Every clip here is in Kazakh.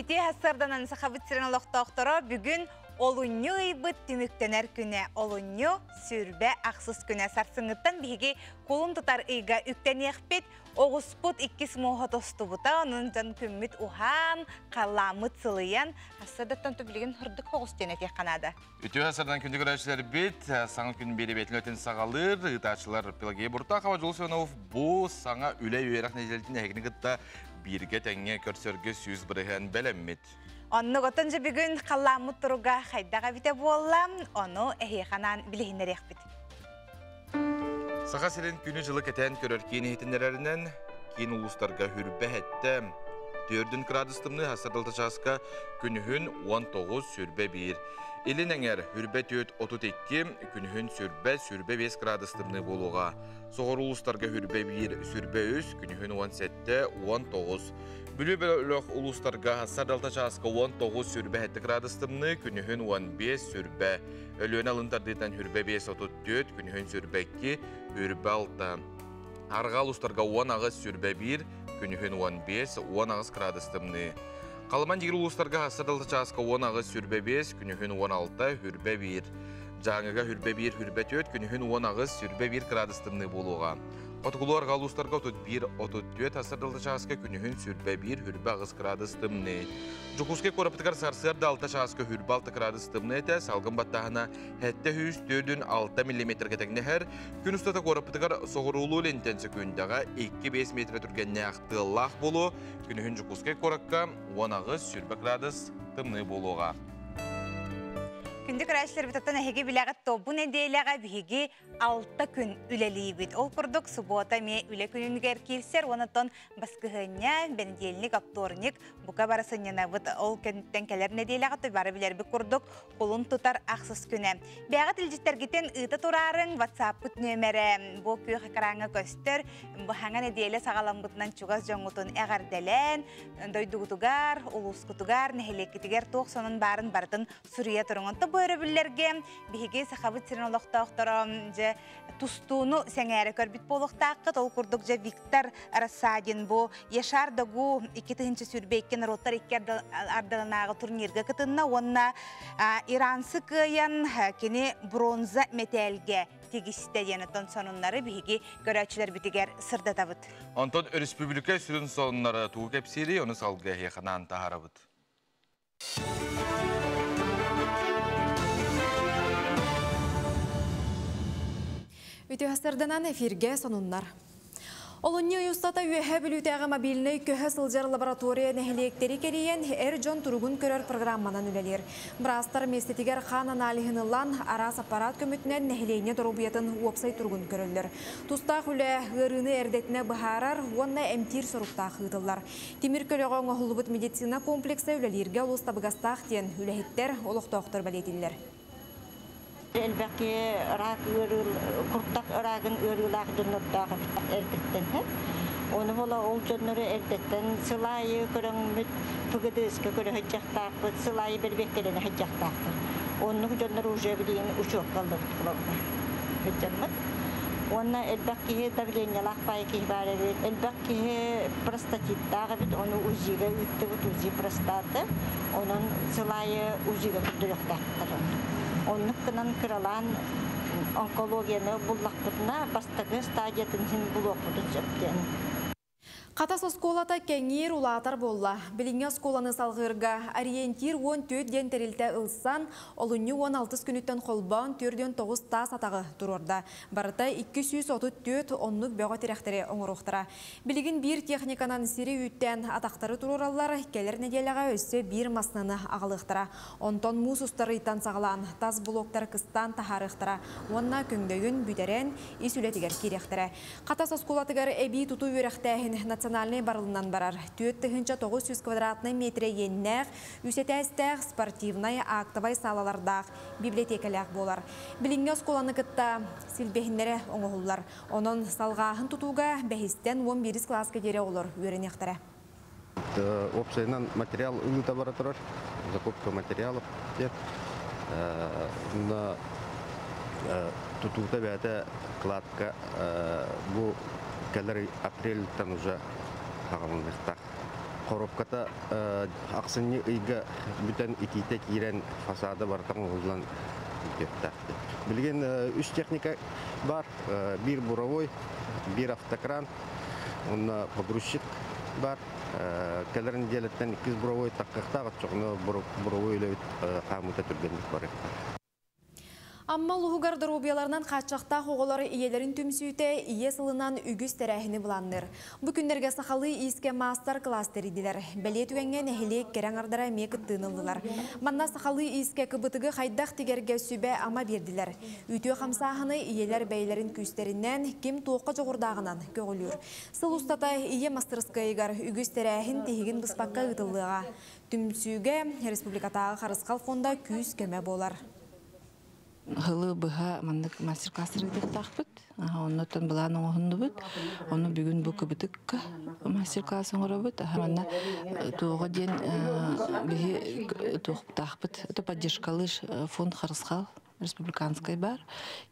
ити hasardanan sahabıtsiren oloqtoqtoro бүгүн Olunyu ıybıt tümüktönер küne, olunyu sürbe aksız küne sarsыңыттан биги колун тутар ыйга үктенекпет, оғуспут 2 моға тостубута, onun жан күммит ухан, қаламыт сылыян, асырдаттан төбілген хүрдік оғыз тенетек қанады. Үті асырдан күнді көрәшілер бет, саңы күн бері бетін өтен сағалыр, ұташылар Пелагея Бурта, Хава Жолсонов, бұл саңа үлей өйрақ нәжелетін әгіні күтті бірге тәңе көрсөргі сүйіз бірігін бәлеммет. Onu gotunca bir gün kallamı turuga haydaga bite bollam, onu ehiyakanan bilihindere ekbit. Sağa selin günü жылы keten körörkeyin ehitinlerinden keyin uluslarga hürbe hette. 4 gradustımını hasardalta çaska günühün 19 sürbe 1. Elin eğer hürbe 32, günühün sürbe 5 gradustımını boluğa. Soğur uluslarga hürbe 1, sürbe 3, günühün 17, 19. Bülü bölük uluslarga hasardalta çaska 19 sürbe hette gradustımını, günühün 15 sürbe. Ölüğün alındardıytan hürbe 5, 34, günühün sürbe 2, hürbe 6. Arga uluslarga 10 ağız sürbe 1, günühün 15, 10 ağız gradustımını. Қалман жегір ұлыстарға асырдылды часқа 10 ağız sürbe 5, günühün 16, hürbe 1. Жаңыға hürbe 1, hürbe 4, günühün 10 ağız sürbe 1 gradustımını boluğa. Otugulu arga ұлыстарға 31, 34 асырдылды часқа günühün sürbe 1, hürbe ağız gradustımını. Жукуске корапытығар сарсырды 6 часқа hürbe 6 gradustımını ете, салғын баттағына хәтті 4-6 мм кетегіне әр, күн ұстата корапытығар соғырулу лентенсі күндағы 2-5 метр түргенне ақтылақ болу, күнігін Жукуске коракка 10 ağız sürbe gradus тымны болуға. Күндік рәшілер бітаттан әхеге біләғат тобын әдейліға бігі 6 күн үлелі бит. Ол күрдік суббота ме үлі күнігер келсер, онытын басқығыня, бәнделінік, апторник, бұқа барысынена бұд ол көнттен кәлерін әдейліға тобары білер бі күрдік, қолын тұтар ақсыз күні. Бәғат үлжеттергеттен ұйты тұрарын WhatsApp күт нөмәрі, бұл күй қақыраңы көстер, бұхаңан әдейлі сағалам бұтынан чуғаз жоңғытын әғардәлән, дойдығытығар, ұлысқытығар, нәхелекетігер тоқ сонын барын бардың сүрия тұрыңынты бөрөбүллерге биһиги сахабыт сирен олохтоохтором же тустууну сеңээре көрбүт болуктааккыт ол курдук же Виктор Рассадин бу Яшар Дагу 2-нчы сүрбейкен роттар икки ардыгынаагы турнирге кытынна онна ирансы кыян кини бронза металлге тегистеденетон сонуннары биһиги көрөчүлөр битигер сырдатабыт. Онтон республика сүрүн сонуннары туу кепсири оны салга хеханан тахарабыт. Үтіғастарданан эфирге сонуннар. Олынны ұйыстата үйәхі білутәғі мобиліні көхі сылжар лаборатория нәхілектері керейен әр жон тұрғын көрер программанан үлелер. Бірастар местетігер қан аналихынылан арас аппарат көмітінен нәхілейіне тұрубиятын уопсай тұрғын көрілер. Тұстақ үлі ғырыны әрдетіне бұхарар, онна әмтир сұрықтақ ғытылар. Темір көліғон ғылыбыт медицина комплексы үлелерге ұлыстабығастақ тен үләхеттер олықтақтыр бәлетілер. Elbette rak kurtak rakın örgülak dönürdağ erdetten hep. Onu hola olcanları erdetten sılayı körüngmüt pıgıdıska körü hıccaktağ, sılayı berbeklerine hıccaktağ. Onu hıcanları uca bileyim uçuk kaldık kulağına. Hıccanmıt. Ona elbette davlenyalar payki var. Elbette prostatit dağı bit onu uziga üttü uzi prostatı. Onun sılayı uziga kurduruktağı. Onluktan kıralan onkologiyаны bullaqpıtına bastagı stadiyatın sin bulaqpıtı çöpten. Қатас осколата кәңер улатар болла. Біліңе осколаны салғырға ориентир 14 ден тәрілті ұлсан, олыны 16 күніттен қолбан 4-9 тас атағы тұрорда. Барыта 234 онлық бөға теректері оңырықтыра. Білігін бір техниканан сирі үттен атақтары тұроралар келер неделяға өсі бір маснаны ағылықтыра. Онтон мұз ұстары иттан сағылан, тас блоктар қыстан тахарықтыра. Онна көңдөгін бүдерен исүлетігер керектірі. Қатас осколатығар әбей тұту өріқтәхін национальный барылынан барар. 4-900 квадратный метре еннәқ, үсетәстәқ спортивный актовай салалардақ библиотекалақ болар. Білінге осколаны кітта сілбехінлері оңығылар. Оның салғағын тұтуға бәхістен 11 класқа дере олар өрінектірі. Общайынан материал ұлыта бара тұрар, закупка материалов. Тұтуғыта бәді кладка бұл кәлір апрельтан уже ағамын мектақ. коробката аксыны ыйга бүтән итите кирен фасады бартан улан кетті. Билген 3 техника бар, bir буровой, bir автокран, онна погрузчик бар. Келерин делеттен 2 буровой таккактагы чоңно буровой эле камыта түргенлик бар. Амма лугар дорубияларынан качакта хоголары иелерин түмсүйте ие сылынан үгүз терәһини буланныр. Бу күндерге сахалы иске мастер класстер идилер. Беле түгенген эхилек кераңардара мекыттынылдылар. Манна сахалы иске кыбытыгы хайдах тигерге сүбе ама бердилер. Үтө хамсаханы иелер бейлерин күстеринен ким тоққа жогурдагынан көгөлүр. Сыл устата ие мастерскайгар үгүз терәһин тегин быспакка ытылыга. Түмсүгө республикатагы Харыскал фонда күз көмө болар. Хылы быха мандык мастер-класстер тахпыт. Оннотон буланы оһундубут. Оны бүгүн бу кыбытык мастер-класс оңоробут. Манна тоого ден бии тахпыт. Это поддержкалы фонд Харыскал республиканский бар.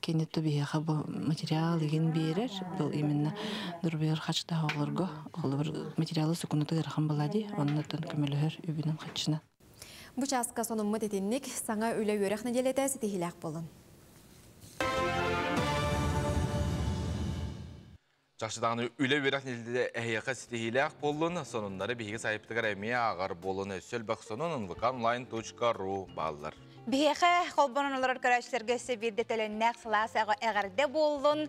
Кенетто бияха бу материал еген берер. Бул именно дурбер хачта олорго. Олор материалы сукунуты рахам балади. Оннотон көмөлөр үбүнөн хачына. Бу часка сонун мөтетинник саңа үле өрәхне делетәсе тихиләк болын. Жақшыдағыны үлі верақнелді әйеқі сетихиләқ болын, сонындары бейгі сайыптығар әмей ағар болын өсіл бақ сонын nvkonline.ru балылар. Бейеқі қолбанын олар көрәшілерге сөбірді төліннәқ сыласы әғарды болын.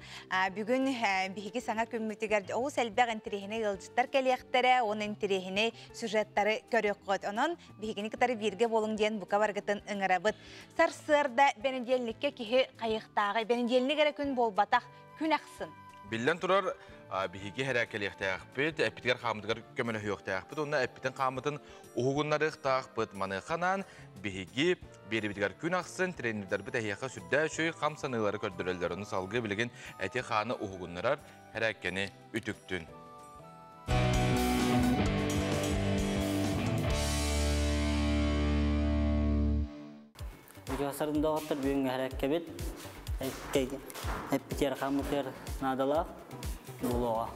Бүгін бейгі саңа көмітігер оу сәлбәқ інтерехіне ғылжыттар кәлияқтары, оның інтерехіне сюжеттары көрек қөт. Оның бейгіні кітары бірге болың ден бұқа барғытын ұңырабыт. Сарсырда бәнеделінікке кеге қайықтағы, бәнеделінігері күн болбатақ күн ақсын. Билден тұрар бейгі әрәкеліяқты әқпет, әппетігер қамытығар көмілі хүйіқті әқпет, онына әппеттен қамытын ұғығынлары ұқтақпет маны қанан бейгі беребетігер күн ақсын, тренердер біт әйеқі сүрді шөй қамсанылары көрдірелдеріні салғы білген әте қаны ұғығынларар әрәкені үтіктін. Үжасарында оқтыр бүйінгі әрәккебет, әппетер қамытыр надалақ болуға.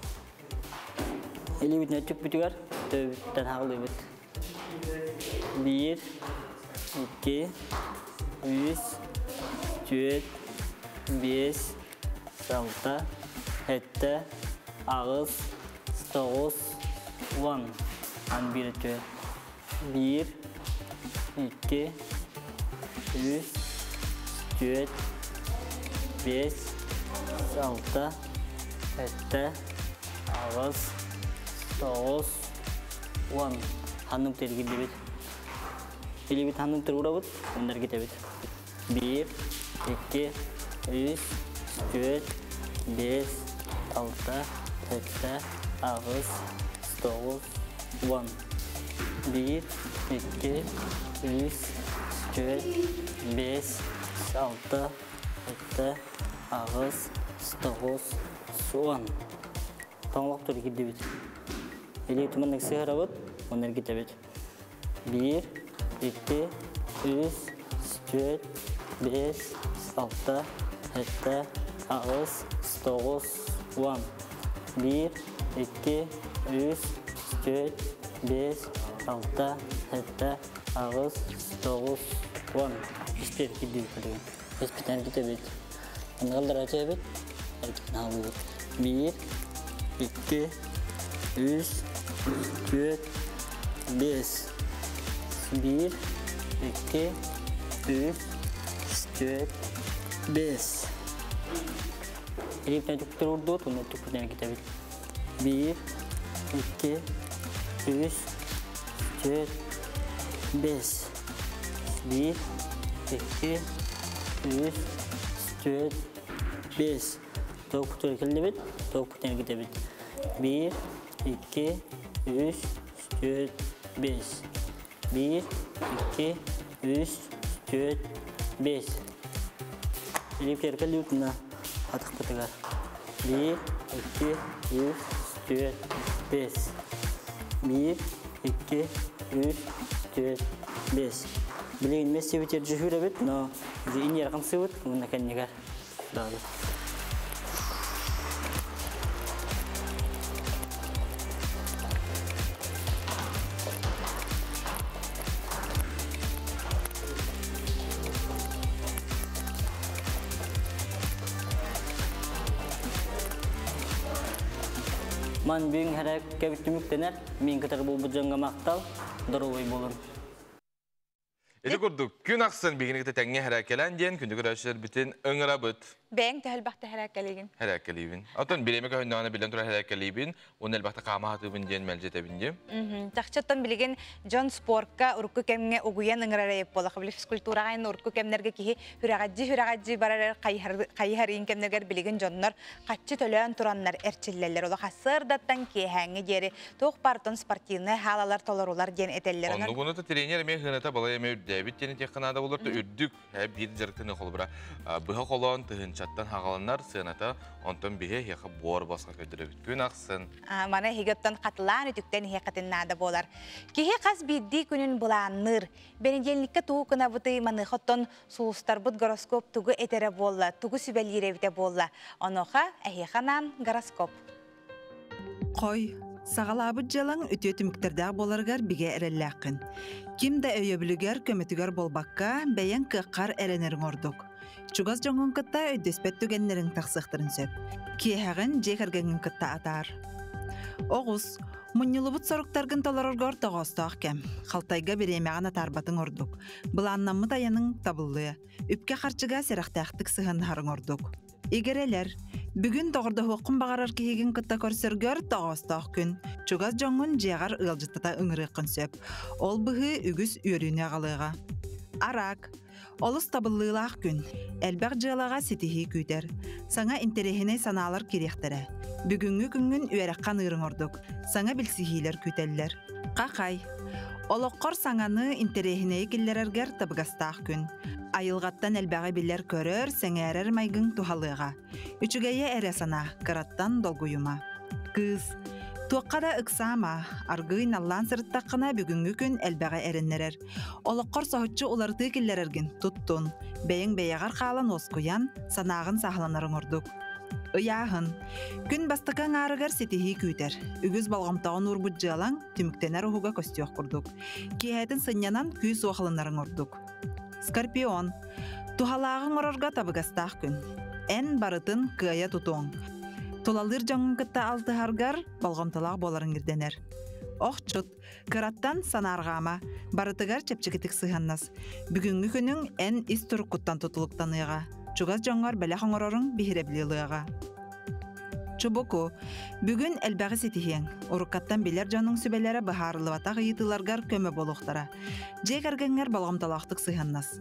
Елі бүтін өтіп бүтігер, төбіттен хағылы бүт. 1, 2, 3, 4, 5, 6, 7, ağız, 9, 10. An bir ötüyor. 1, 2, 3, 4, 5, 6, 7, ağız, 9, 10. Hanım tergili bit. Eli bit hanım tergura bit. Onlar gite bit. 1, 2, 3, 4, 5, 6, 7, ağız, 9, 10. 1, 2, 3, 4, 5, 6, 7, ağız, 9, 10. Tamam tur gidi bit. Eli tumanık sehra bit. Onlar gite bit. 1, 2, 3, 4, 5, 6, 7, ağız, 9, 10. 1, 2, 3, 4, 5, 6, 7, ağız, 9, 10. İşte gidi bit. Hospital gite bit. Onlarlar açı bit. Erkekten ağlı bit. 1, 2, 3, 4, 5. 1, 2, 3, 4, 5. Elipten çok durdu, onu tukuttan kita bit. 1, 2, 3, 4, 5. 1, 2, 3, 4, 5. Tukuttan kita bit, tukuttan kita bit. 1, 2, 3, 4, 5. 1, 2, 3, 4, 5. Elipler kalıyordun atık patıgar. 1, 2, 3, 4, 5. 1, 2, 3, 4, 5. Bileğin mesleği biter cühüre bit, no. İni rakam sebut, bunu kan negar. Dağılır. Ман бүгін әрі кәбіттіміктенер, мен кітар бұл бұджанға мақтал, дұрылой болын. Эти курдук күн аксын бигинекте теңге хәрәкәлән ден күндүк рәшәр битен өңгәрә бит. Бәң тәһәл бахта хәрәкәлеген. Хәрәкәлибин. Атын биремә көннәне билен тура хәрәкәлибин, уны әлбәттә камахаты бин мәлҗәтә бинде. Тахчаттан билеген Джон Спортка урку кемгә угуян ыңгырайып була. Хәбил физкультурага ин урку кемнәргә ки хүрәгаҗи барар кайһар инкемнәргә билеген Джоннар катчы төлән тураннар эрчилләләр. Ола хасырдаттан ки хәңге җере ток партон спортивны халалар толорулар ден этелләр. Онны буны тренер мен хыната балая мен Дэвид тени технада булыр да үрдүк бир жыркыны холбура. Быга колон чаттан хагаланнар сыната онтон бие яха бор баска көдөрөбүт күн аксын. Мана хигеттен катлан үтүктен хекатын нада болар. Кихе кас бидди күнүн буланныр. Бенедельникке туу кына буты маны хоттон суулустар бут гороскоп тугу этере болла, тугу сүбелиребите болла. Оноха эханан гороскоп. Кой сагалабыт жалаң үтөтүмүктөрдө боларгар биге эреллакын. Кимде өйөбүлүгөр көмөтүгөр болбакка бәйен кыккар эренерин ордук. Чугас жоңон кытта өйдөспет түгеннерин таксыктырын сөп. Киехагын жекергенин кытта атар. Огус, муннилубут соруктаргын толороргор тогостоох кем. Халтайга беремеган атарбатын ордук. Быланнаммы таянын табыллы. Үпке харчыга серахтактык сыгын харың ордук. Игерелер, бүгүн тогорда хуқын бағарар киеген кытта көрсөргөр тогостоох күн. Чугас жоңон жегар ылжыттата ыңырықын сөп. Ол бұғы үгіз үйрүнө қалыға. Арак. Олыс табыллылақ күн, әлбәқ жылаға сетихи күйтер. Саңа интерехіне саналар керектері. Бүгінгі күнгін үйәрәққан ұрың ордық. Саңа білсихилер күйтелілер. Қақай. Олыққор саңаны интерехіне келлерергер табығастақ күн. Айылғаттан әлбәғі білер көрір, сәңәрер майгың тухалыға. Үчігейе әрі сана, қыраттан долгуюма. Кыз. Туаққада ықсама, аргыйн аллан сырыттаққына бүгінгі күн әлбәға әріннерер. Олыққор соғытчы оларды келлерерген тұттун. Бәйін бәйіғар қалан осқуян, санағын сағыланарын ордық. Ыяғын. Күн бастықан арығар сетихи күйтер. Үгіз балғамтағын урбұт жалаң, түміктенер ұғыға көстіоқ құрдық. Кейәтін сынянан күй соғылынарын ордық. Скорпион. Тухалағын орорға табығастақ күн. Ән барытын күйая тұтуң. Толалыр жаңын кытта алты харгар балғамталақ боларын ирденер. Оқчут, кыраттан санарғама, барытыгар чепчекетік сыханнас. Бүгінгі күнің ән ис тұрыққыттан тұтылықтаныға. Чугас жаңғар бәлі қоңырорың бейіребліліға. Чубуку, бүгін әлбәғі сетихен. Урыққаттан белер жаңның сүбелері бұхарылыватақ үйітіларғар көмі болуқтара. Жек әргенғер балғамталақтық сыханнас.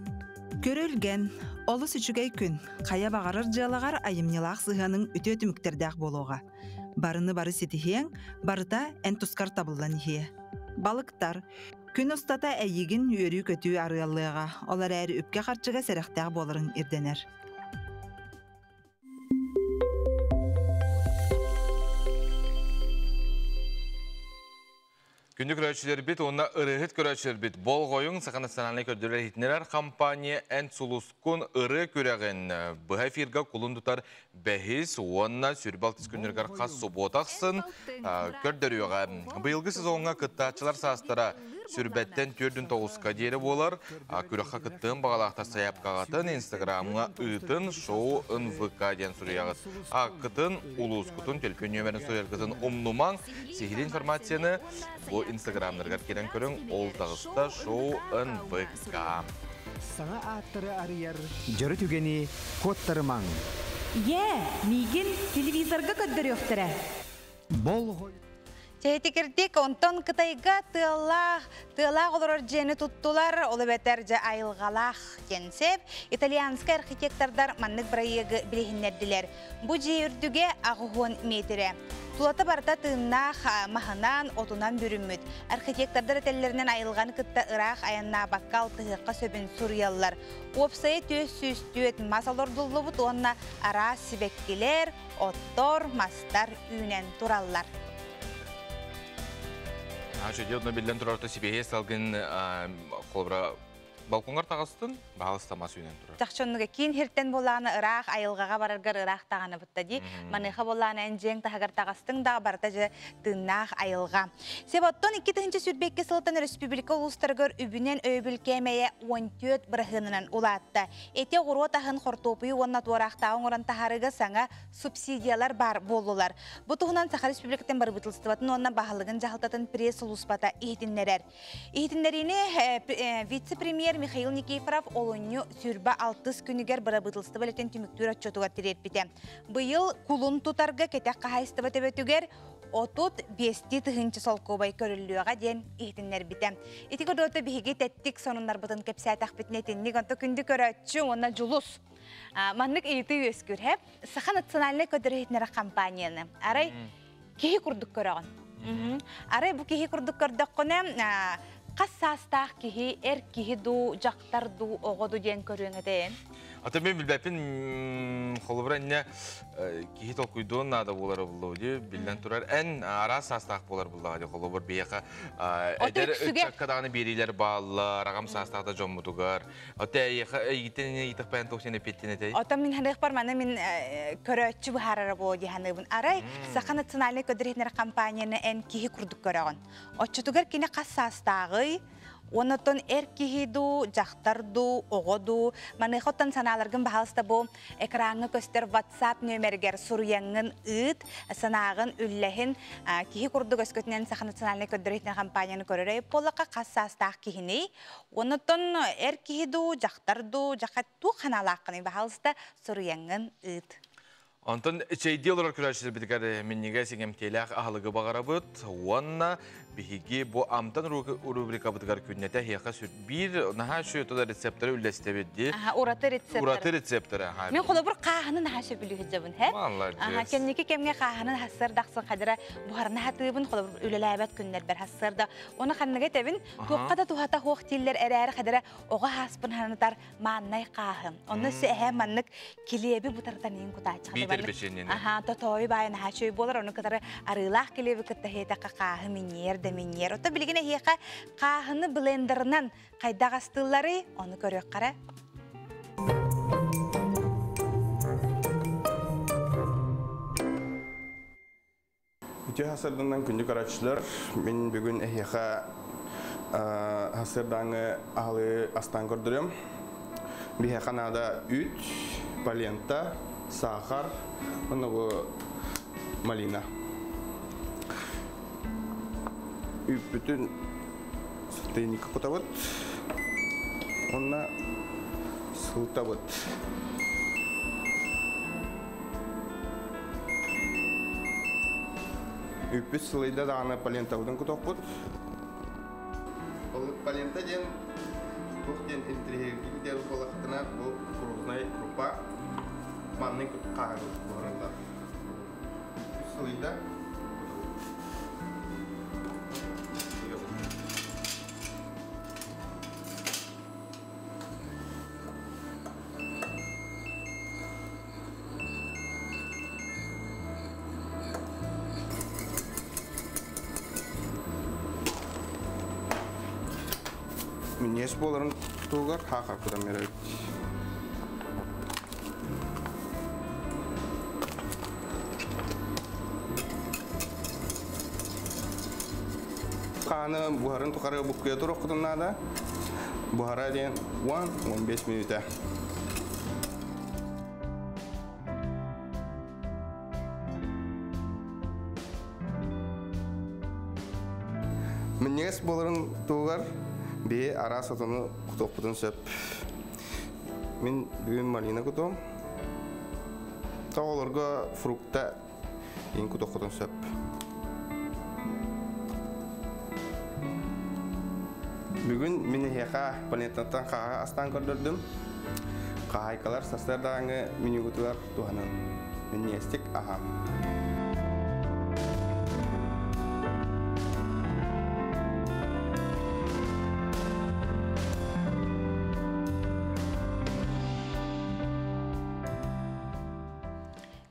Көрілген, олыс үчігей күн, қая бағарыр жалағар айымнелақ сыханың үті өтіміктердәқ болуға. Барыны бары сетихен, барыта ән тұскар табылдан ие. Балықтар, күн ұстата әйігін өрі көтүү арыялыға, олар әрі үпке қарчыға сәріқтәқ болырын ирденер. Күндік көрәтшілер бит, онна ырығыт көрәтшілер бит. Бол қойың сақаны сананы көрдірер хитнелер компания ән сұлыскун ыры көрәген. Бұға эфирға құлын тұтар бәхіз, онна сүрбалтыз күндергер қас сұботақсын көрдіріуға. Бұйылғы сезонға кыттатшылар састара сүрбәттен 4-9-қа дейірі болар. Күріққа кыттығын бағалақтар саяп қағатын инстаграмға ұйтын шоу НВК ден сұрияғыз. Қытын ұлыс құтын телефон нөмерін сұрергізін ұмнуман сехілі информацияны бұл инстаграмдарға керен көрің ол тағыста шоу НВК. Саңа аттыры арияр, жөрі түгені коттары маң. Мигин телевизорға көддір өқтірі. Бол ғой. Чәйтікірдік, онтон қытайға тылақ олар жені тұттылар, олы бәтер жа айылғалақ кенсеп, итальянскай архитектордар маннық бірайығы білігіннерділер. Бұ жей үрдіге ағуғын метірі. Тулата барда тыыннақ махынан отунан бүрімміт. Архитектордар әтелерінен айылған кытта ұрақ аянна баққал тұғыққа сөбін сұрыялар. Опсайы төс сүстүйет масалор дұллыбыт, онына ара сібеккелер, оттор, мастар үйнен тураллар. Жөде одна білден тұрарты себеге салғын қолбыра балконга тагыстын багыстама сүйнен турар. Тахчоннуга кин хиртен боланы ырах айылгага бараргар ырах таганы буттади. Маныха боланы энжең тагар тагыстың да барта же тыннах айылга. Себоттон 2-нче сүрбекке сылтан республика улустаргар үбүнен өйбүлкемeye 14 бырахынынан улатта. Эте гуру тахын хортопую онна туарахта оңоран тахарыга саңа субсидиялар бар болулар. Бу тугунан Саха республикатын бар бутылстыбатын онна баһалыгын жахалтатын пресс улуспата ихтиннерер. Ихтиннерине вице-премьер Михаил Никифоров олонью сүрбә 6 күнігер бара бытылсты балетен түміктүр отчетуға тирерпите. Быйыл кулун тутарга кетек қағайстыба төбетігер отут 5 тыгынчы солкобай көрілуіға ден ихтиннер бите. Ити көрдоты биһиги тәттік сонунар бұтын кепсәтақ бітінетінник онты күнді көрәтші онна жулус. Маннык иеті өскүр хәп, Саха национальный көдірхетнері компанияны. Арай кехи күрдік көріған. Арай бұ кехи күрдік көрдік қоны қас састақ кехи, кехи ду, жақтар ду, оғоду ден көріңі дейін. Ата мен билбепин холобранне кихи толкуйдон нада болар булды билден турар эн ара састак болар булды холобор бияка эдер чаккаданы берилер баллар рагам састакта жоммутугар ата итене итпен токсене петтенете ата мен ханыг бар мана мен көрөчү бахарара болду ханыбын арай Саха национальный көдөрөтнөр компанияны эн кихи курдук көрөгөн очутугар кине кас састагы Онотон кихиду, жақтарду, оғоду, маны хоттан саналаргын бағалыста бұл экранғы көстер WhatsApp нөмергер сұруяңын ұйт, санағын үлләхін кихи күрді көскөтінен Саха национальный көдіретін компанияны көрірей болыға қассастақ кихіне. Онотон кихиду, жақтарду, жақту қаналаққыны бағалыста сұруяңын ұйт. Антон чейди олар күрәшілер бітігер меннеге сеңем теләқ ағылығы бағара бұд. Онна бігі бұ амтан рубрика бітігер күннеті хеқа сүр. Bir наға шөйтіда рецептері үлләсті бедді. Ураты рецептері. Ураты рецептері. Мен қолы бір қағыны наға шөпілі хүтжабын, хәп? Малар жес. Кемнеке кемге қағыны хасыр дақсын қадыра бұхарына хатыбын қолы бір үлеләбәт күннер бір хасырда. Оны қанныға тәбін туққада туғата хоқ тиллер әрәрі қадыра оға хаспын ханытар маңнай қағым. Оны сөйе маннық келебі бұтардан ең құтачықы. Аха, тотoi байын хачой болар, оны катары арылах келеби кытта хейтақа қағы минер, да минер. Ота білгіне хейқа қағыны блендерынан қайдағастылары, оны көрек қара. Үте хасырдыңдан күнді қарачылар, мен бүгін хейқа хасырдаңы ағылы астан көрдірім. Бейхеқа нада үт, палента, сахар, много малина. И bütün стейника кутават, она сылтават. И пусть слайда да она палента удан кутават. Палента ден, кухтен интригер дел полахтана, бо крупная крупа. Манның қағыз боларында. Слайда. Мен еш боларын тұғар қақар күдам мерейді. Қаны бұхарын тұқары бұққия тұр оқыдыңнада. Бұхара дейін 10-15 минута. Мінес боларын тұғар бе ара сатыны құтық бұтын сөп. Мен бүгін малина күтім. Тағыларға фрукта ең құтық бұтын сөп. Бүгін мені хеқа планетаттан қаға астан көрдірдім. Қағайқалар састардағыңы мені күтілер туғанын. Мен естік ағам.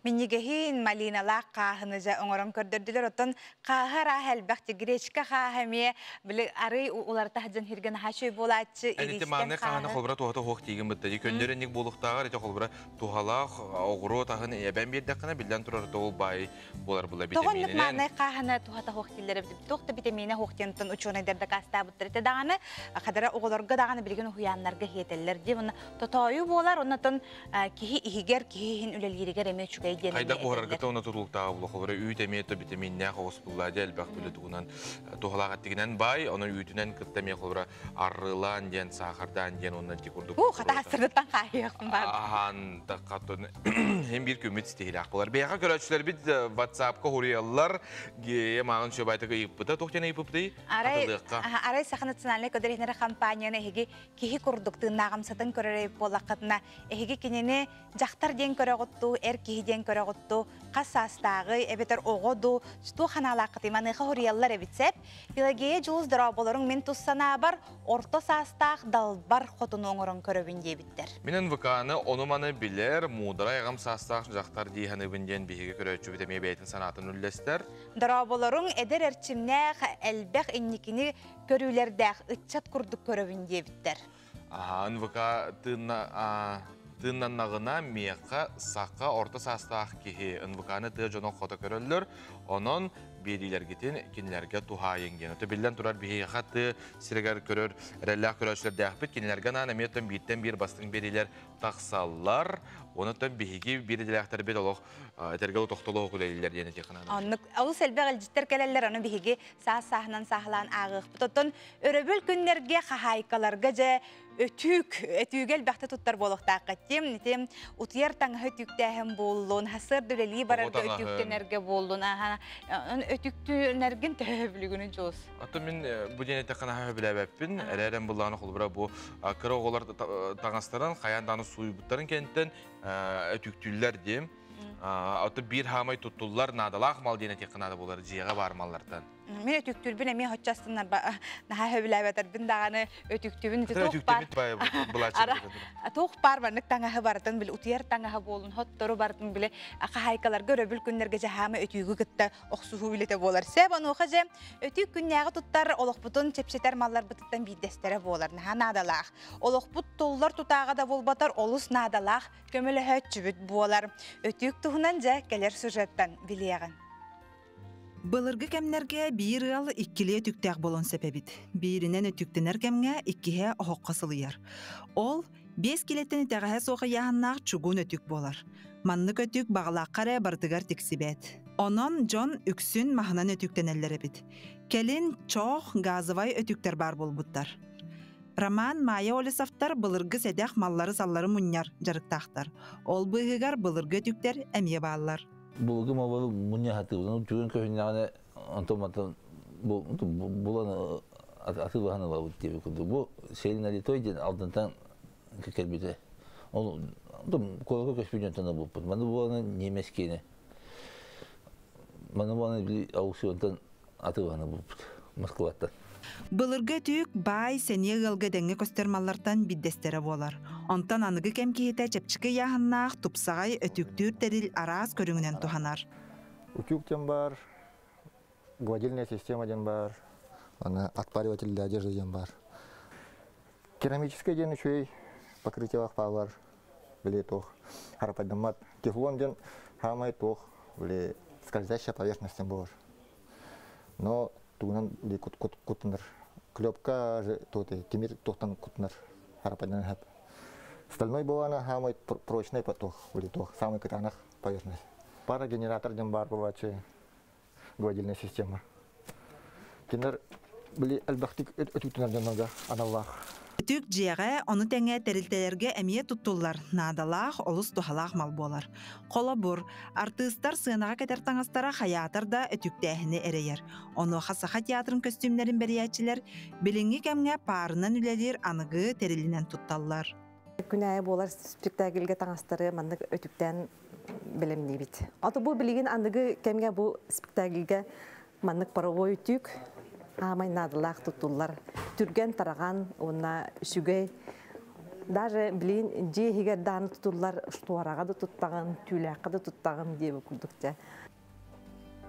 Миннигехин малиналақ қағыны жа оңырын көрдірділер. Оттан қағыра әлбәқті гречка қағыме білі ары оларда жан хирген хашой болатчы. Әнеті мағына қағыны қолбыра туғата хоқ дейген бұдды. Көндерінік болуқтағыр, әте қолбыра туғалақ, оғыру тағыны әбән бердіқіна білден тұрар тоғыл бай болар бұла витаминінен. Тоғынлық мағына қағыны туғата хоқ дейілері білді. Тоқты витамині хоқтен ученыйдарды каста бұттыр. Әте дағаны қадара оғыларға дағаны білген ұяңларға хетелер. Де тотойу болар, оннатын кихи ихигер, кихихин үлелгерігер әме чүгей денеме. Қайда қоғырарғыта оны тұтылықтағы бұлы қолбыра үйт әметі витаминіне қоғыс бұлады әлбәқ білі тұғынан туғалағаттығынан бай, оның үйтінен күттәме қолбыра аррылан ден, сақардан ден, онын тек ұрды. Қата асырдыттан қайықпын бар. Ахан, таққатын hem bir kümmet istihilak bolar. Beyaqa görüşçüler bit WhatsApp'ka huriyallar, mağın şöbaytıqa yıppıda, tohtana yıppıda atılıqqa. Aray saxı naциональный көдерінері компанияны эһиги кихи курдуктың нағымсатын көререй болақытына эһиги кинени жақтар ден көрөгөтту, эр кихи ден көрөгөтту, қас састағы, эбетер оғоду, сту ханалақыты маныға хурiyallar эбитсеп, Пелагея жуыз дыраболарың мен туссана бар, орта састақ далбар хотын оңырын көрөбін дебіттер. Менен выканы онуманы билер, мудара яғам састақ жақтар дейханы бінден бейге көрөчі бітемей бәйтін санатын үллестер. Дыраболарың эдер әрчімнәқ әлбәқ инникini көрүлердәқ ытчат курдук көрөбін дебіттер. Анвыка тыннаннағына меқа саққа орта састақ кехе ынвыканы тыға жоның қота көрілер, onun берилер кетен кенлерге туха енген. Өті білден тұрар бейеға ты сирегер көрір, рәлләқ көрөшілер дәқпет, кенлерге наны меттен бейттен бір бастың берилер тақсаллар, онытын бейге берилерақтар бет олық әтергелі тоқтылы оқылелер дені текінаны. Ау сәлбәғіл жіттер кәлелер, оны бейге сағынан сағылан ағық. Бұтотын өрөбіл күнлерге қағайқаларға жа өтүгел бәқті тұттар болуқтақ қаттем. Нетем ұтияр таңы өтүктәхім болуын, хасыр дүлелі барарға өтүктенерге болуын. Өтүктенерген тәбілігіні жоз. Аты мен бұл дене тәқіна біләбәппін. Әрәрен бұллағыны қолбыра бұл кірі оғылар таңастардан, қаянданы суй бұттарын кенттен өтүктілер дем. Аты бір хамай тұттылар надалақ мал дене тәқінады болар жиға бармалардан. Мен өтүктүлбүн эми хотчастынар наха хөбүләбәтер биндаганы өтүктүбүн тоқ бар барнык таңаһы бартын бил утияр таңаһы болун хоттору бартын биле ахайкалар көрөбүл күннерге жахама өтүгү гытта оксуху билете болар себ аны хаже өтүк күннәгы туттар олохпутун чепчетер маллар бытыттан бидестере болар наха надалах олохпут толлар тутага да болбатар олус надалах көмөлө хөтчүбүт болар өтүк туһунан жа келер сюжеттан билегин. Былыргы кемнерге бир ыл иккиле өтүктәк болон сепебит. Биринен өтүктенер кемге иккиһе оһокка сылыяр. Ол 5 килеттен тәгәһә соғы яһаннак чугун өтүк болар. Маннык өтүк баглаккара бартыгар тексибет. Онон жон үксүн маханан өтүктенелләре бит. Келин чоқ газовай өтүктер бар болбуттар. Роман Майя Олесовтар былыргы седәк маллары саллары муньяр жарыктактар. Ол быгыгар былыргы өтүктер әмие баллар. Бұл мабалы мұния хаты, жүгін көйінағаны антоматын бұланы аты бағаны лауыт деп күнді. Бұл сейлін әлі той ден алдынтан кәкербеті. Ол қолығы көшпейден тана болып. Маны бұланы немескені. Маны бұланы аукционтан аты бағаны болып. Москваттан. Былыргы түйік бай сәне ғылғы дәңгі көстермалардан биддестері болар. Онтан анығы кәмкейті чәпчікі яғыннақ тұпсағай өтүктүр тәріл араз көріңінен туханар. Утюктен бар, гладильная система ден бар, отпариватель для одежды ден бар. Керамический ден еще покрытие бар, или тох, харападамат. Тефлон ден хамай тох, или скользящая поверхность бар. Но тугунан ли кутнер. Клепка же тут и темир тохтан кутнер харападан хап. Стальной бывана хамай прочный поток, или тох самый катанах поверхность. Пара генератор ден бар бывачи гладильная система. Кинер были альбахтик өтүктенер денога аналлах. Өтүк жиэгэ оны тәңе тәрилтелерге әмие туттулар, надалах, олус тухалах мал болар. Қолабур, артыстар сынаға кәтер таңастара хаятар да өтүктәхіні әрейер. Оны қасаға театрын көстюмлерін бәриячілер, біліңі кәмге парынан үлелер анығы тәрилінен тутталар. Күнәйі болар спектакльге таңастары мандық өтүктән білімне бит. Аты бұл білеген анығы кәмге бұл спектакльге мандық паровой өтүк, Амай надылақ тұттылар. Түрген тараған, онна үшіге Даже билин же хигер даны тутулар штуарага да туттаган, тюлякка да туттаган деп курдукта.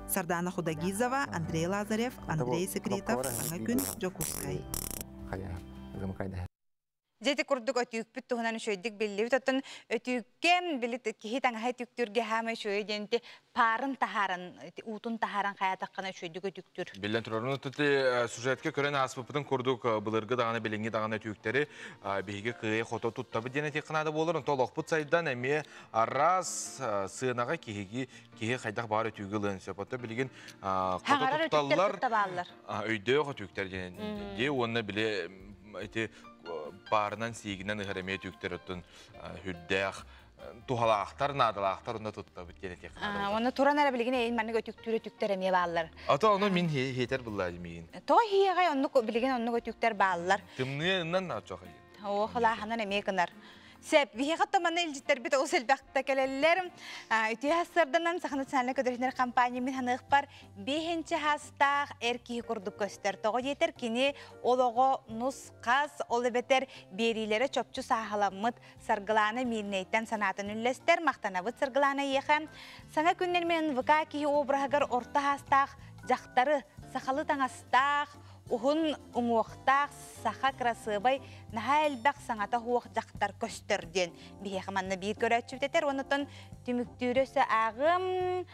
Сардана Худагизова, Андрей Лазарев, Андрей Секретов, Саңакүн, Жокускай. Жети курдук өтүкпүт туһунан шөйдик билли тоттон өтүккем билит кихи таңахай түктүрге хама шөйденти парын тахаран утун тахаран хаятаккана шөйдик өтүктүр. Билен турарын тути сюжетке көрен аспыпытын курдук былыргы даганы билинги даганы өтүктери биге кые хото туттабы дене текнада болорун толокпут сайдан эме арас сыынага кихи хайдак бар өтүгүлөн сепото билген хото тутталлар өйдө өтүктер де онны биле эти барынан сигинен ыхареме өтүктер оттун хүддэх тухалаахтар надалаахтар онда туттабы дене текнада. Оны туран ара билген эйин манны өтүктөр эме баалар. Ата оны мин хетер буллады мин. То хиягай онну билген онну өтүктөр баалар. Тымнынан начак. О хлаханан эме кынар. Сеп вихатта мана илжиттер бит осел бакта келелер. Үтү хасырданан сахнатсанлы көдөрүнөр компания мен ханык бар 5-нче хастак эрки курдук көстөр. Того жетер кини олого нус каз олебетер берилери чопчу сахаламыт саргыланы миннейтен санатын үллестер мактанабыт саргыланы ехем. Саңа күннер менен ВК ки обрагар орта хастак жактары сахалы таңастак Ухун уңуақтақ саха красыбай наха әлбәқ саңата хуақ жақтар көстірден. Бейхаманны бейт көрәтшіптетер, онытын түміктүресі ағым,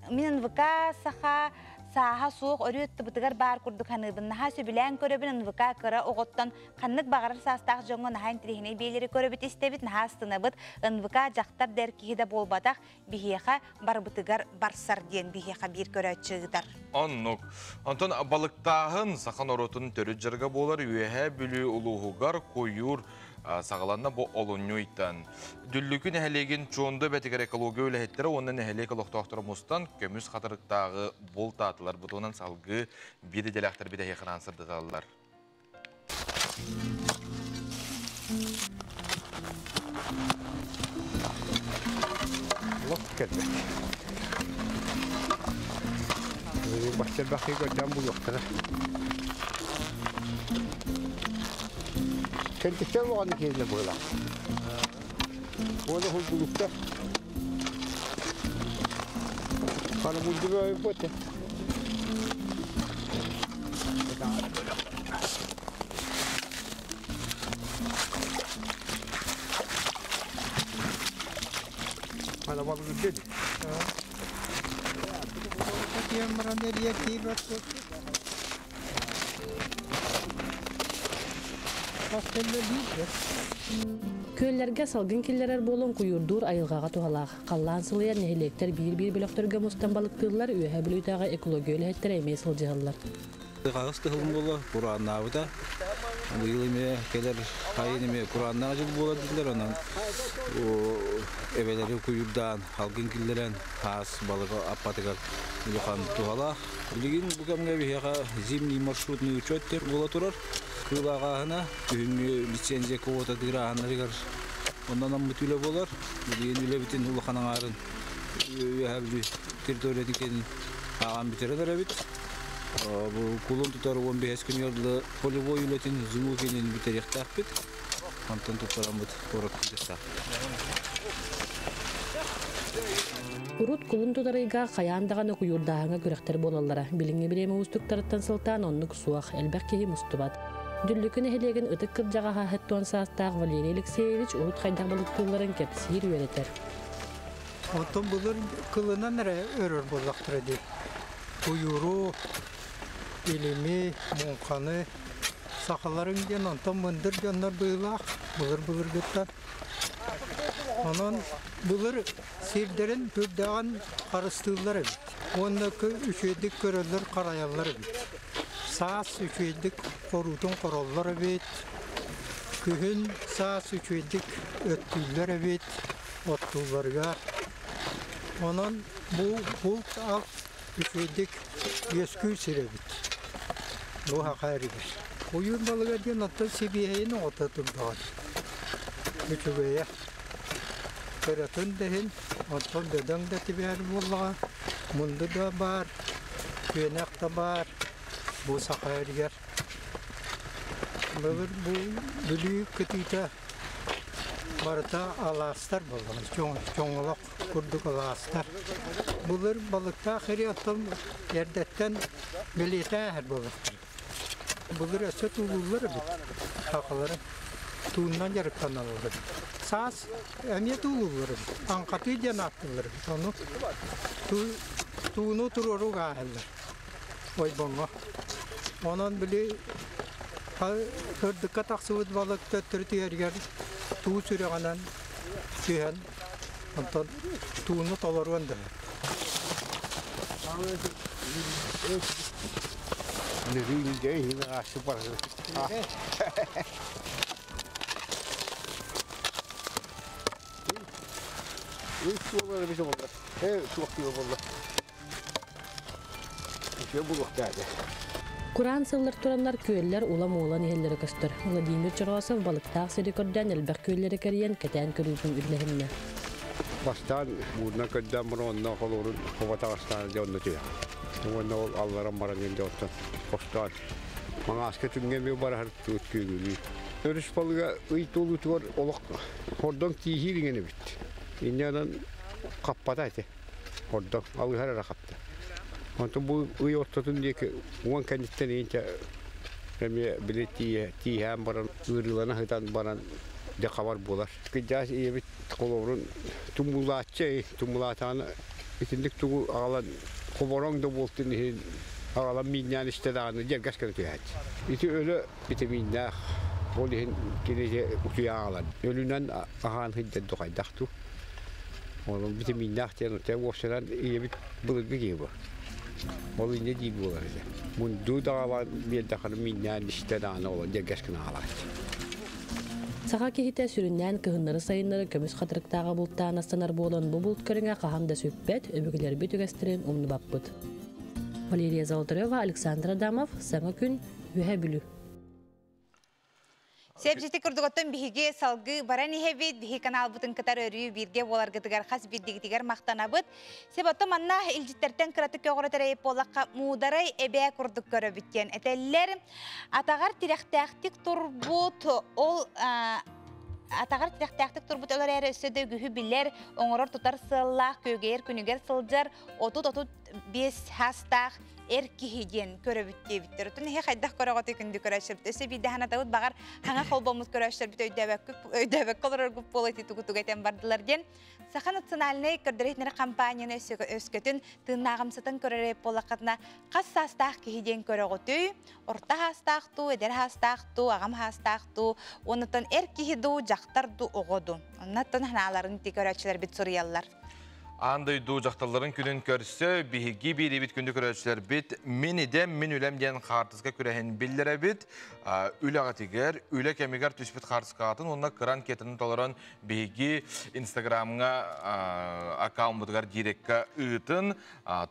менің віка саха саха суық өрүетті бұтығар бар күрдік ханыбын. Наха сөбілән көрөбін віка кыра оғыттан қаннық бағарыр састақ жоңғы наха интрихіне бейлері көрөбіт істебіт, наха астыныбыт, віка жақтар дәркейді болбадақ бейхеға бар бұтығар барсар ден бейхеға бір көрәтшігідер. Аннук. Антон балыктағын сақан оротын төрі жарға болар, үйәе бүлі ұлығығар қойыр сағаланна бұл олынуйттан. Дүллікін әхелеген чонды бәтігер экология өләхеттері, оның әхелек ұлықтақтыры мұстан көміз қатырықтағы бол татылар бұтығынан салғы беді дәләқтір беді әйқынан сырдыталылар. Bahçel bakıyı gördüm bu yoktur. Kendisi mi onu gezdi burada? O da hulkulukta. Bana buldu böyle bote. Bana balığı dedi. Köylerge salgın killerer bolon kuyurdur ayılgağa tuhalaq. Qallan sılıyan nehilekter bir bölöktörge mustan balıktırlar üye bölüytağa ekologiya өләһеттер әмей сылжығалар. Қағыз тұхылым болы Құраннағы да. Бұл еме келер қайын еме Құраннағы жыл болады ділер. Онан әбелері күйірдан, халқын келдерен қағыз балығы аппатығар үліқан туғалақ. Білген бұқамға бейеға зимний маршрутный учеттер бола тұрар. Кылағағына үйінге лицензия квота дырағанарығар. Ондан аммыт үлі болар. Білген үлі бітін ұлықаның арын өйәбілі территорияды кенін аған бітередер әбіт. Bu kulun tutar 15 gün yarılı polivoy üretin zümü kenin biterek takpit. Antan tutaramıt korak kudesta. Urut kulun tutarıyga kayandağını kuyurdağına görekter bolallara. Bilingi bireme ustuktarıttan sıltan onluk suaq elbekkeyi mustubat. Düllükünü helegen ıtık kırcağa hahettuan saastağ Valeri Alexeyevich urut kaydak balıktırların kepsir üreter. Ondan bulur kılına nereye örür bozaktır edi. Kuyuru, ilimi, munkanı, sakaların gen ondan mındır canlar bıylaq, bulur gıttan. Onun bulur sirderin pürdağın karıştığıları bit. Ondaki üçedik görülür karayalları bit. Sağız üçedik korutun korolları bit. Kühün sağız üçedik öttüğüleri bit. Ottuğuları. Onun bu bulk alt üçedik yeskü sirebit. Bu hakaridir. Koyun balığı diye natta seviyeni otadım daha. Üçüveye. Keratın dehin, ondan dedem de tiber bolla. Mundu da var, köynek da var. Bu sakaridir. Бұлыр бүлі күтейті барыта аластар болған, жоңылық күрдік аластар. Бұлыр балықта қири аттым ердеттен білеті әр болықтар. Бұлыр әсі тұлылыр біт, қақылары туыннан жарықтан алылыр. Сас әме тұлылыр біт, аңқаты ден аттылыр біт. Оны туыны тұрыру ғағылыр. Ой бұңға. Онан біле кырдыкка тақсыбыт балыкты түрті ергер туу сүрегенен сүйен, онтан туыны толоруанды. Kur'an sıllar turanlar köylüler ulam oğlan ehelleri kıstır. Vladimir Çorosov balıktağ serikörden elbək köylüleri kariyen keten körüzün ürlehinne. Baştan buradan köydен bunu ondan kolorun kovata ağaçlarına da onu tüya. Onu Allah'ın maranın da ottan kostar. Bana asketingen bir bara hartı ötküydü. Örüş balığa ıyt olutu var olak. Oradan tihirin bit. İnyadan kapataydı. Oradan Allah'ın ara kaptı. Ondan bu uy ortatın diye ki ulan kendisinden ince remiye bileti tihem baran ırılana hıdan baran de kavar bolar. Kıcağız iyi bir kolorun tumulatanı itindik tuğu ağalan kovorong da boltun ağalan minyan işte dağını gergaş kanı tüyat. İti öyle vitaminler olihin gelece utuya ağalan. Ölünen ağan hıddet dokaydaktı. Onun vitaminler diye boşanan iyi bir bılıgı gibi. Olun ne değil bu arada. Mundu dağılan bir dakika minyan işte dağını olan gergaş kanı ağalan. Sağa kehite sürünnen kıhınları sayınları kömüs katırıktağı buluttan astanar boğulan bu bulut körüne kahamda sökbet, öbüküler bütügestirin umnu bakbıt. Valeriya Zoltareva, Aleksandr Adamov, Sana Gün, Ühebülü. Sebjeti kurdugottun bihige salgı baran ihebit, bihi kanal butun katar örüyü birge bolar gıtıgar khas bildigitigar maqtanabıt. Sebotto manna ilcitterten kıratık yoğuratarayıp olakka mudaray ebe kurduk göröbütten. Eteller atagar tirektaktik turbut ol... Atagar tirektaktik turbut olar ere üstede gühü biller, oңoror tutar sığıllah, kögeyer künüger sılcar, otut bes hastaq, erkihiden köröbütte bittir. Tün he haydak körögötü kündü köröşürt. Öse bir dahana tağıt bağar hana kolbamız köröştür bit öydebek kolor örgüp politi tugutuk eten bardılar den. Sakan ıtsınaline kördüretnere kampanyanı öskötün tığınağımsıtın körörep polakatına kas hastaq kihiden körögötü, orta hastaqtu, eder hastaqtu, ağam hastaqtu, onutun erkihidu, jaktardu, oğodu. Onutun hanaların ti köröçüler bit suriyallar. Anday du jaktalların günün körse bihigi bir bit gündü köröçler bit minide min ülem diyen kartızga körehen billere bit üle atiger üle kemiger tüspit kartızga atın onunla kıran ketinin toleran bihigi Instagram'a account'lar direkka ıtın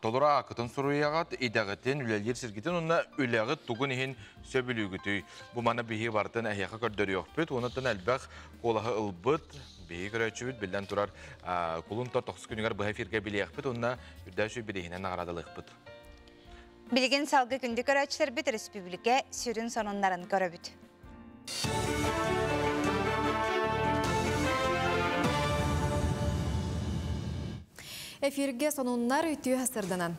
tolara akıtın soruyagat idağıtın ülelir sirgitin onunla üleğit tugun ihin söbülügütü bu mana bihi vartın ehyaka kördörü yok bit onunla elbaq kolağı ılbıt bihi köröçübüt bilden turar kulun tortoqs günügar bu hefirge biliyakbıt onunla ürdäşü bilihine nağradalıqbıt. Bilgin salgı gündü köröçler bit Respublike sürün sonunların köröbüt. Efirge sonunlar ütüyü hasırdanan.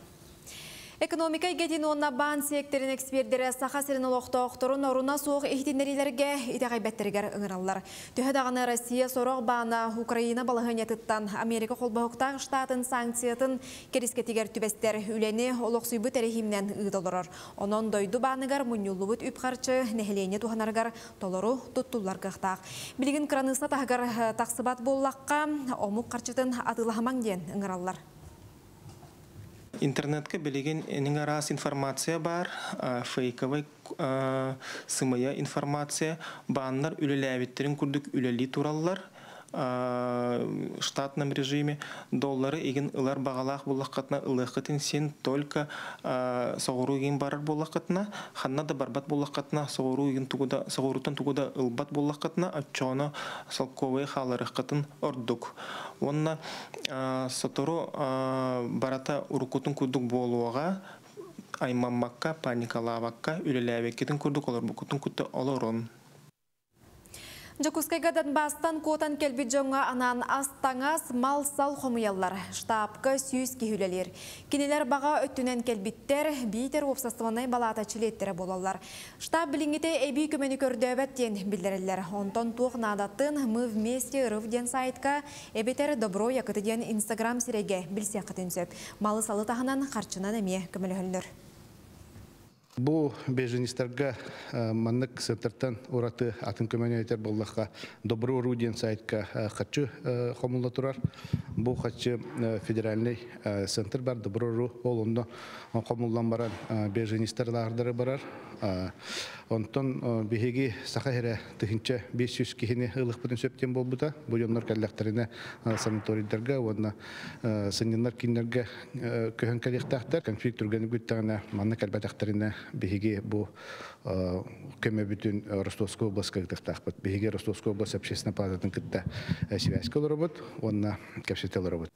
Ekonomika gedin onna ban sektorun ekspertleri saha sirin oloqtoqtorun oruna soğuk ihtinlerilerge itaqaybetteriger ıngırallar. Tühedağını Rossiya soruq bana Ukraina balığınyatıttan Amerika kolbağıqtaq ştatın sanksiyatın kerisketiger tübestер üleni oloqsuybu terehimnen ıdolurur. Onun doydu banıgar munyullubut üpqarçı neheleyne tuhanargar toloru tuttullar qıqtaq. Bilgin kranısına tağgar taqsıbat bollaqqa omuk qarçıtın atılahamang den ıngırallar. Интернетке билеген эң раз информация бар, фейковый сымая информация, баннар үлеләбеттерин күрдүк үлели тураллар. Штатном режиме доллары еген ылар бағалақ болаққатына ылыққытын сен только соғыру еген барар болаққатына, ханна да барбат болаққатына соғырутын тугуда ылбат болаққатына отчоны салковый халарыққатын ордук. Онна сатору барата урукутын күрдік болуаға аймаммакка, паникалавакка, үлеләбеккетін күрдік олар бұкутын күтті оларун. Жакускайгадан бастан котан келбит жоңа анан астаңас мал сал хомуяллар, штабка сүйіз кихүлелер. Кинелер баға өттінен келбиттер, бейтер опсастыванай балата чилеттері болалар. Штаб біліңгіте әбей көмені көрдөбәттен білдірілер. Онтон туқ надаттын мы вместе рывден сайтка әбетер добро якытыден Инстаграм сиреге білсе қытын сөп. Малы салы тағынан қарчынан әме көмілі Бу беженистарга маннык центртан ураты атын көмөнөйтер боллакка добро руден сайтка хатчы хомулла турар. Бу хатчы федеральный центр бар добро ру олунда хомуллан баран беженистарлардары барар. Онтон беги сахаһере тыгынча 500 кихини ылык бүтүн сөптен болбута. Бу жоннор каллактарына санаторийдерге, онна сыннар киндерге көһөн калектактар конфликт түргөнү бүттөгөнө маннык албатактарына беги бу көмө бүтүн Ростовская областка тактакпыт. Беги Ростовская область общественная палататын кытта связь колоробот, онна кепсетелоробот.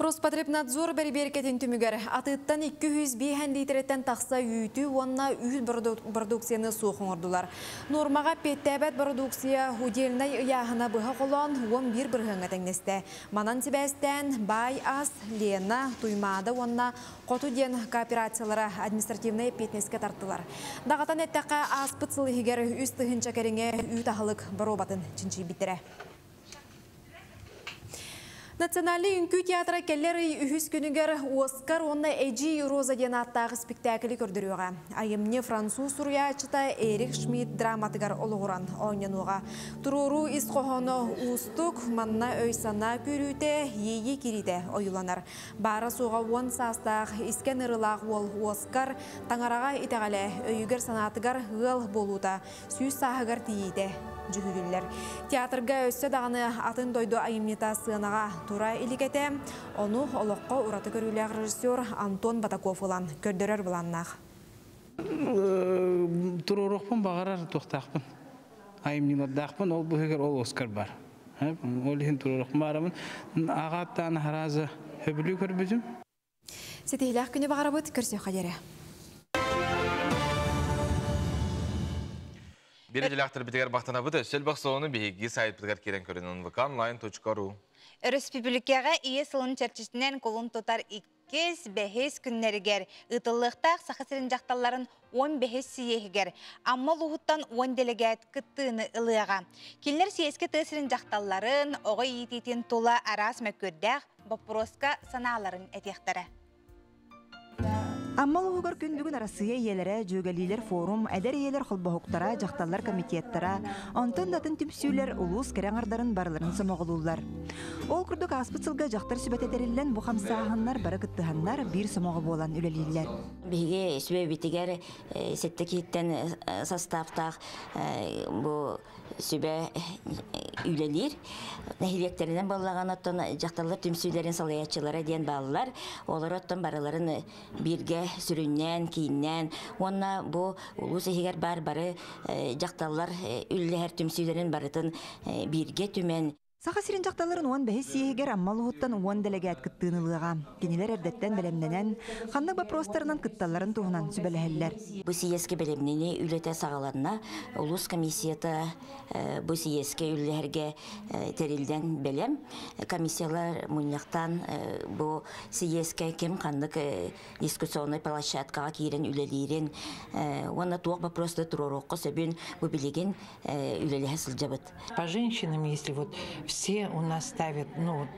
Роспотребнадзор бәрі-берекетін түмігер. Атыттан 205 литреттен тақса үйті, онна үйіл продукцияны суқын ордылар. Нормаға петтәбәт продукция уделнай ұяғына бұға қолан 11 бірғыңа тәңнесті. Манан тібәстен бай ас, лена, туймады, онна қоту ден кооперациялары административный петнеске тартылар. Дағатан әттәққа аспыт сылығығер үстігін чәкеріңе үй тағылық баробатын чинчи бітірі. Национальный үнкі театры келлері үхіз күнігер Оскар онна Эджи Роза ден аттағы спектаклі көрдіруға. Айымне француз сурьячыта Эрик Шмидт драматыгар олығыран ойненуға. Туруру исқоғыны ұстық, манна өйсана көріуте, ейі керейді ойыланар. Бары соға он састақ искен ырылақ ол Оскар таңараға итағалі өйігер санатыгар ғыл болуда, сүйіз сағығар тейді. Жүгілілер. Театрға өсі дағаны атын дойду айымнета сынаға тура иликеті, оны олыққа ұраты көрілер режиссер Антон Батаков ұлан көрдірер бұланнақ. Тұрорықпын бағарар тоқтақпын. Айымнелердақпын, ол бұғығыр ол Оскар бар. Олығын тұрорықпын барамын. Ағаттан харазы өбілі көрбізім. Сетейләқ күні бағара бұд көрсе қадері. Бережелектер битегер бақтана бұды, шелбақ соғыны бейгі сайт бітігер керен көрінен vk.online.ru. Республикаға ие сылын чәрчесінен қолын тұтар 2-5 күннерігер, ұтылықтақ сақысырын жақталарын 15 сиегер, аммал ұғыттан 10 делегат күттіні ылыға. Келінер сиеске тәсірін жақталарын, оғы ететін тұла арас мәкөрдәқ, бапроска саналарын әтектері. Аммал угар күндүгүн арасыя иелere жөгөлүлөр форум, эдер иелер холбохуктара, жакталлар комитеттара, онтон датын түмсүлөр улус кереңардарын барларын сомоголуулар. Ол курдук аспыцылга жактар сүбөтөтерилен бу хамсааханнар бары кыттыханнар бир сомого болан үлелилер. Биге сүбөбитигер сеттекиттен составтах бу сүбө үлелир. Нехилектеринен боллаган оттон жакталлар түмсүлөрүн салаячылары ден баллар, олар оттон бараларын бирге сүрүннен, кейіннен, онна бу улус егер бары жақталар үлләр түмсүйлерін барытын бирге түмен. Сахасирин жақталарын 15 сиегер аммал уғыттан 10 делегат кыттыынылыға. Кенелер әрдеттен бәлемненен, қаннық бапростарынан кытталарын туғынан сүбәләхеллер. Бу сиеске бәлемнені үлеті сағаларына улус комиссияты бу сиеске үлләрге терилден бәлем. Комиссиялар мұнияқтан бу сиеске кем қаннық дискуссионный площадкаға кейрен үлелерін, онна туақ бапросты тұрорыққа сөбін бу білеген үлеліға сылжабыт. По женщинам, если вот все у нас ставят,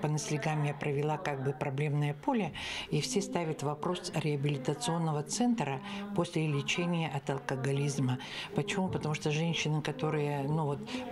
по наслегам я провела как бы проблемное поле, и все ставят вопрос реабилитационного центра после лечения от алкоголизма. Почему? Потому что женщины, которые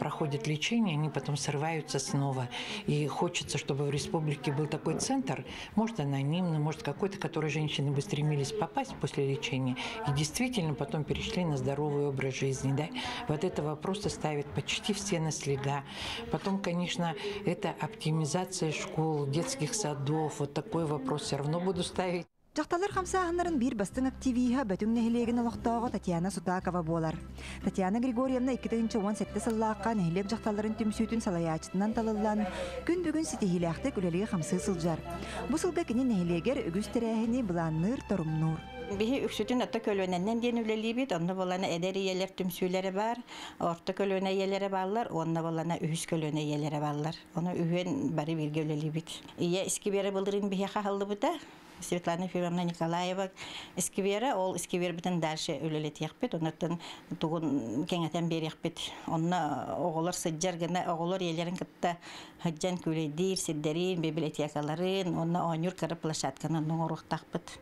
проходят лечение, они потом срываются снова. И хочется, чтобы в республике был такой центр, может анонимный, может какой-то, который женщины бы стремились попасть после лечения, и действительно потом перешли на здоровый образ жизни. Да? Вот этого просто ставят почти все наслега. Потом, конечно, это оптимизация школ, детских садов. Вот такой вопрос все равно буду ставить. Жақталар хамсағанларын бір бастың активиға бөтің нәхілеген олықтауға Татьяна Сутакова болар. Татьяна Григорьевна 2-17 сыллаққа нәхілек жақталарын түмсүйтін салаячытынан талылан, күн бүгін сетихиләқтік үлелігі хамсы сылжар. Бұл сылға кені нәхілегер үгіз тәрәхіне бұланныр торумнур. Bihi üksütün atta kölönenden diyen üleliyibit, onna bolana ederi yeler tümsüleri var, orta kölöne yelere bağlar, onna bolana ühüs kölöne yelere bağlar. Onu ühün bari bir göleliyibit. İye iskibere bıldırın bihi kahallı bu da. Светлана Филипповна Николаева Искивера, ол Искивер битен дальше өлелет яқпет, оннан тугун кеңетен бер яқпет. Онна оғолар сыджар гына оғолар елерин кытта хаджан күлейдир, сиддерин, библиотекаларын, онна онюр кырып площадканы ноңоруқтақпет.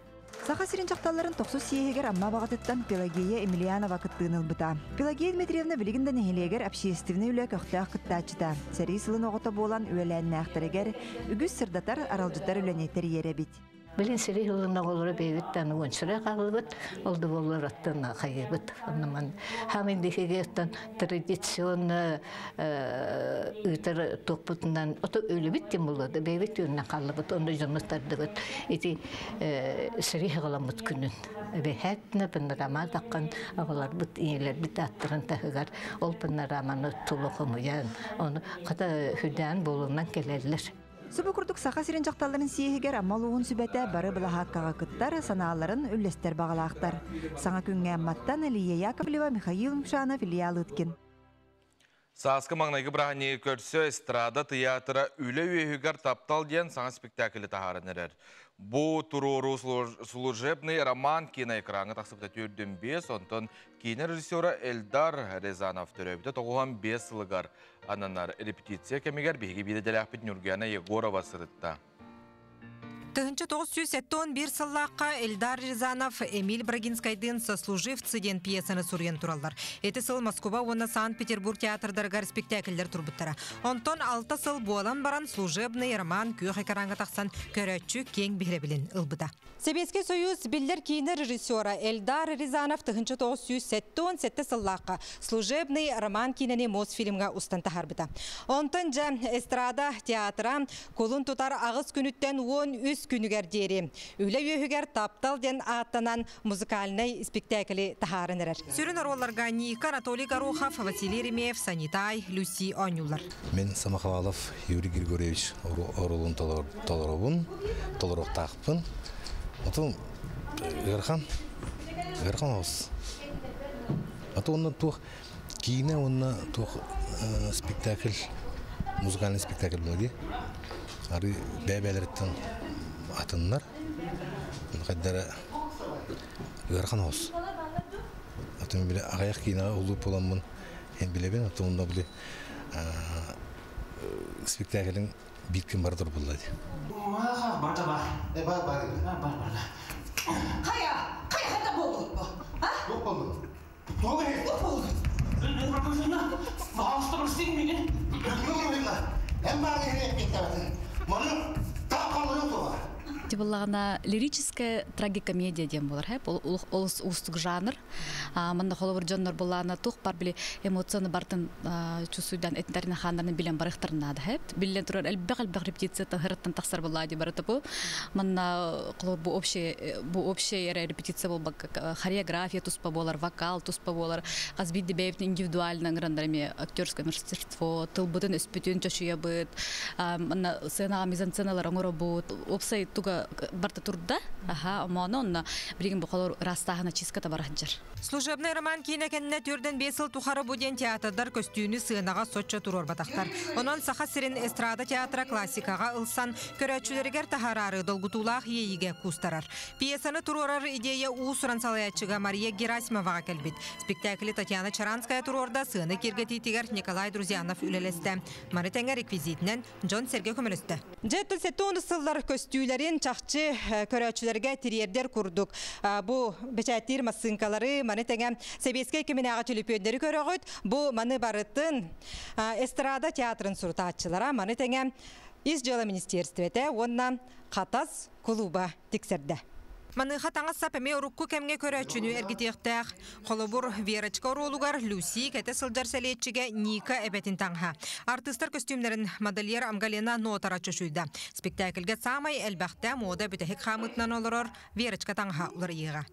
Саха сиринчакталларын токсус сиегер амма багатыттан Пелагея Емельянова кыттыынылбыта. Пелагея Дмитриевна билигинде нехелегер общественный үле көктөөх кыттаачыта. Сери сылын оғыта болан үлеләннәхтәрегер үгүс сырдатар аралжытар үләнеттер еребит. Билин сири хылында олора бейбиттен уончыра калыбыт, олды болар аттан кайыбыт. Аннаман хамин дихегестен традиционный ытыр топутунан ото өлүбиттен болду. Бейбит юнна калыбыт, онда жонуттардыбыт. Ити сири хыгаламыт күнүн. Бехетне панорама таккан агалар бит иелер бит аттырын тахыгар. Ол панораманы тулукумуян. Оны ката хүдән болуунан келерлер. Субу курдук саха сиринчакталларын сиехигер амалуун сүбәтә бары былахаккага кыттар санааларын үллестер багалаактар. Саңа күнгә маттан Лия Яковлева, Михаил Мшанов, Илья Лыткин. Сааскы маңнайгы брахани көрсө эстрада театра үле үйегер таптал ден саңа спектаклі тахарын әрер. Бу туруру служебный роман киноэкраны тақсыпта түрден 5, онтон кино режиссера Эльдар Резанов төрөбіті тоғуған 5 сылығар. Ананар репетиция кемегер бейгі бейделяқпет Нургияна Егорова сырытта. Тыгынчы 971 сыллаққа Эльдар Рязанов Эмиль Брагинскайдын сослуживцы ден пьесаны сурген туралдар. Эти сыл Москва, онна Санкт-Петербург театрдаргар спектакльдер турбуттара. Онтон 6 сыл болан баран служебный роман күйөх экаранға тақсан көрөтчү кең бихребилин ылбыда. Себеске союз билдер кино режиссера Эльдар Рязанов тыгынчы 977 сыллаққа служебный роман киноне Мосфильмга устан тахарбыда. Онтон жа эстрада театра колун тутар ағыз күніттен 10 күнігер дері. Үлі өйігер таптал ден аттанан музыкальный спектакли тахарын әрер. Сүрін оролларға Ника, Анатолий Горохов, Василий Ремеев, Санитай, Люси Онюлар. Мен Самохвалов Юрий Григорьевич оролын толырық тақпын. Отын Ерхан оғыз. Аты онна туқ кейіне онна туқ спектакль, музыкальный спектакль болады. Ары бәбәлерттен атыннар, қайдары ғарқан оғыз. Атын біле ағаяқ кейінаға ұлып боламын, ен білебен, атын онда біле спектаклің биткен бардыр болады. Барда бар. Бар. Қайда болдың бұл? Жоқ болдың. Жоқ болдың. Бағалышты бір істейін менен. Әм бар ерек кеттебәді. Мұны таққалы жоқ олар. Тибыллағына лирическая трагикомедия дем болар, ол устук жанр. Мында холовыр жоннор боллағына туқ бар біле эмоцияны бартын чувствуйдан этнарина хандарны билен барықтарынады. Билен тұрар әлбәқ репетиция тағырыттан тақсар боллады барыты бұл. Мында қолор бұл общая репетиция бол, хореография туспа болар, вокал туспа болар, қазбейді бәйбін индивидуальны аңырандарыме актерское мастерство, тылбытын өспетін чашуя бұд, сценаға мизансценалар аңыра бұд, опсай туға барта турда, аманы онна бірген бұқалар растағына чиската барахджар. Служебный роман кейнекенне түрден 5 сыл тухары буден театрдар көстүйіні сығынаға сотча турор батақтар. Онон саха сирин эстрада театра классикаға ылсан көрәтшілергер тахарары долгутулақ ейіге кустарар. Пьесаны турорар идея уусуран салаячыға Мария Герасимоваға кәлбет. Спектакли Татьяна Чаранская турорда сыны кергетитигер Николай Друзьянов үлелесті. Маритенге реквизитінен Джон Серге көмілісті. Жетті сеттуны сыллар көстүйлерин чақчы көрәтшілерге тириердер күрдік. Бұ бәчәттер масынкалары маны тәңем себеске кемінәға түліпендері көріғыд. Бұ маны барыттын эстрада театрын сұртатчылара маны тәңем из жолы министерствете онна қатас клуба тексерді. Маны қатаңыз сапеме ұрыққы кәмге көрәтшіні әргетеқтәқ. Қолыбыр Верочка оролуғар Люси кәті сылдар сәлетчіге Ника әбәтін таңға. Артыстар костюмлерін модельер Амгалена нотара чөшүйді. Спектакльге самай әлбәқті мода бүтәхік қамытынан олырыр Верочка таңға ұлыр еға.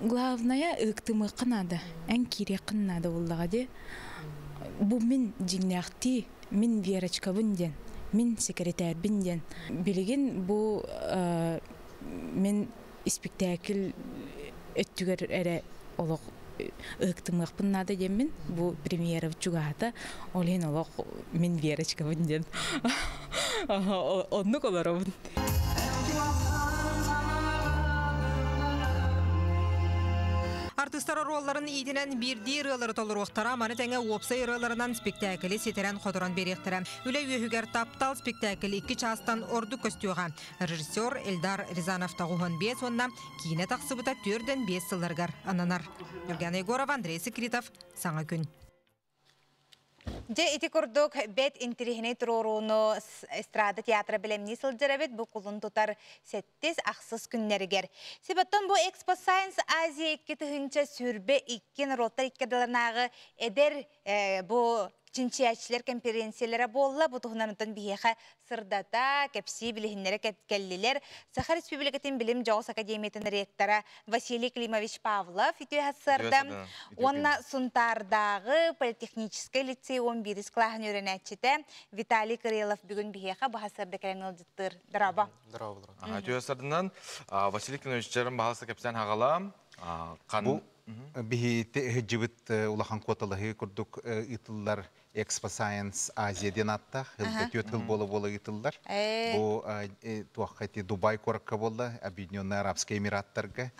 Главная ықтымы қынады, ән кере қынады олығады. Бұл мен жинляқти, мен Верочка бүнден, мен секретар бүнден. Білеген бұл мен спектакль өттүгөр эре олох ыктымак пыннада жемин бу премьера чугата олен олох мен Верочка бунден онну колоробун. Артыстар ролларын идинен бирди ырылары толыруқтара маны тәңе опсай ырыларынан спектакли сетерен қодыран беректірі. Үлі өйігер таптал спектакли 2 частан орду көстіуға. Режиссер Эльдар Рязанов тағуғын 5, онна кейіне тақсыбыта 4-5 сыларғар ананар. Юргена Егоров, Андрей Секретов, Саңа күн. Же ити курдук бет интерихіне туруруну эстрада театра билемни сылжырабет бу кулун тутар 7 ақсыз күннерігер. Себаттан бу Expo Science Азия 2 тыгынча сүрбе 2 роттар 2 даларнағы эдер бу чинчиячилер конференциялары болла бу туһунанытын биеха сырдата кепси билихиннере кеткеллилер Саха Республикатын билим жоғыс академиятын ректора Василий Климович Павлов ити хасырда онна сунтардағы политехнический лицей 11 классын өренәтчіті Виталий Крылов бүгін биеха бу хасырда кәлемел жыттыр. Драба. Түйесардынан Василий Климович жарым бағасы кепсен хағала Бу бихи хеджибит улахан коталахи курдук итыллар Expo Science Азия денатта хилдет хил болы итыллар. Бу туахати Дубай коракка болла, Объединенные Арабские Эмираттарга.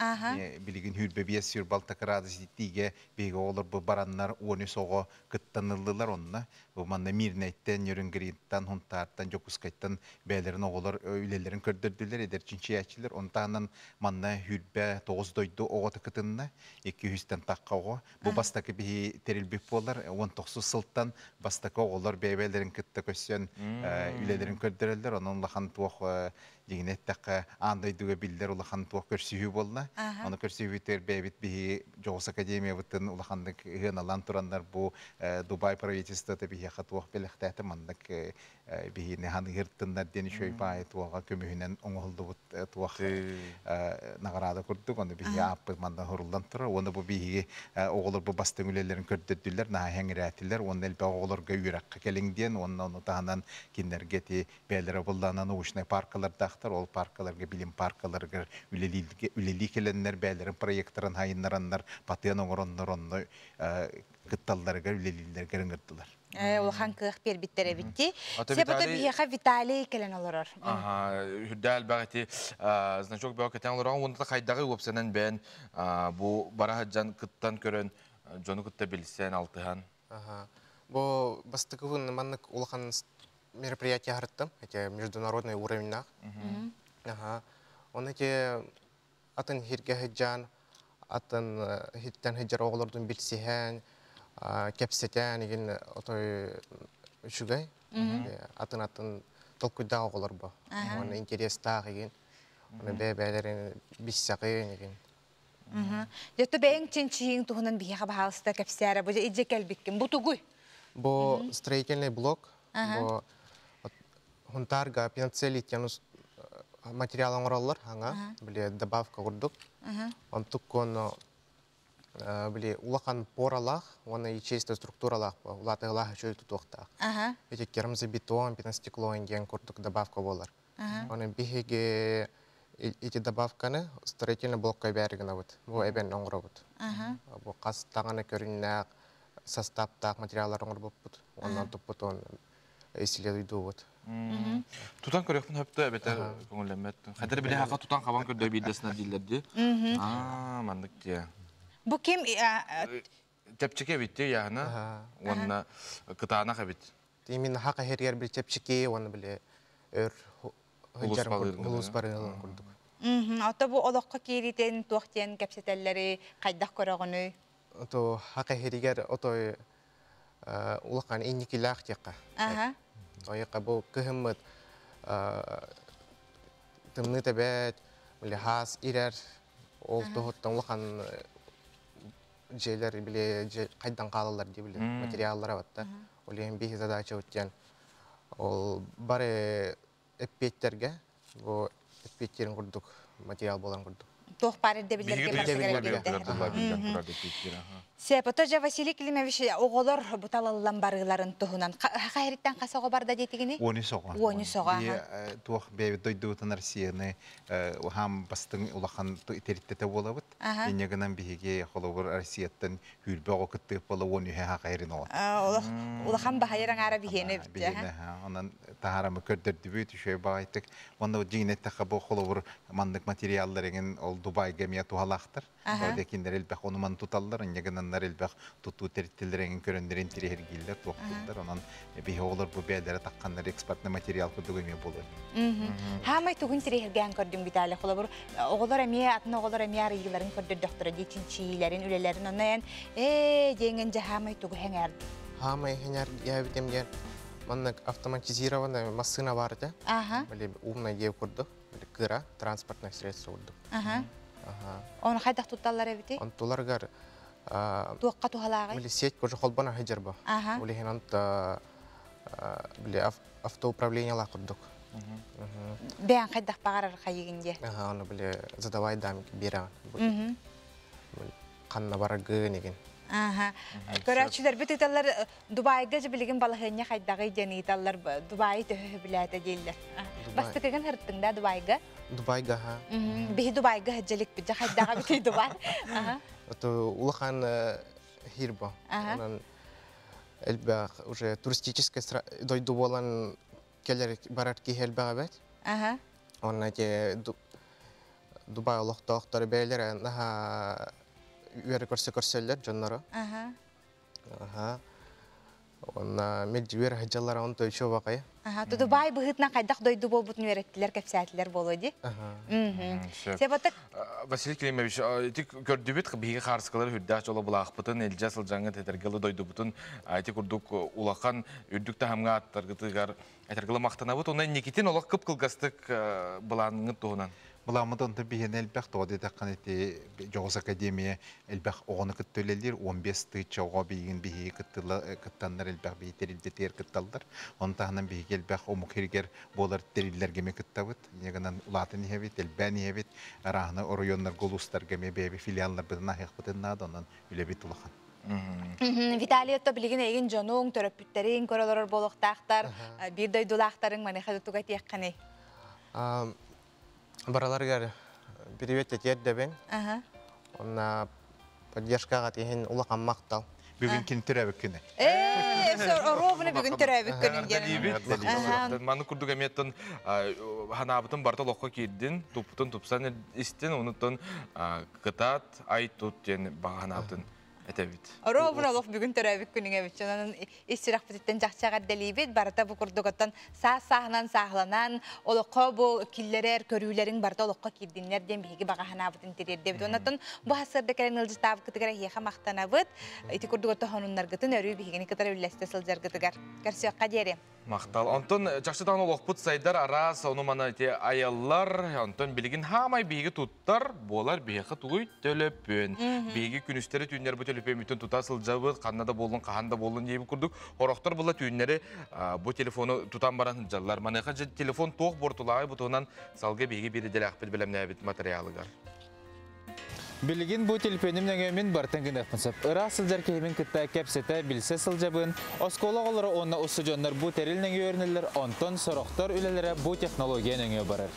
Билигин хүрбебие сүрбалтакарады ситиге биге олар бу бараннар оны сого кыттанылдылар онна. Бу манна мирнеттен, йөрөнгриттан, хунтарттан, жокускайттан бәйлерин оголар үйлелерин көрдөрдүлөр, эдерчинчиячилер. Онтанан манна хүрбе 9 дойду оготы кытынна 200-тен таккаго. Бу бастакы бихи терилбек болар, 19 сылттан бастакы оголар бәйлерин кытта көссөн үйлелерин көрдөрөлдөр. Онун лахан туох дигинеттакка андай дуга билдер улахан туох көрсүһү болна. Аны көрсүһүтер бәбит бихи Жоғыс Академия бутын улахандык гыналан турандар бу Дубай правительството бихи хатуох белехтәте мандык бихи нехан гыртындар дени шөй бай туага көмүһүнен оңолду бут туах награда курдук. Аны бихи аппы манда хорулдан тура. Оны бу бихи оголор бу бастың үлелерин көрдөдүлөр, на хәңрәтилер. Оны элбе оголорга үйрәккә келиңден, оны таһанан киндерге ти бәлере булданан научный паркларда ол паркаларга билим паркаларга үлели келеннер бәлерин проекторын хайыннараннар патыян оңороннор онно кытталларга үлелилерге ыңырдылар. Улахан кых пербиттере битти. Себата биеха Виталий келен олорор. Хүрдәл бәгати значок бәгатен олорон онда кайдагы опсанан бен бу барахаджан кыттан көрөн жону кытта билсен алтыхан. Бу бастыгын маннык улахан мероприятие харыттым, эти международный уровень. Он эти атын хирге хеджан, атын хиттен хеджар оғылырдың білсихен, кепсетен, еген отой үшігай, атын толкуйда оғылыр бұл. Оны интерес тағы еген, оны бәлерін біссақын еген. Жөтті бәйін чен-чиң тұғынан бейеға бағалысты кепсәрі, бұл идже кәлбеккен, бұл тұғуй? Бұл строительный блок, бұл хунтарга пенцелитянус материалын оралар, аңа, біле добавка құрдық. Он тұққын біле улақан поралақ, оны ячейсті структуралақ, улатығылағы жөйті тұқтақ. Эти керамзы бетон, пенстекло енген құрдық добавка болар. Оны бігеге эти добавканы строительный блокқа бәрігіна бұд. Бұл әбен оңғыра бұд. Бұл қастағаны көріннәқ, составтақ материалар оңғыр бұд. Онан тұп бұд, оны исследуйду вот. Тутан көрөкпүн хөптө эбетер көңүлөмөт. Хадыр биле хака тутан кабан көрдө бидесине дилерди. Мандык те. Бу ким тепчеке битти яна. Онна кытаана кабит. Именно хака хергер бир тепчеке, оны биле өр улус барылын курдук. Ата бу олокка киритен туактен кепсетеллери кайдак көрөгөнү. Ото хака хергер отой улакан инникилак текка. Ойка бу кыһыммыт тымны тебет, биле хас ирер, ол тоһоттан улахан жейлер биле кайдан калалар ди биле материаллар батта. Ол эми бир задача өткөн. Ол бары эппеттерге, бу эппеттерин курдук, материал болан курдук. Тох пары дебилерге Сепотожа Василий Климович оголор буталаллан барыларын туһунан. Хайриттан касого барда детигини? Оны соға. Оны соға. Туох бәбі дойдуутын Россияны хам бастың улахан итериттете болабыт. Инегінен бігеге холовыр Россияттан хүрбе оғытты болы оны хайрин оға. Улахан бахайран ара бігені бітті. Бігені, онан тахарамы көрдірді бүйт үшөй бағайттық. Онда жиңнеттіқі бұл холовыр мандық материалларыңын ол Дубайға мия тухалақтыр. Одекіндер елбәқ оныман тұталдар, инегінен элбах туту терителерин көрөндөрүн тирергилер токтулдар анан бие олар бу бедер таккандар экспортный материал кудугуме болот. Хамай тугун тирерген көрдүм битале холобур оголор эмие атына оголор эмие арыйларын көрдү доктор дичинчилерин үлелерин онан жеңен жахамай тугу хеңер. Хамай хеңер ябитемген манна автоматизированная машина бар да. Или умная ев курду, кыра транспортное средство курду. Он хайдах туталлар эбити? Он туларгар туаққа тухалағай? Были сеть кожа холбана хаджарба. Были хенант были автоуправление лакурдук. Бән хайдах бағарар хайыгынде? Оны были задавай дамик биран. Қанна барагы неген. Көрәтшілер бүт италар Дубайга же білген балығыне хайдағы дені италар Дубай төхі біләді дейлер. Басты кеген хырттың да Дубайга? Дубайга, ха. Бейі Дубайга хаджалик бүт хайдағы бүт Дубай. Это улахан хирба. Он эльбах уже туристическая дойду болан келер баратки хелбагабет. Он эти Дубай лохтохтар бейлер наха көрсөлөр жоннору. Он меджвер хаджалар он тойчо бакай. Дубай быгытна кайдак дойду болбутун вереттилер кепсәтләр болоди. Себатык Василий Климович, тик көрдүбүт биги харскалар хүрдәч жолы булакпытын элжасыл жаңы тетергеле дойдубутун айти курдук улахан үрдүктө хамга аттаргытыгар айтаргылы мактанабыт онан Никитин олак кып кылгастык булаңы туунан. Буламыдан да биген элбах тоды да канети Жогус академия элбах огоны кыттөлелер 15 тыч ого биген биги кыттандар элбах битерилде тер кытталдар. Онтанан биги элбах омукергер болар териллерге ме кыттабыт. Ягынан улатын хевит элбани хевит рахны районнар голустарга ме беби филиаллар бына хекбытын надан үлебит улахан. Виталий то билген эгин жонуң төрөпүттерин көрөлөр болохтактар бир дойдулактарын манеха туга тиякканы. Бараларгар привет тетедебен. Он поддержка тиген улахан мактал. Бүгүн кин төрөбүк күнү. Ровно бүгүн төрөбүк күнү. Маны курдук эметтен ханабытын барта локко кирдин, туптун тупсан истин, онуттан кытат айтут ден баганабытын. Ровно лох бүгүн төрөбүк күнүнгө бүтчөнөн истирак битен жакчагар делибит барата бу курдугаттан саахнан саахланан олокко бу киллерер көрүүлөрүң барта олокко кирдиннерден биги багаханабытын терердебит онотон бу хасырда керен ылжытабы кытыгара хиха мактанабыт ити курдугатта хонуннаргытын өрүү бигини кытара үллесте сылжаргытыгар көрсөкка дере мактал онтон жакшытан олокпут сайдар арас ону мана те аяллар онтон билигин хамай биги туттар болар бияка тугуй төлөпүн биги күнүстөрү түннөр телефон тутасыл жабыт, қаннада болын, қағанда болын дейбі күрдік. Орақтар бұла түйінлері бұл телефоны тұтан баран жаллар. Манайқа телефон тоқ бортулағай бұтығынан салғы бейге бередел ақпет білімне әбіт материалығар. Білген бұл телефонымның өмен бартын күнәқпінсіп. Ыра сылжар кеймен күтті кәпсеті білсе сылжабын. Оскола олары онына ұсы жонлар бұл терілінің өрінілер, онтон сұрақтар үлелері бұл технологияның барар.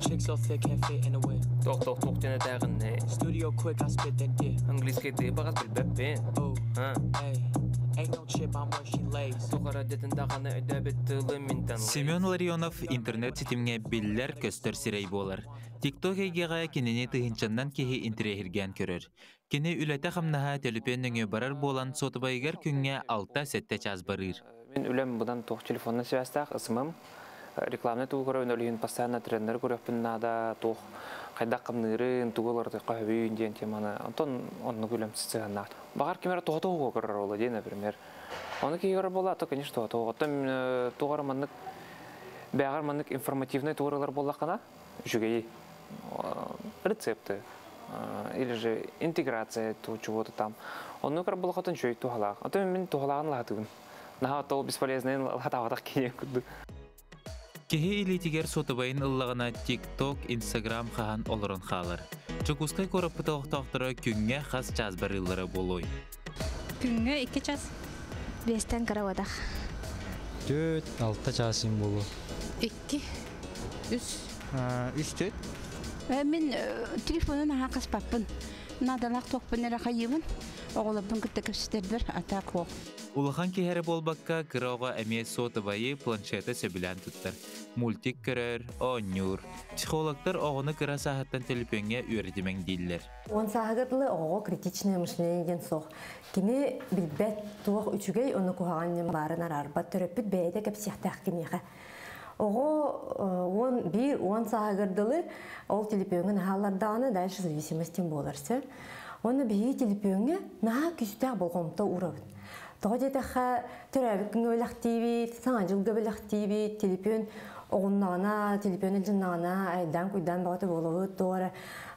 Chicks so thick can't fit in the way. Toch den dagen nee. Studio quick I spit that dick. Английский ты багат билбеппин. Oh, hey. Ain't no chip I'm where she lays. Тухара детін дағаны өдәбет тылы минтан. Семен Ларионов интернет сетимге биллер көстер сирей болар. TikTok егеға кенене тыгынчандан кеге интерегерген көрөр. Кене үләті қамнаға телепенніңе барар болан сотыбайгар күнге 6-7 час барыр. Мен үлем бұдан тоқ телефонны сөйістақ ысымым. Рекламны тугары өнөлүйін постоянно трендер көрөппін нада тоқ қайда қымнырын туғыларды қағыбейін дейін теманы. Антон оны көлем сіздігін Бағар кемері тоғы көрір олы дей, например. Оны кейгері бола, то, конечно, тоғы. Оттан туғары маннық, бәғар маннық информативный туғырылар бола қана, жүгей рецепты, или же интеграция чего-то там. Оны көрі бола қатын жөй туғалақ. Оттан мен туғалағын лағатығын. Наға ол бесполезный лағатағатақ кейен күрді. Кеге илетигер сотыбайын ыллағына TikTok, Instagram қаған олырын қалыр. Чокускай көріппіті оқтақтыры күнге қас жазбар ыллары болой. Күнгө 2 час. 5-тен каравадах. 4-6 часым болу. 2, 3. Мен телефонын хақас паппын. Надалақ тоқпын әрі қайымын. Оғылабын күтті көпсіздердір атақ оқ. Улахан кехері болбаққа кырауға әме сотыбайы планшеті сөбілән тұттыр. Мультик көрер, оңнюр. Психологтар оғыны кыра сағаттан телепенге үйредімен дейлер. Он сағығытлы оғы критичное мышление ден соқ. Кені білбәт туық үчігей оны кухағаннен барын арарбат түріппіт бәйді кәп сияқтақ кенеға. Оғы он сағығырдылы ол телепенген халардағаны дальше зависимостен боларсы. Оны бейі телепенге наға күстәқ болғымта ұрабын. Тоғы жетіға түрәбікін өліқтейбет, саңа жылғы біліқтейбет, телепен оғыннағына, телепен үлжіннағына, айдан көйдан бағыты болуы, тоғары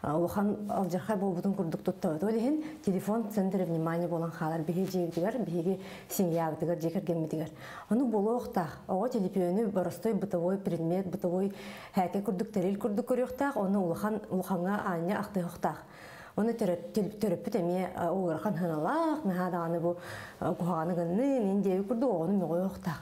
ұлған алжырқай болбудың күрдік тұттауыды. Олеген телефон центрі внимание болан қалар бейге жегдігер, бейге семьягдігер, жекергемедігер. Оны болу оқтақ. Оғы телепені барыстой бытовой предмет, бытовой әке күрдік тәрел күрдік көріқтақ, оны ұлғанға аңа ақты оқтақ. Оны төрөппүт эме уурхан ханалак, мехадаганы бу куханы гынны, мен деби курду ону мөгөй октак.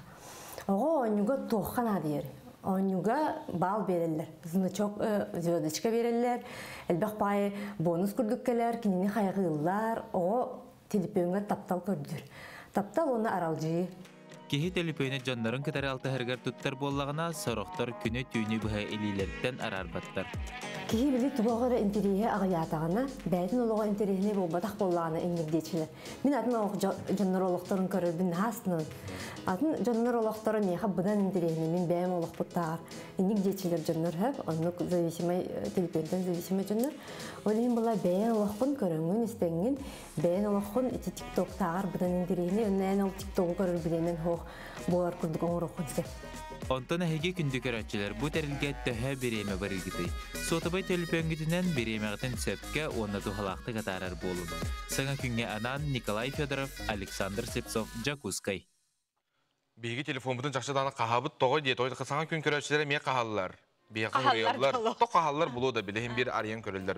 Ого онюга туххан адыр. Онюга бал берелер. Значок звездочка берелер. Элбек пай бонус курдуккелер, кинини хайгыллар. Ого телепөнгө таптал көрдүр. Таптал оны аралжы. Кехи телепөйні жаннарын кітары алты әргер тұттар боллағына сұрықтар күні түйіні бұға елейлерден арарбаттар. Кехи білі тұбағыры интерейе ағыятағына, бәйтін олыға интерейіне бұл батақ боллағына әңгердечілер. Мен атын жаннар олықтарын көрірбін хасының. Атын жаннар олықтарын неға бұдан интерейіне мен бәйім олық бұттағар. Әңгердечілер жаннар әп, онық телепөйден зависимай жаннар. Олейін бұла бәйін олыққын көріңін істеңін, бәйін олыққын тиктоктағар бұдан интерейіне, өнәйін ол тиктоғы көрір білемен болар күрдік оңыр оқынсы. Онтан әйге күнді көрәтчілер бұ тәрілге төхі береме бар егіті. Сотыбай төліпөңгітінен беремеғітін сөпке оны тұғалақты қатарар болын. Саңа күнге анан Николай Федоров, Александр Сепцов, Джакускай. Бейгі телефон бұтын жақшыданы қағабыт тоғой дейт ойдықы саңа күн көрәтчілері ме қағалылар? Қағалылар бұлу да білейін бір ариян көрілдер.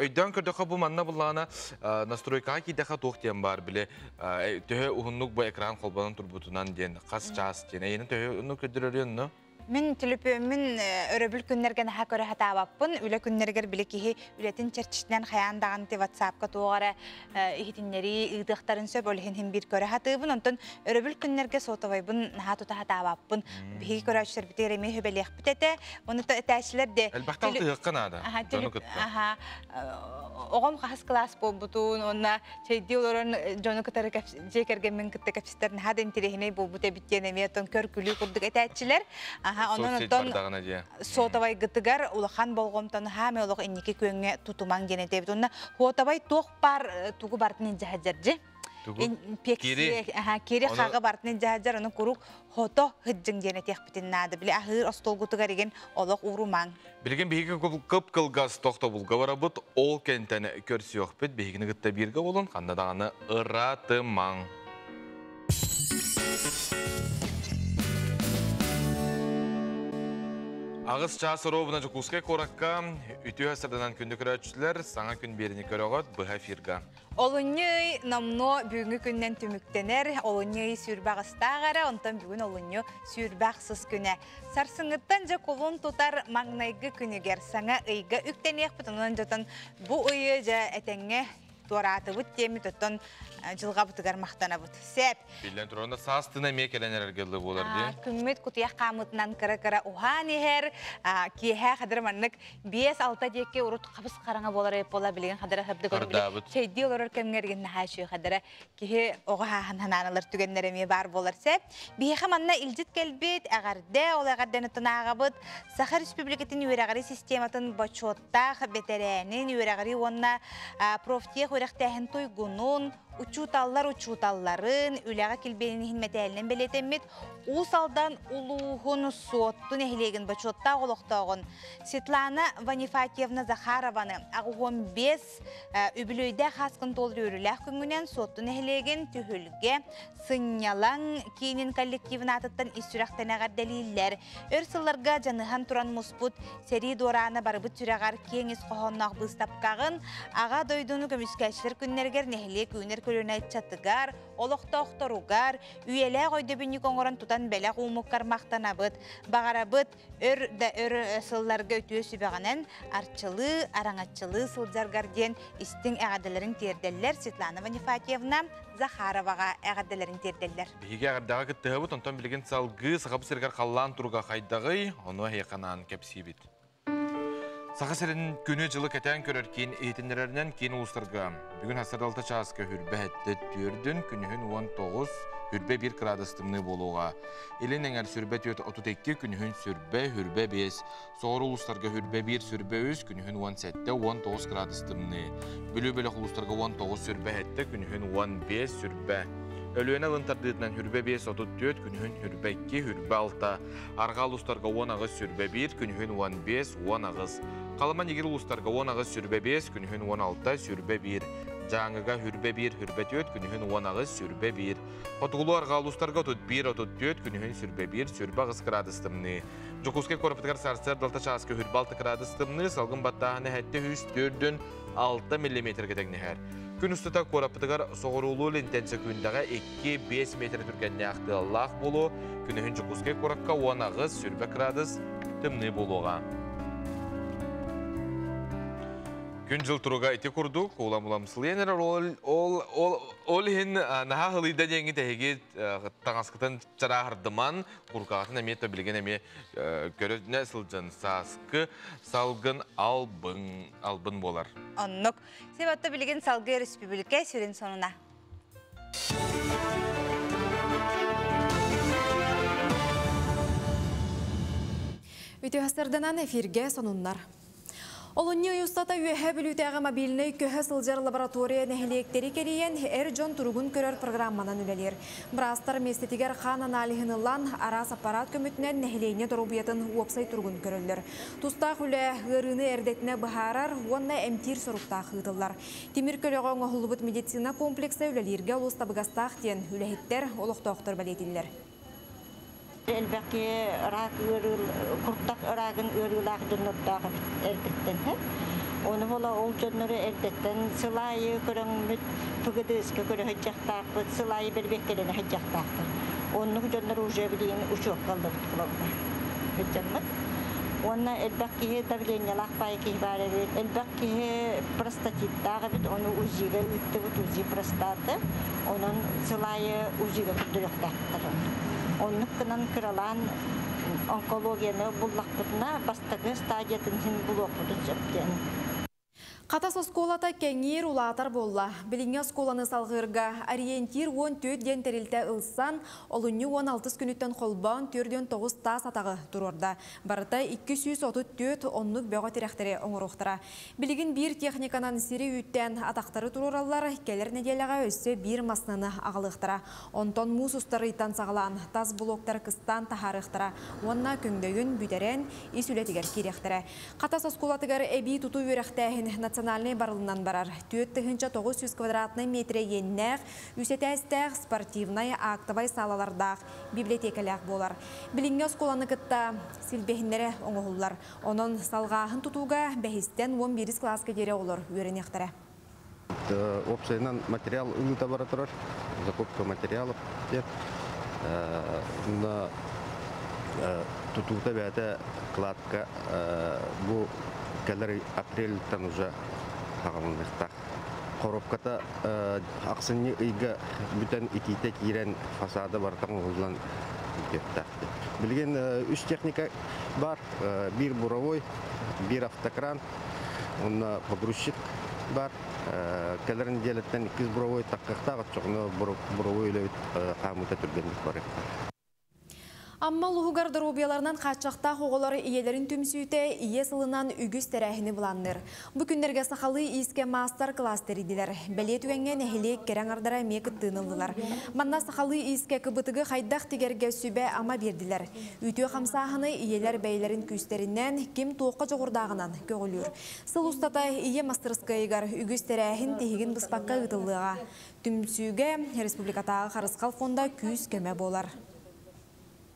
Өйден көрдіқі бұл манна бұлағына настройка кейдіға тоқтен бар біле. Төхі ұғынлық бұл экран қолбанын тұрбұтынан ден, қас жас ден. Әйінің төхі ұны көдіререн, no? Мен телепөмін өрөбіл күннерген ха көрі хатабаппын, үлі күннергер білі кейі үлетін черчітінен қаяндаған те ватсапқа туғары ихетіннері ұйдықтарын сөп өлігін бір көрі хатыбын, онтын өрөбіл күннерге сотавайбын наға тута хатабаппын. Бігі көрі өшір бітер еме хөбелек бітеті, оны тәшілер де... Әлбақтал тұйыққын ады, жоны күтті. Оғым қағыз класс болбутун, онна чейді оларын жоны күтары жекерген мен күтті кәпсістерін хады интерехіне болбуте біттен еме, тон көр күлі күрдік әтәтшілер. Сотавай гытыгар улахан болғымтан хаме олық иннеке көңе тутуман денетебет. Онна хуотавай тоқ бар туғы бартынын жахаджаржы. Кері қағы бартынын жахаджар, оны күрік хото хыджың денетек бітін нады. Біле ахыр остол гытыгар еген олық уруман. Білген бейгі көп қылғас тоқта бұлға барабыт, ол кентені көрсі өқпет, бейгіні гытта бірге болын, қандадағаны ыратыман. Ағыз часы ровына жүкускай қораққа, үті өсірдінен күнді көрәтшілер, саңа күн беріне көріғат бұға фирға. Олуңы намно бүгінгі күннен түміктенер, олуңы сүрбағыстағары, онтан бүгін олуңы сүрбақсыз күні. Сарсыңыттан жа қолын тұтар маңнайғы күнігер, саңа ұйға үктенек бұтынан жотан бұ ұйы жа әтәңе туараты бұт темі тұттан жылға бұтығар мақтана бұт. Сәп. Билен тұрғанда састына мекеленер әргелі болар де? Күммет құтияқ қамытынан кіра-кіра ұған ехер, кейхә қадыр маннық 5-6 декке ұрыт қабыс қараңа болар еп бола білеген қадыра қабды көрі біле. Чейді олар кәмгерген нәхашүй қадыра кейхе оға хананалар түгенлеріме бар болар. Сәп. Бейхе манна илжит кәлбет, әғарде, ол әғардені тұнағабыт, Сахар Республикатын үйрәғари систематын бачоттақ, бетерәнін үйрәғари онна профтех үйрәқтәхін тойгунун, учуталларын, үләға келбенін хинметәлінен белетемет, усалдан улуғын соттын әхілеген бачотта олықтағын. Светлана Ванифатьевна Захарованы ағуғын 5 үбілөйді қасқын толыр өріләқ күнгінен соттын әхілеген түхілге сынялан кейінін коллективін атыттан исүрақтан ағар дәлелер. Өрсыларға жаныған тұран мұспут сәрі дораны барыбыт түрағар кеңіз қоғыннақ бұстапқағын аға дойдуны көміскәшілер күннергер нәхіле күйінер көлүнө чатыгар, олохтоохторугар, үйеле койдобүнүк оңорон тутан беле куумуккар мактанабыт, багарабыт өр да өр сылларга өтүө сүбөгөнен арчылы, араңачылы сылжаргар диен истиң эгаделерин терделлер Светлана Ванифатьевна Захаровага эгаделерин терделлер. Биге агардага кыттыгыбыт, онтон билген салгы сахабы сергер қаллан турга хайдагы, оны хейканан кепсибит. Саха серин күнү жылы кетен көрөркин эйтинлеринен кейін улустарга. Бүгін хасардалта чааска хүрбәһетті түрдін күнүхін 19 хүрбе 1 градустымны болуға. Елен әңер сүрбе 32 күнүхін сүрбе хүрбе 5. Соғыр улустарга хүрбе 1 сүрбе 3 күнүхін 17-19 градустымны. Бүлі-бөлі улустарга 19 сүрбәһетті күнүхін 15 сүрбе. Өлüene ылынтардыдынан хүрбе 5-34 күнүхін хүрбе 2 хүрбе 6. Арға улустарга 10 ағыз сүрбе 1 күнүхін 15-10 ағыз. Қалыман егер улустарга 10 ағыз сүрбе 5 күнүхін 16 сүрбе 1. Жаңыға хүрбе 1 хүрбе 4 күнүхін 10 ағыз сүрбе 1. Отығылу арға улустарга 31-34 күнүхін сүрбе 1 сүрбе ағыз градустымны. Жокуске корпытығар сарсар далта чааска хүрбе 6 градустымны салғын баттағаны әтті 3-4-6 мм кетегнехер. Күн үстіта корапытығар соғырулу интенсия күндіға 2-5 метр түргенне ақты Аллах болу, күнігін жүкізге коракка 10 ағыз сүрбе градус түмні болуға. Күн жыл тұруға еті күрдік, олам-оламсыл енер, ол хен наға ғылыйда денгі тәйге таңасқытын чарағырдыман, құрқағатын әметі білген әме көріне сылжын сасқы салғын албын болар. Оннық. Себатты білген салғы республика сүрін сонына. Үтіғастарданан эфирге сонунлар. Олонни уюстата үйәһә білутәғі мобильный көһә сылжар лаборатория нәхелектері керейен әр жон тұрғын көрер программанан үлелер. Бірастар местетігер қан аналихынылан арас аппарат көмітінен нәхелейне дұрубиятын уопсай тұрғын көрілдер. Тустақ үлі ғырыны әрдетіне бұхарар, онна әмтир сұрықтақ ғытылар. Темір көліға оңғылыбыт медицина комплексы үлелерге ұлыстабығастақ тен үләхеттер олықтақтыр бәлетілер. Elbette rak kurtak rakın örgülak dönürdağ erdetten. Onu bola olcanları erdetten sılayı körüngmüt pıgıdıska körü hıcaqtaq, sılayı berbekkelene hıcaqtaq. Onu hıcanları uca bileyim uçuq kaldı tutulanda. Hıcanmıt. Ona elbette davleniyalaq payki var evet. Elbette prostatittağı bit onu uziga üttü uzi prostatı. Onun sılayı uziga kurduraqtaqtır. Onlukkanan kıralan onkologiyаны бұллақпытына бастығы стадиятын сен бұлуақпыты жөптен. Қатас осколата кәңер улатар болла. Біліңе осколаны салғырға ориентир 14 ден тәрілті ұлсан, олыны 16 күніттен қолбан 4-9 тас атағы тұрорда. Барыта 234 онлық бөға теректері оңырықтыра. Білігін бір техниканан сері үттен атақтары тұроралар келер неделяға өсі бір маснаны ағылықтыра. Онтон мұз ұстары иттан сағылан, тас блоктар қыстан тахарықтыра. Онна көңдөгін бүдерен исүлетігер керектірі. Қатас осколатығар әбей тұту өріқтәхін национальный барылынан барар. 4-900 квадратный метре еннәқ, үсетәстәқ спортивный актовай салалардақ библиотекалақ болар. Білінге осколаны кітта сілбехінлері оңығылар. Оның салғағын тұтуға бәхістен 11 класқа дере олар өрінектірі. Общайынан материал үліта бара тұрар, закупка материалов. Тұтуғыта бәді кладка бұл кәлір апрельтан уже қағамындықтақ. Қорапқата ақсыны үйге бүтін итейте кейрен фасады бартан ұғылан өттәқті. Білген үш техника бар, бір буровой, бір автокран, онна погрузчик бар. Кәлерін делеттен 2 буровой таққықтағы, çoğunu буровой өлі қамыта түргенлік бар. Амма луғығар дұрубияларынан қатшақта қоғылары иелерін түмсүйте ие сылынан үгіз тәрәхіні бұланныр. Бүкіндерге сақалы иске мастер кластер еділер. Бәле түгенген әхілек кераңардара мекіт тынылылар. Манна сақалы иске кыбытығы қайдақ тегерге сүбе ама берділер. Үтіе қамсағыны иелер бәйлерін күстерінен кем тоққа жоғырдағынан көгілір. Сыл ұстата ие мастерскы егар үгіз тәрәхін тегін бұспаққа ұтылыға. Түмсүйге республикатағы Қарысқал фонда күз көмі болар.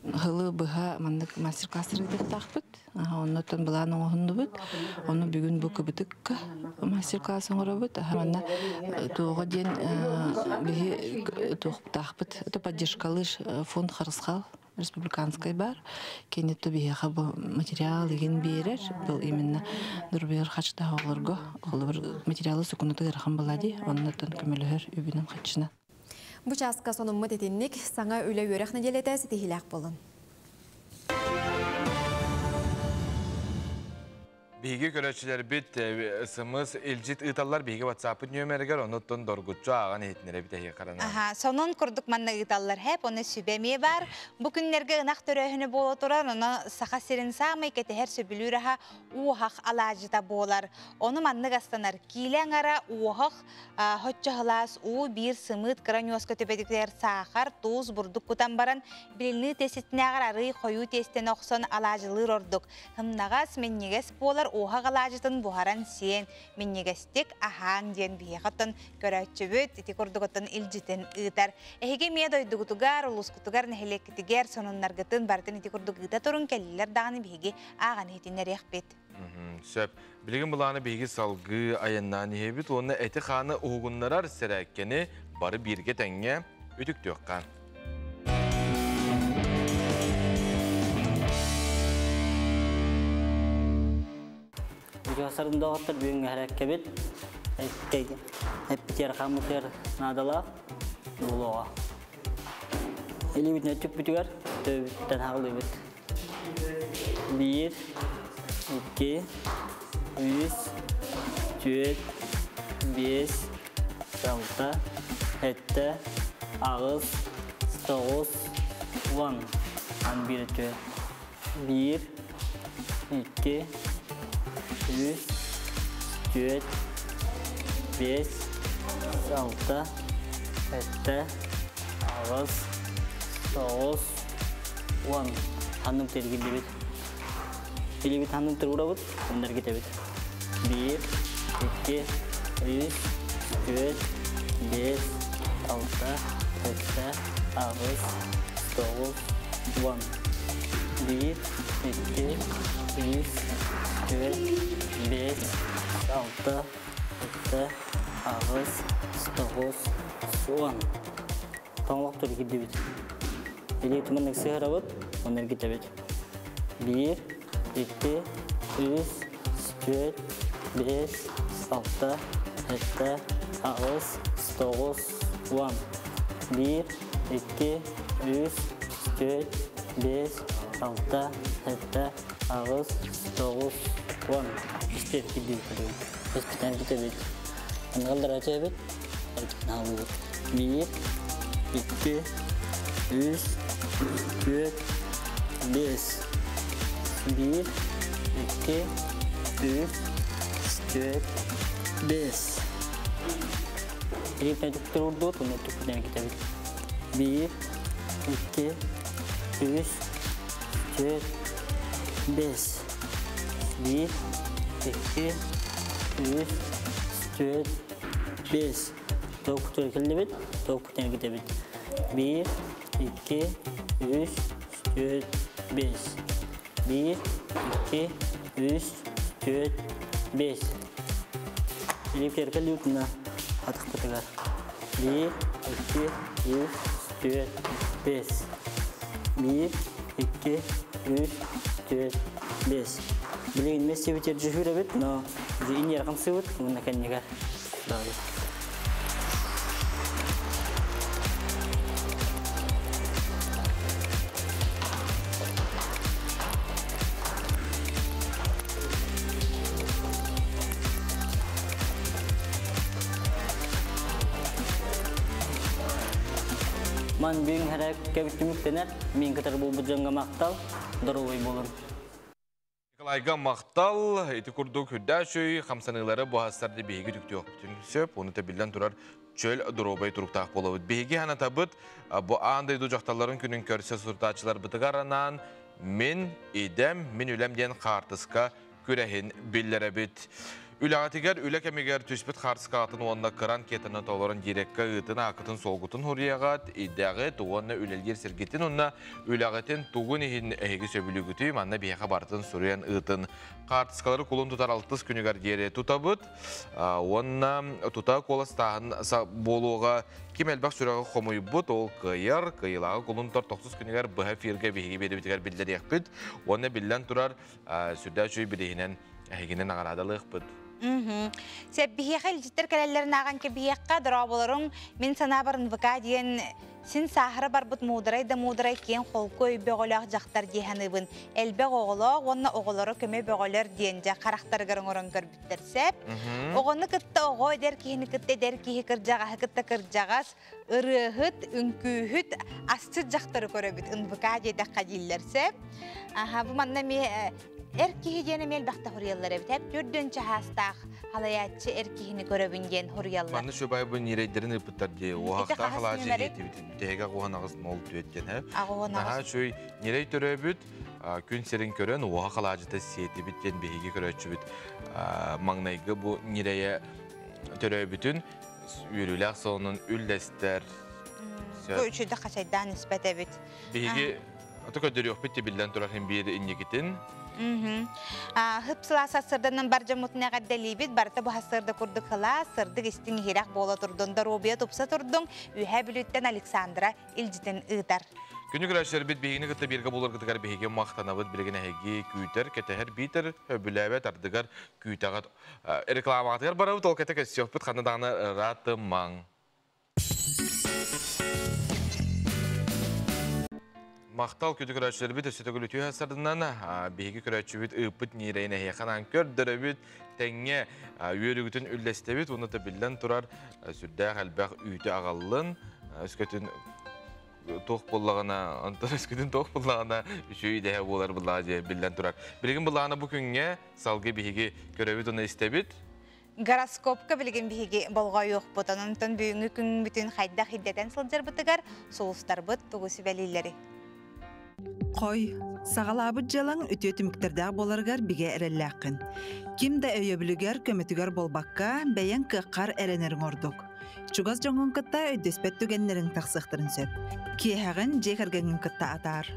хылы быха мандык мастер-класстар тахпыт. Оннотон буланы оһуннубут. Оны бүгүн бу кыбытык мастер-класс оңоробут. Манна тоого ден биги тахпыт. Это поддержкалы фонд Харысхал республиканской бар. Кенетто биха бу материал еген берер. Бул именно дурбер хачта олорго. Олор материалы сукунуты рахам балади. Оннотон көмөлөр үбүнөн хачына. Бу часка сонун мөтетинник саңа үле өрәхне делетәс тихилак болын. Биги көрәчиләр бит ысымыз илҗит ыталлар биги WhatsApp нөмергә онуттан доргутча аган этнере битәгә карана. Сонун курдук манна ыталлар һәп оны сүбәме бар. Бу көннәргә гынак төрәһенә була торар, аны саха сирин самый кетәһәр сөбүлүрәһә ухак алажыта болар. Оны манна гастанар киләң ара ухак хотчаһлас у бир сымыт краниоска төбәдикләр сахар, туз, бурдук кутан баран билни теситнәгәр ары кою тестен оксон алажылыр ордук. Хымнагас меннегес болар оха галажытын бухаран сен меннегестик ахан ден биягатын көрәчүбүт ити курдугатын илжитен ытар. Эһиге мия дойдугутугар улускутугар нехелеккитигер сонуннаргытын бартын ити курдук ыта турун келлилер даганы биги аган хитинер яхпет. Сөп, билген буланы биги салгы аяннан ебит, оны эти ханы угуннарар сәрәккені бары бирге тәңге үтік төккан. Jasarında otur büyük hareket hep kamuter nadalah buluğa. Eli bitne tüp bitiyor, tenhalı bit. 1, 2, 3, 4, 5, 6, 7, 8, 9, 10. An bir tüy. 1, 2, 3, 4, 5, 6, 7, 8, 9, 10. Hanım tergi debit. Dilibit hanım terurabut, benar kita bit. 1, 2, 3, 4, 5, 6, 7, 8, 9, 10. 1, 2, 3, 4, 5, 6, 7, 8, 9, 10. Tolong waktu dikit debit. Jadi teman nak seharap, benar kita bit. 1, 2, 3, 4, 5, 6, 7, 8, 9, 10. 1, 2, 3, 4, 5, 6, 7, 8, 9, 10. İşte gidiyor. Eskiden kita bit. Angal aja bit. Nah, 1, 2, 3, 4, 5. 1, 2, 3, 4, 5. Ini kita turut untuk kita bit. 1, 2, 3, 4, 5. 1, 2, 3, 4, 5. Tok turkilli bit, tok putan kita bit. 1, 2, 3, 4, 5. 1, 2, 3, 4, 5. Ini turkilli utna atak putagar. 1, 2, 3, 4, 5. 1, 2, 3, 4, 5. Bila ini mesti bicara jujur abit, no, jadi ini rakam sebut, menggunakan juga. Man bing harap kebitumuk tenar, ming keterbu berjangka maktal, daruai bolon. Николайга мақтал, эти курдук хүддәшөй, хамсанылары бұхастарды бейгі түкті оқ бүтін сөп, оны тәбілден тұрар чөл дұробай тұрықтақ болуыд. Бейгі хана табыт, бұ андайды жақталарын күнін көрсе сұртачылар бұтығаранан, мен идем, мен өлемден қартысқа көрәхін білдері біт. Үлағатигер үлі кемегер түспіт қарсықатын онына қыран кетіні толырын дирекка ұйтын ақытын солғытын хұрияғат, иддәғі туғанны үлелгер сіргетін онына үлағатын туғын ехін әйгі сөбілігіті манна бейқа бартын сүрен ұйтын. Қартысқалары құлын тұтар 6 күнігер дере тұтабыд, онына тұта қоластағын болуға кем әлбақ сүрәғы қомой бұд, ол қайыр, қайылағы құлын тұр 9 күнігер бұға ферге бейгі бері білдер еқпід, онына білден тұрар сүрдә жөй бірейінен әйгінен ағарадылық бұд. Сәп бейеқі үлжеттер кәлелерін аған ке бейеққа дұра болырың, мен сана барын віка дейін син сахары бар бұд мударай да мударай кен қолқы өйбе ғолақ жақтар дейханы бұн. Әлбе ғоғылық, онына оғылары көме бөғылер дейінже қарақтарғырың орын көрбіттер сәп. Оғыны күтті оғы өдер кейіні күтті дер кейі кіржаға, күтті кіржағас, ұрығыт, үңкүйіт, асты жақтары көребіт, ұнвіка дейді қадиллер сәп. Бұл манна Эркиһи диэне мел бахта хурияллар эбит. Хеп түрдөнчө хастах халаятчы эркиһини көрөбүнген хурияллар. Манны шөбай бу нирейдерин ыпыттар ди. Уақта халажы жетибит. Теге гоғанагыз мол төттен хеп. Аха шөй нирей төрөбүт. Күн серин көрөн уа халажыта сетибит ден беги көрөчүбүт. Маңнайгы бу нирeye төрөбүтүн үрүләк сонун үлдестер. Бу үчүдө качайдан испет эбит. Беги атыка дөрөк битти билден турахын бир иннегитин. Хыпсыла сырдынан бар жамутына гадделибит, барта бу хасырда курдук хыла, сырдык истин хирак бола турдун, даробия тупса турдун, үйә бүлүттен Александра илжитен ыдар. Күнү күрәшер бит бейгини кытта бирге булыр кытыгар бейге мактанабыт билген әги күйтер, кетәһәр битер, хөбүләбә тардыгар күйтәгат рекламатыгар барабыт ол кетә кәсеп бит ханаданы ратымаң. Мақтал күті күрәтшілер біт өсетігіл өтіу әсірдінен бейгі күрәтші біт ұпыт нейрейіне хеқанан көрдірі біт тәңе үйерігітін үлләсті біт, оны да білден тұрар сүрдәқ әлбәқ үйті ағалын өскөтін тоқ болағына, антар өскөтін тоқ болағына үші үйдәе болар болаға де білден тұрар. Білген болағына бұл күнге салғы бейгі көрәбіт оны істе біт? Гороскопка білген бейге болға yok бұт. Онын бүйінгі күн бүтін қайда хиддетен сылжар бұтығар, соғыстар бұт тұғысы бәлейлері. Қой, сағалабыт жалаң өтетіміктердәғ боларғар біге әрелләқін. Кимді өйөбілігер көметігер болбаққа бәйен қыққар әренерің ордық. Чугаз жоңын қытта өйдеспет түгеннерін тақсықтырын сөп. Кейхағын жекергенін қытта атар.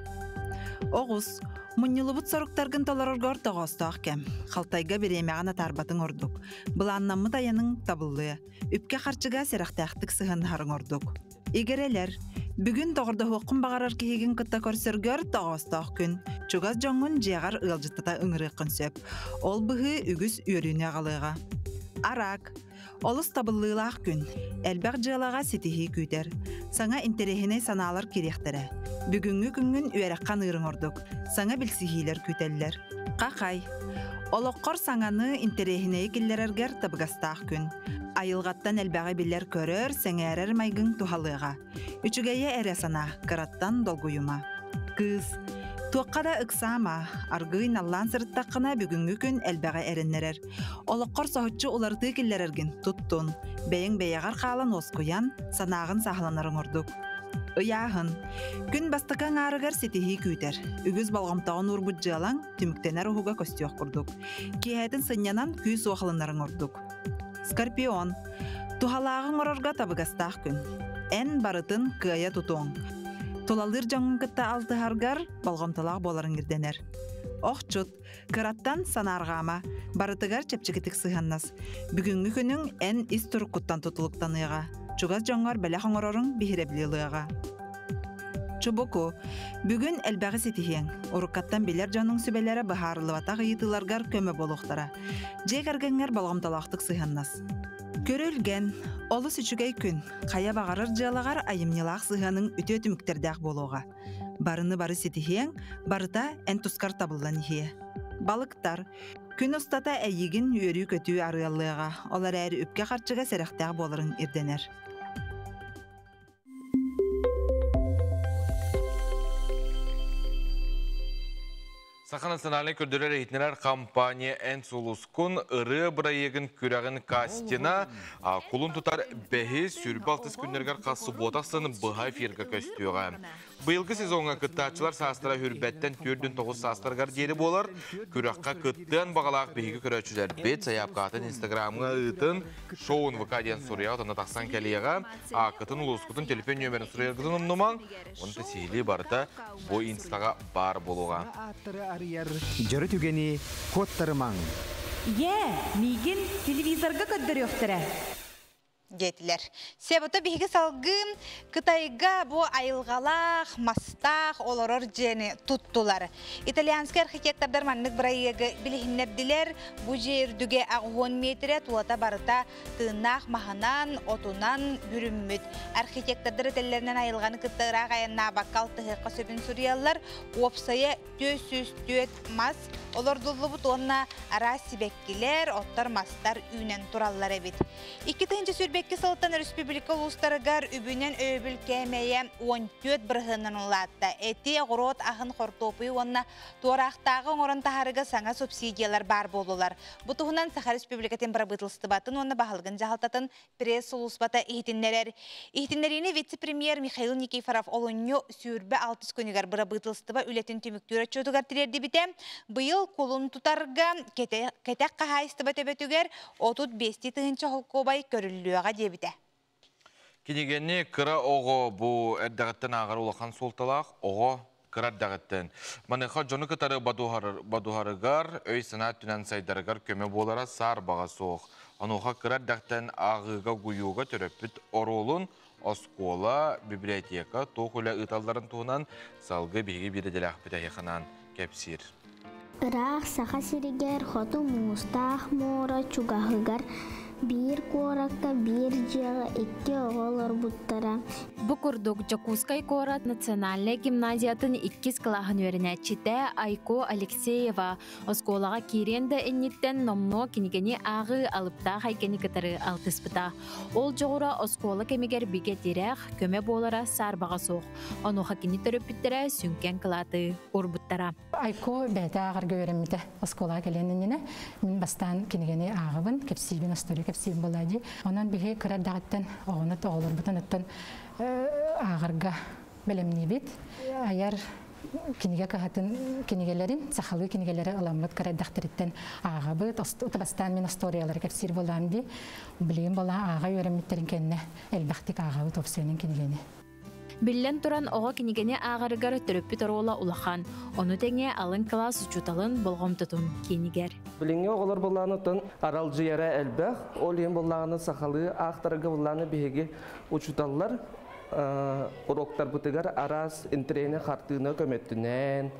Оғыз, мұннылыбыт сорықтарғын толарырғар тоғыстақ кәм. Қалтайға беремеған атарбатын ордық. Бұл аннамы таяның табылы. Үпке қарчыға серақтақтық сығын харың ордық. Егерелер, бүгін тоғырда хоққын бағарар кейген қытта көрсіргер тоғыстақ күн. Чугаз жоңын жеғар ұлжыттата ұңыры қынсөп. Ол бұғы үгіз үйеріне қалыға. Арак, олыс табылылақ күн. Әлбәқ жылаға сетихи күйтер. Саңа интерехіне саналар керектері. Бүгінгі күнген үйераққан ұрың ордық. Саңа білсихилер күйтелілер. Қақай, олыққор саңаны интерехіне екілерергер табығастақ күн. Айылғаттан әлбәғі білер көрір, сәңәрер майгың тухалыға. Үчігейе әрі сана, қыраттан долгуйыма. Кыз, туаққада ұқсама, арғыйын аллан сырыттаққына бүгінгі күн әлбәғі әріннерер. Олыққор соғытчы оларды келерерген тұттун, бәйін бәйіғар қалан осқуян, санағын сағыланарың ордық. Ұяғын, күн бастықаң арығар сетихи күйтер. Үгіз балғамтағын ұрбыт жалаң, түміктенер ұғыға көстіоқ құрдық. Кейәтін сынянан күй соғылынарың ордық. Скорпион, тухалағын орорға табығастақ күн. Ән барытын күйая тұтуың. Толалыр жаңын кітті алты харгар балғамталақ боларын ерденер. Оқчут, кыраттан санарғама, барытыгар чепчекетік сығаннас. Бүгінгі күнің ән ис тұрық құттан тұтылықтан ұйға. Чугаз жаңғар бәләқын орорың бейіребліліға. Чубуку, бүгін әлбәғі сетихен, ұрыққаттан белер жаның сүбелері бұхарылыватақ үйітіларғар көмі болуқтара. Жек әргенңер балғамталақтық сығаннас. Көрілген, олыс үчігей күн, қая бағарыр жалағар айымнелақ сығаның үті өтіміктердәқ болуға. Барыны бары сетихен, барыта ән тұскар табылдан ехе. Балықтар, күн ұстата әйігін үйері көтүү арыялыға, олар әрі үпке қарчыға сәріқтәқ болырың ерденер. Саха национальный көрділер ейтінер компания Энсулускун ыры бұрайығын күрәғін кастина құлын тұтар бәхі сүрбі 6 күндергер қасы ботақсыны бұға ферға көстіуға. Бұйылғы сезонға күттачылар састыра хүрбәттен 4-9 састырғар дері болар. Күрәққа күттен бағалақ бәхігі көрәчілер бет саяпқатын инстаграмға ұйтын шоуын выкаден сұрия отына тақсан кәлеға ақытын ұлыскутын телефон нөмерін сұрайырғызын ұмныман, оны сейлі барыта бұл инстаға бар болуға. Жөрі түгені коттарымаң. Мигин телевизорға көддір өқтірі. Жетілер. Себота бігі салғым Қытайға бұ айылғалақ, мастақ, оларыр жені тұттылар. Итальянский архитектордар маннық бірайығы білігінерділер бұ жердіге 10 метре туата барыта тыңнақ мағынан, отунан бүрімміт. Архитектордар етелерінен айылғаны Қытайға ғайынна баққал тұғыққа сөбін сүриялар, опсайы төс мас, олар дұлы бұт онына ара сибеккілер, оттар мастар үйнен тұралар әбет. 2-тінші сүрбекке сылттан республика ұлыстарығар үбінен өбіл кәмейе 14 бірғынан ұлатта. Әте ғұрот ағын қортопы онына туарақтағы орын тахарыға саңа субсидиялар бар болулар. Бұтығынан Саха республикатын бір бұтылысты батын, оны бағылғын жағалтатын пресс ұлыс бата ехтінлерер. Ехтінлеріне вице-премьер Михаил Никифоров олыню сүрбі 6 күнігер бір бұтылысты ба үлетін түміктері чөтігер тірерді біте. Бұйыл қолын тұтарға кетек қағайысты ба төбетігер 35 тұғынша холқобай көрілуіға дебіте. Кенегені кіра оғы бұл әрдіғіттен ағыр олақан солталақ, оғы кірардіғіттен. Маныға жоны кітары бадуғарығар, өй сынат түнен сайдарығар көме болара сар баға соқ. Ануға кірардіғіттен ағыға ғүйуға түріппіт оролын, оскола, библиотека, тоқылы ұталдарын туғынан салғы бейгі беределі ақпыта еқынан кәпсір. Ирақ сақа сиригер хоту мустах мора чугахыгар бир коракка бир жега 2 оғылыр бұттара. Бұқырдық Жакускай корат национальный гимназиятын 2 клағын өрінәтчіті Айко Алексеева. Осколаға керенді әнеттен номно кенегені ағы алыпта хайкені кітары алтыспыта. Ол жоғыра оскола кемегер бігетірек көме болара сарбаға соқ. Оны хакені түріп біттірі сүнкен қылаты орбыттара. Айко бәді ағыр көрімді оскола келенінені мен бастан кенегені ағыбын кепсейбін история кепсейбін болады. Онан бігі кірардағыттан оғыны тоғылыр бұтын ұттын ағырға білімні бет. Аяр кенеге қағатын кенегелерін, сақалы кенегелері ұламыд кірардақтырыттан ағыбы ұтыбастан мен историялары кепсейр болам бі. Білейін бола аға өріміттерін кенне әлбәқтік ағабы топсуының кенегені. Биллен туран оға кенегені ағарығар түріппі тұруыла ұлақан. Оны тәңе алын класс ұчуталын болғым тұтын кенегер. Біліңе оғылар болағыны тұн арал жияры әлбәқ, ол ең болағыны сақалы ақтарығы болағыны бейге ұчуталылар. Уроктар бұтығар арас интерейне қартығына көметтінен.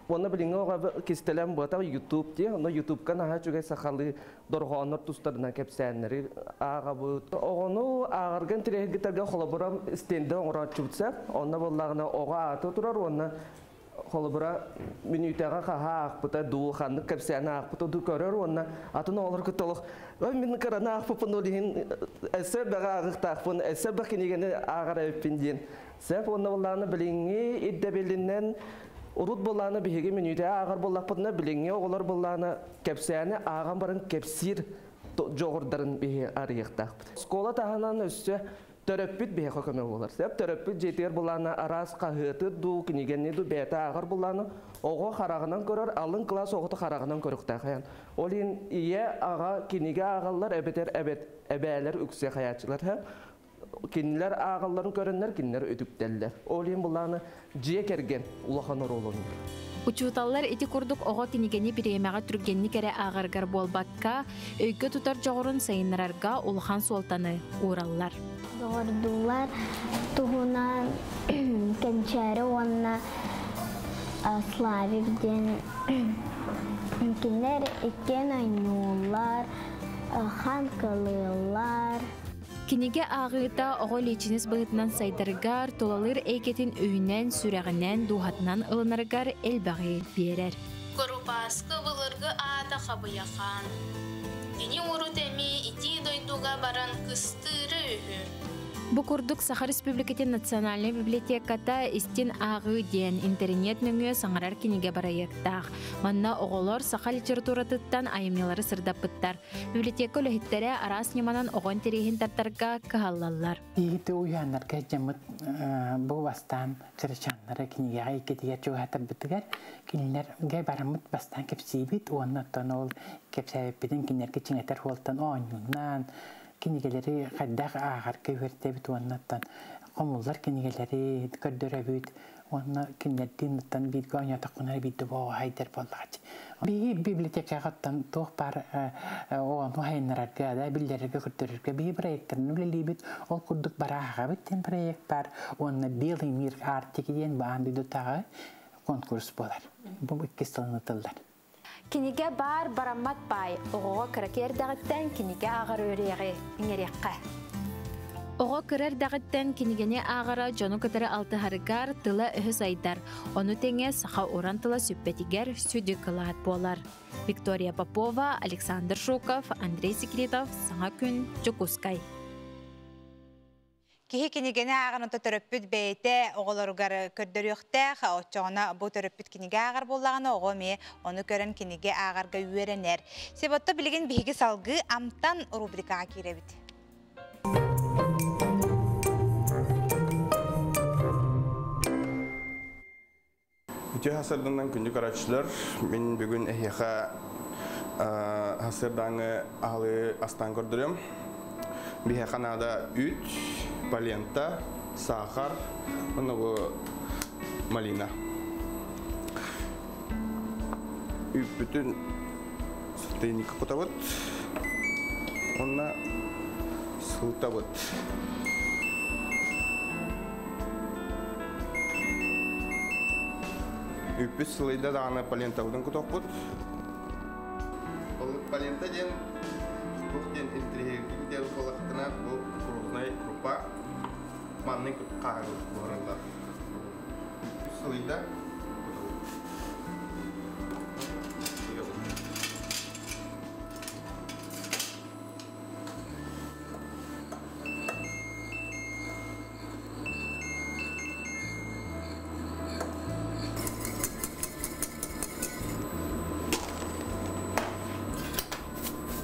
Оны біліңе оға кестелем бұта YouTube де, оны YouTube-қан аға жүгей сақалы дорғаныр тұстарына кепсәнері аға бұд. Оғыны ағырған тірегітерге қолабырам істенді оңыра чүтсә, оны болағына оға аты тұрар, оны қолабыра минутаға қаға ақпыта дуы қандық кепсәні ақпыта ду көрер, оны атын олар күттілік. Мен қарана ақпыпын олығын әсі бәға ағықты ақпын, әсі бәкенегені ағар әйіппенден. Сәп оны болағына біліңе еддәбелінен урут боланы биһиги минуте агар боллаппытына билеңе олар боланы кепсәне аган барын кепсир жогордарын биһи арыйыктак. Школа таханан өссө төрөппүт биһи көмө болар. Сеп төрөппүт жетер боланы арас кагыты ду кинигенне ду бета агар боланы ого харагынан көрөр, алын класс огото харагынан көрүктә хаян. Олин ие ага киниге агаллар эбетер эбәләр үксә хаячылар һә. Кинлер ағаларын көрінлер, кинлер өтүктеллер. Олин бұланы жие керген улаханыр олын. Учуталлар эти курдук ого кинигени биремега түргенни кере ағаргар болбакка, өйкө тутар жоғырын сайынырарга улахан суалтаны ураллар. Жоғырдулар туғынан кенчәрі онна Славикден кинлер экен айнулар, ханкалылар. Кинеге ағыта оғы лечинес бұғытынан сайдарыгар, толалыр әйкетін өйінен, сүрәғінен, дұғатынан ылынарыгар әлбәғи берер. Көрупасқы бұлырғы ата қабыяқан. Дені ұру тәме ити дойдуға баран кыстыры өйі. Бу курдук Саха Республикатын Национальный библиотеката истин ағы ден интернет нөңө саңарар кинеге барайыктақ. Манна оғолор Саха литературатыттан айымнелары сырдаппыттар. Библиотека өліхеттері арас неманан оғын терейін тартарға кахаллалар. Егіті уянларға жамыт бұл бастан кірішанлары кинеге айкетігер жоғатар бұтығар. Кинелерге барамыт бастан кепсейбет, оғыннаттан ол кепсейбетін кинерге чеңетер олтан оңюннан, кинегелери қайдақ ағар көйверттебет оғыннаттан. Қомылдар кинегелери көрдөрөбүт, оны кинерден бирге ойнатыққынар бейді боға хайдер болғач. Библиотекағаттан тоқ бар оғын хайынларға да білдерге көрдөрерге бей проекттарын үлелейбет, ол күрдік бар аға біттен проект бар, оны Белый мир артекеден баған дүдітағы конкурс болар. Бұл үккестіліні тылдар. Кинеге бар барамат бай, оғыға кіракердағыттан кинеге ағыр өреғі еңерекқа. Оға кірер дағыттан кинегене ағыра жону кітірі алты харыгар тыла үхіс айдар. Оны теңе саха оран тыла сүппетігер сүді кылаат болар. Виктория Попова, Александр Шуков, Андрей Секретов, Саңа күн, Жокускай. Кихи кинегене ағырынты төрөппүт бейте оғыларығар көрдөріқтәқ, отчоғына бұл төрөппүт кинеге ағыр болағына оғыме, оны көрін кинеге ағырға үйеренер. Себатта білген бігі салғы амтан рубрикаға керебіт. Үте хасырдыңнан күнді қарачылар, мен бүгін әйеға хасырдаңы ағылы астан көрдірем. Бихе қанада үт, палента, сахар, мұны малина. Үт бүтін сылтайника құтабыт, онна сылтабыт. Үппіс сылайда дағаны палента ұдың құтақ бұд. Палента ден бұқтен интерьерді қолақтына бұл құрғынай крупа манның қағыл бұғырындар. Үппіс сылайда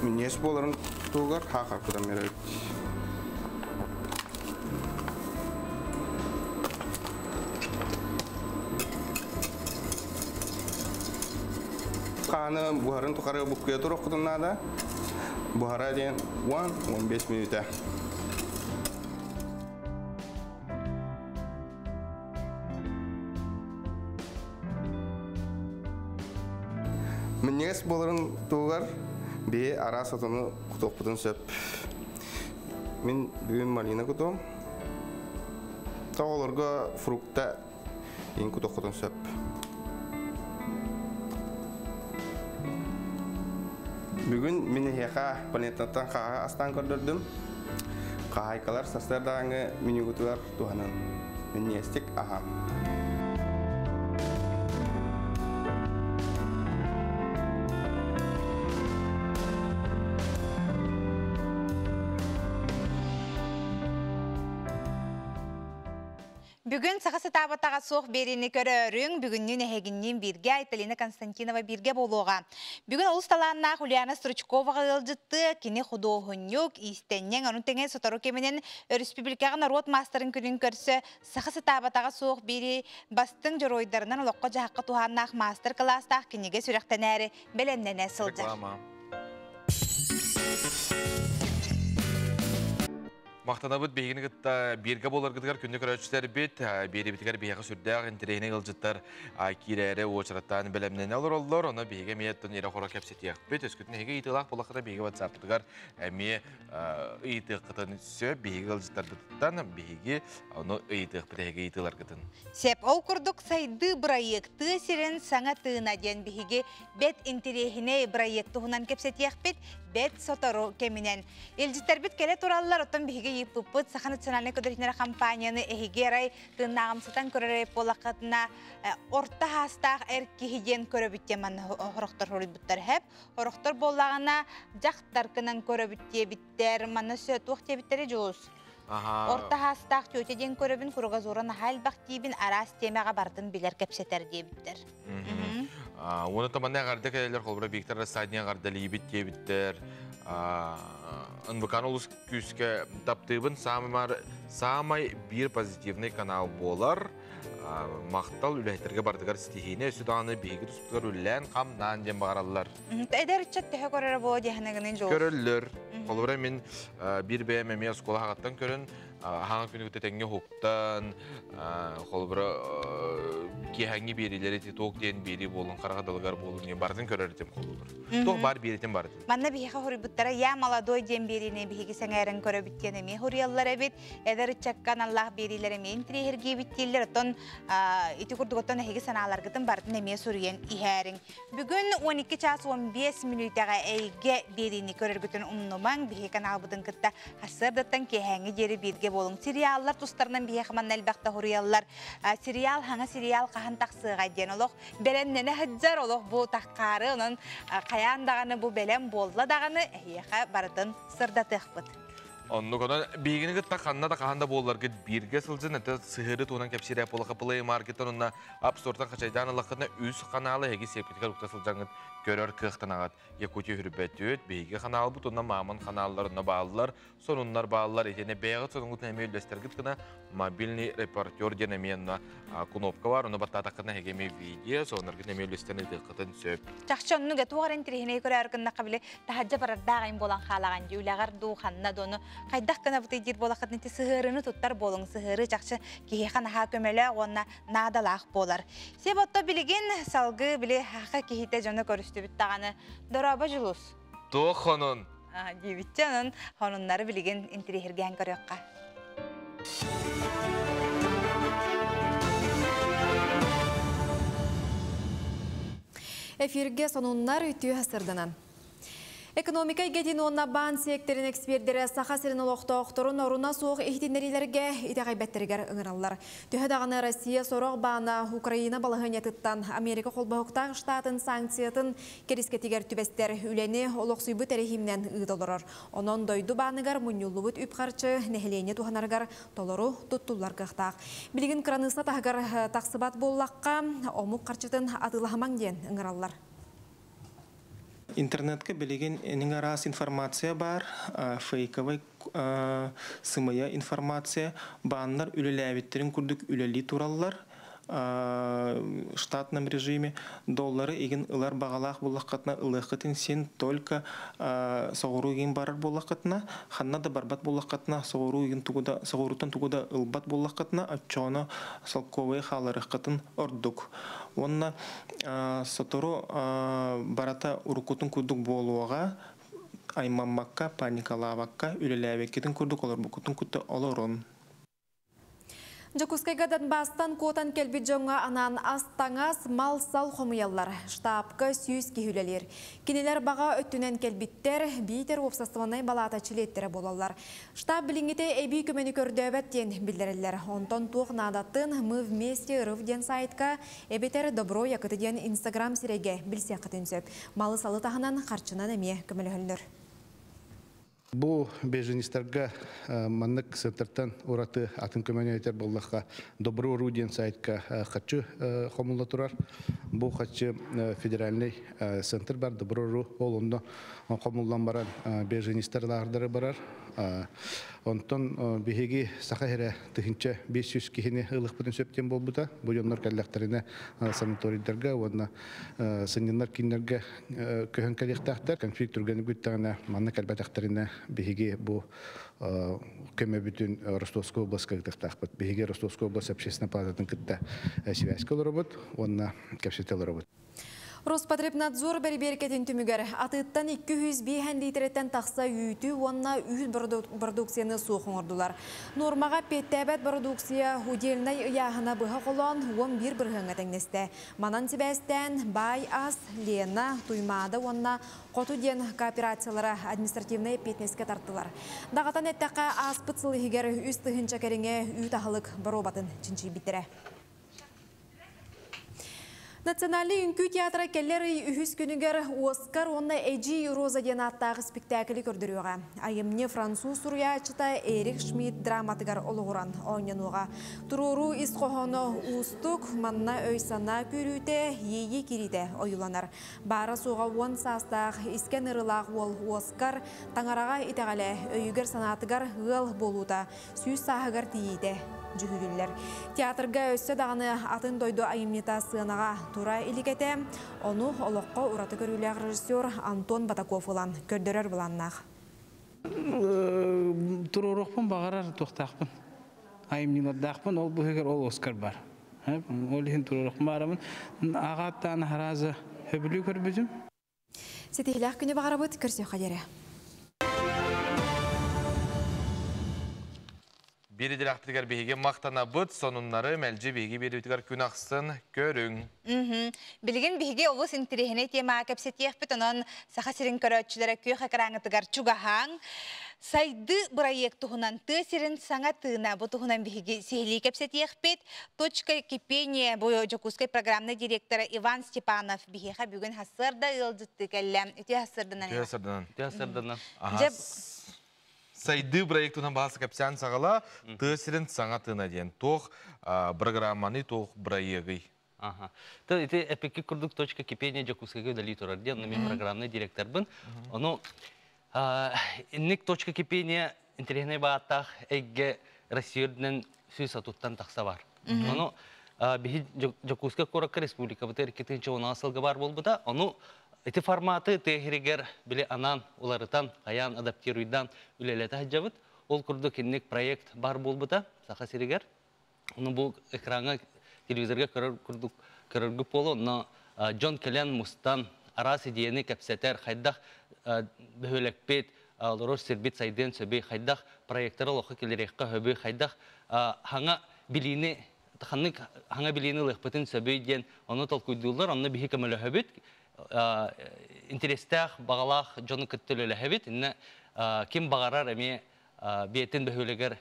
Нес боларын туғар хақар күрім ерет. Қаны бұхарын тұқары бұққия тұр оқытыннада бұхара дейін 10-15 минута. Нес боларын туғар бе ара сатыны құтық бұтын сөп. Мен бүгін малина құтым. Тауыларға фрукта ең құтық құтын сөп. Бүгін мен еқа планетаттан қаға астан көрдірдім. Қағайқалар састардағыңы мені құтылар туғанын. Мен естік ағам. Бүгін сақасы табатаға соқ берені көрерің, бүгіннің әйгіннен бірге Айталина Константинова бірге болуға. Бүгін ұлысталанына Хулиана Стручкова ғылжытты, кені құдоғынюк, истеннен, оның теңен сотару кеменен республикаға народ мастерын күнін көрсі, сақасы табатаға соқ бері бастың жөройдарынан ұлыққа жаққа туғаннақ мастер кластақ кенеге сүректен әрі беленнен әсілді. Мақтана бұд бейгіні ғытта берге болар ғыдығар күнді көрәтшілер бет, бері бітігер бейгі сүрдәғ интерейіне ғылжыттар кейлері очыраттан білімнен алыр олар, оны бейге мейеттін ері қора кәпсетияқ бет, өскүтін еге етілақ болақыда бейге ватсаптығар әме үйетіқ қытын сө, бейге ғылжыттар бұттан, бейге оны үйетіқ біреге етілар қытын. Сеп, ол күрдік сайды проекты сирен саңа тыына ден бейге бет интерейіне проекты ғынан кәпсетияқ бет, бет сотару кемінен. Елжіттер бет келе туралылар, оттан бейге еппыппыт Саха национальный көдірінері компанияны әйгерай тыынағымсытан көререй болақытына орта хастақ әркехиден көрөбіттеман ғырықтар ғырыдбыттар әп. Ғырықтар болағына жақтар кынан көрөбітте біттер, маны сөт уақте біттері жоғыз. Орта хастақ төте ден көрөбін күріға зорын хал бақтибін арас темеға бардын білер кепсетер дебіттер. Оны таманна ғарды кәлелер қолбыра бектер рассадния ғарды лейбіт дебіттер. НВК олыс күске таптыбын самай бір позитивный канал болар. Мақтал үләйтерге бардығар стихине өсіданы бейгі тұспығыр үлән қамнан ден бағаралар. Әдер үтчет тәхі көрері болады яхынығының жол. Көрілер. Қолбыра мен бір бәйім әме оскола хағаттан көрін. Хаңа күні күтетенге хоқтан, қолбыра кехәңгі берілері тоқ ден бері болын, қарағадалығар болын, бардың көрерден қолылыр. Тоқ бар беретін бардың. Манна бейхі хұры бұттара, я маладой ден беріне бейхі сәңәрін көрі бүттен әме хұрыялар әбет, әдір чаккан Аллах берілер әме интрихерге бүттелер, ұтын ити күрдіғыттан әхеге саналарғытын бардың әме сұрыен ихәрің. Бүгін 12 час 15 минутаға әйге беріне көрер бүттен ұмнымаң, бейхі канал бұдың күтті асырдыттан кехәңі дері берге болың. Сериаллар тұстарынан бейхіман әлбәқті хұрыялар. Сериал, хаңа сериал қахан тақсыға ден олық. Бәлемнені хүдзар олық бұл таққары, оның қаяндағаны бұл бәлем болдадағаны әйеға бардың сырдатық бұд. Онны көден бейгіні күтті қанна да қағанда болылар күт бірге сылжын, әті сығыры туынан кәпсері әполыға пылай маркеттен онына апсортан қачайдан алақытына үз қаналы әге сепкетікер ұқта сылжаңын көрер кықтан ағат. Якутия хүрбәті өт, бейге қаналы бұт, онына мамын қаналыларына бағылылар, сонынлар бағылылар етене бәғыт соныңғытын әме өлістер күткіна мобильный репортер ден әменіна кнопка бар, оны баттатақына әгеме видео, сонырғын әме өлістеріне дыққытын сөп. Чақшы онны гәті оғарын тірехіне көрі әркінна қабілі тахаджа барардағайын болан қалаған де, үләғар дуғанна доны қайдақ қана бұты дер болақытын те сығырыны тұттар болың, сығыры жақшы кейхан аға көмелі оғына надалақ болар. Сеп отта білеген салғы біле хақа кейхеті жоны көрісті біттағаны дораба жылус. Тоқ хонын. Дебітчанын хонынлары білеген интерехерген көріққа. Эфирге сонуннар үтүү хасырдынан. Экономика гедин онна бан секторин экспертері саха сирин олоқтоқторун оруна соқ ихтинерилерге итағайбәттергер ыңыралар. Түйедағаны Россия сороқ бана Украина балығынетіттан Америка қолбақықтақ штатын санкциятын керискетігер түбестер үлені олоқсүйбі тәрехимнен ұйдолырыр. Онон дойду баныгар мұнюлубыт үпқарчы нәхілене туханаргар толору тұттулар қықтақ. Білігін краныса тағығар тақсыбат боллаққа омуқ қарчытын атылахаман ден ыңыралар. Интернетке білеген ең арас информация бар, фейковый сымыя информация, баннар үлеләбеттерін күрдік үлелі тураллар, штатном режиме, доллары еген ылар бағалақ болаққатына ылыққытын сен только соғыру еген барар болаққатына, ханна да барбат болаққатына соғырутан тугуда ылбат болаққатына отчоны салковые халарыққатын ордук. Онна сатору барата урукутун күрдік болуаға аймаммакка, паникалавакка, үлеләбеккетін күрдік олар бұкутун күтті оларун. Жакускайгадан бастан котан келбі жоңа анан астаңас мал сал хомыялар, штабка сүйіз кехүлелер. Кенелер баға өттінен келбіттер, бейтер опсастыванай балата чилеттері болалар. Штаб біліңгіте әбей көмені көрдөбәттен білдерелер. Онтон туқ надаттын мы вместе рыв ден сайтка, әбетер добро якыты ден Инстаграм сиреге білсе қытын сөп. Малы салы тағынан қарчынан әме көмелі хөллер. Бұл беженистерге маннык сентертен ураты атын көмөнөйтер боллаққа добро руден сайтка хачы хомулла турар. Бұл хачы федеральный центр бар, добро ру олында хомуллан баран беженистерлардары барар. Онтон бихиги сахаһире тыһынча 500 кихини ылык бүтүн сөптен болбута. Бу жоннор каллактарына санаторийдерге, онна сыннар киннерге көһөн калыктактар конфликт түргәне бүттәгенә манна калбатактарына бихиги бу көмө бүтүн Ростовская областка тактакпыт. Бихиги Ростовская область общественная палататын кытта связь кылырбыт, онна кепсетелербыт. Роспотребнадзор бәрі-берекетін түмігер. Атыттан 205 литреттен тақса үйті, онна үйіл продукцияны соқын ордылар. Нормаға петтәбәт продукция худелнай ұяғына бұға қолан 11 бірғыңа тәңнесті. Манан тібәстен бай ас, лена, туймады, онна қоту ден кооперациялары административный петнеске тартылар. Дағатан әттәққа аспыт сылығығер үстігін чакеріңе үй тағылық бір обатын чынчы бітірі. Национальный үнкү театры келлер үхіс күнігер Оскар онна Эджи Роза ден аттағы спектаклі көрдіріуға. Айымне француз сурьячыта Эрик Шмидт драматыгар олығыран ойнануға. Туруру исқоғыны ұстық, манна өйсана көріуте, ейі кериде ойыланар. Бары суға он састақ искен ырылақ ол Оскар таңараға итағале өйігер санатыгар ғыл болуда сүйіз сағығар тейді. Жүгілілер. Театрға өсі дағаны атын дойду айымнета сынаға тура иликете, оны олыққа ұраты көрілер режиссер Антон Батаков олан көрдірер бұланнақ. Тұрорықпын бағарар тоқтақпын. Айымнелердақпын, ол бұхегер ол Оскар бар. Ол ең тұрорықпын барамын. Ағаттан харазы өбілі көрбізім. Сетейләқ күні бағарабыт көрсе қадері. Бері директоргар бейге мақтана бұд, сонунлары мәлжі бейге берітігар күн ақсын көрің. Білген бейге олыс интерегіне тема кәпсет еқпет, онын сақа сирин көрөтчілері көй қақыраңытығар чуғахан. Сайды проект тұғынан тысырын саңа тына бұл тұғынан бейге сейлі кәпсет еқпет. Точка кипения бұл Жокускай программны директоры Иван Степанов бейге бүгін хасырда ұлдытты кәлі. Үте хасырдынан. Сайды проектунан бағасы кәпсян сағала, тысырын саңа тына ден. Тоқ программаны тоқ проегі. Это эпики курдук точка кипения Жокускайга удали турар ден, но мен программный директор бін. Оно инник точка кипения интерегіне бағаттақ әйге Россияден сөз атуттан тақса бар. Оно бейі Жокускай Коракка Республика бұты әрекетінші 16 жылғы бар бол бұда, оно эти форматы тегерегер біле анан уларытан, аян адаптируйдан үлелеті хаджабыт. Ол күрді кеннек проект бар бол бұда, сақа серегер. Оны бұл экранға, телевизорға көріргі болу, но Джон Келен Мустан арас идеяны кәпсетер, қайдақ бөхөлекпет, лорош сербет сайден сөбей, қайдақ проекттары лоқы келерекқа хөбей, қайдақ хаңа біліні, хаңа біліні лықпытын сөбей ден, оны толкуйдылар, оны бейі көмілі хөбет, интерестәқ, бағалақ, жоны күттілі әбет, кем бағарар әме бетін бөхөлегер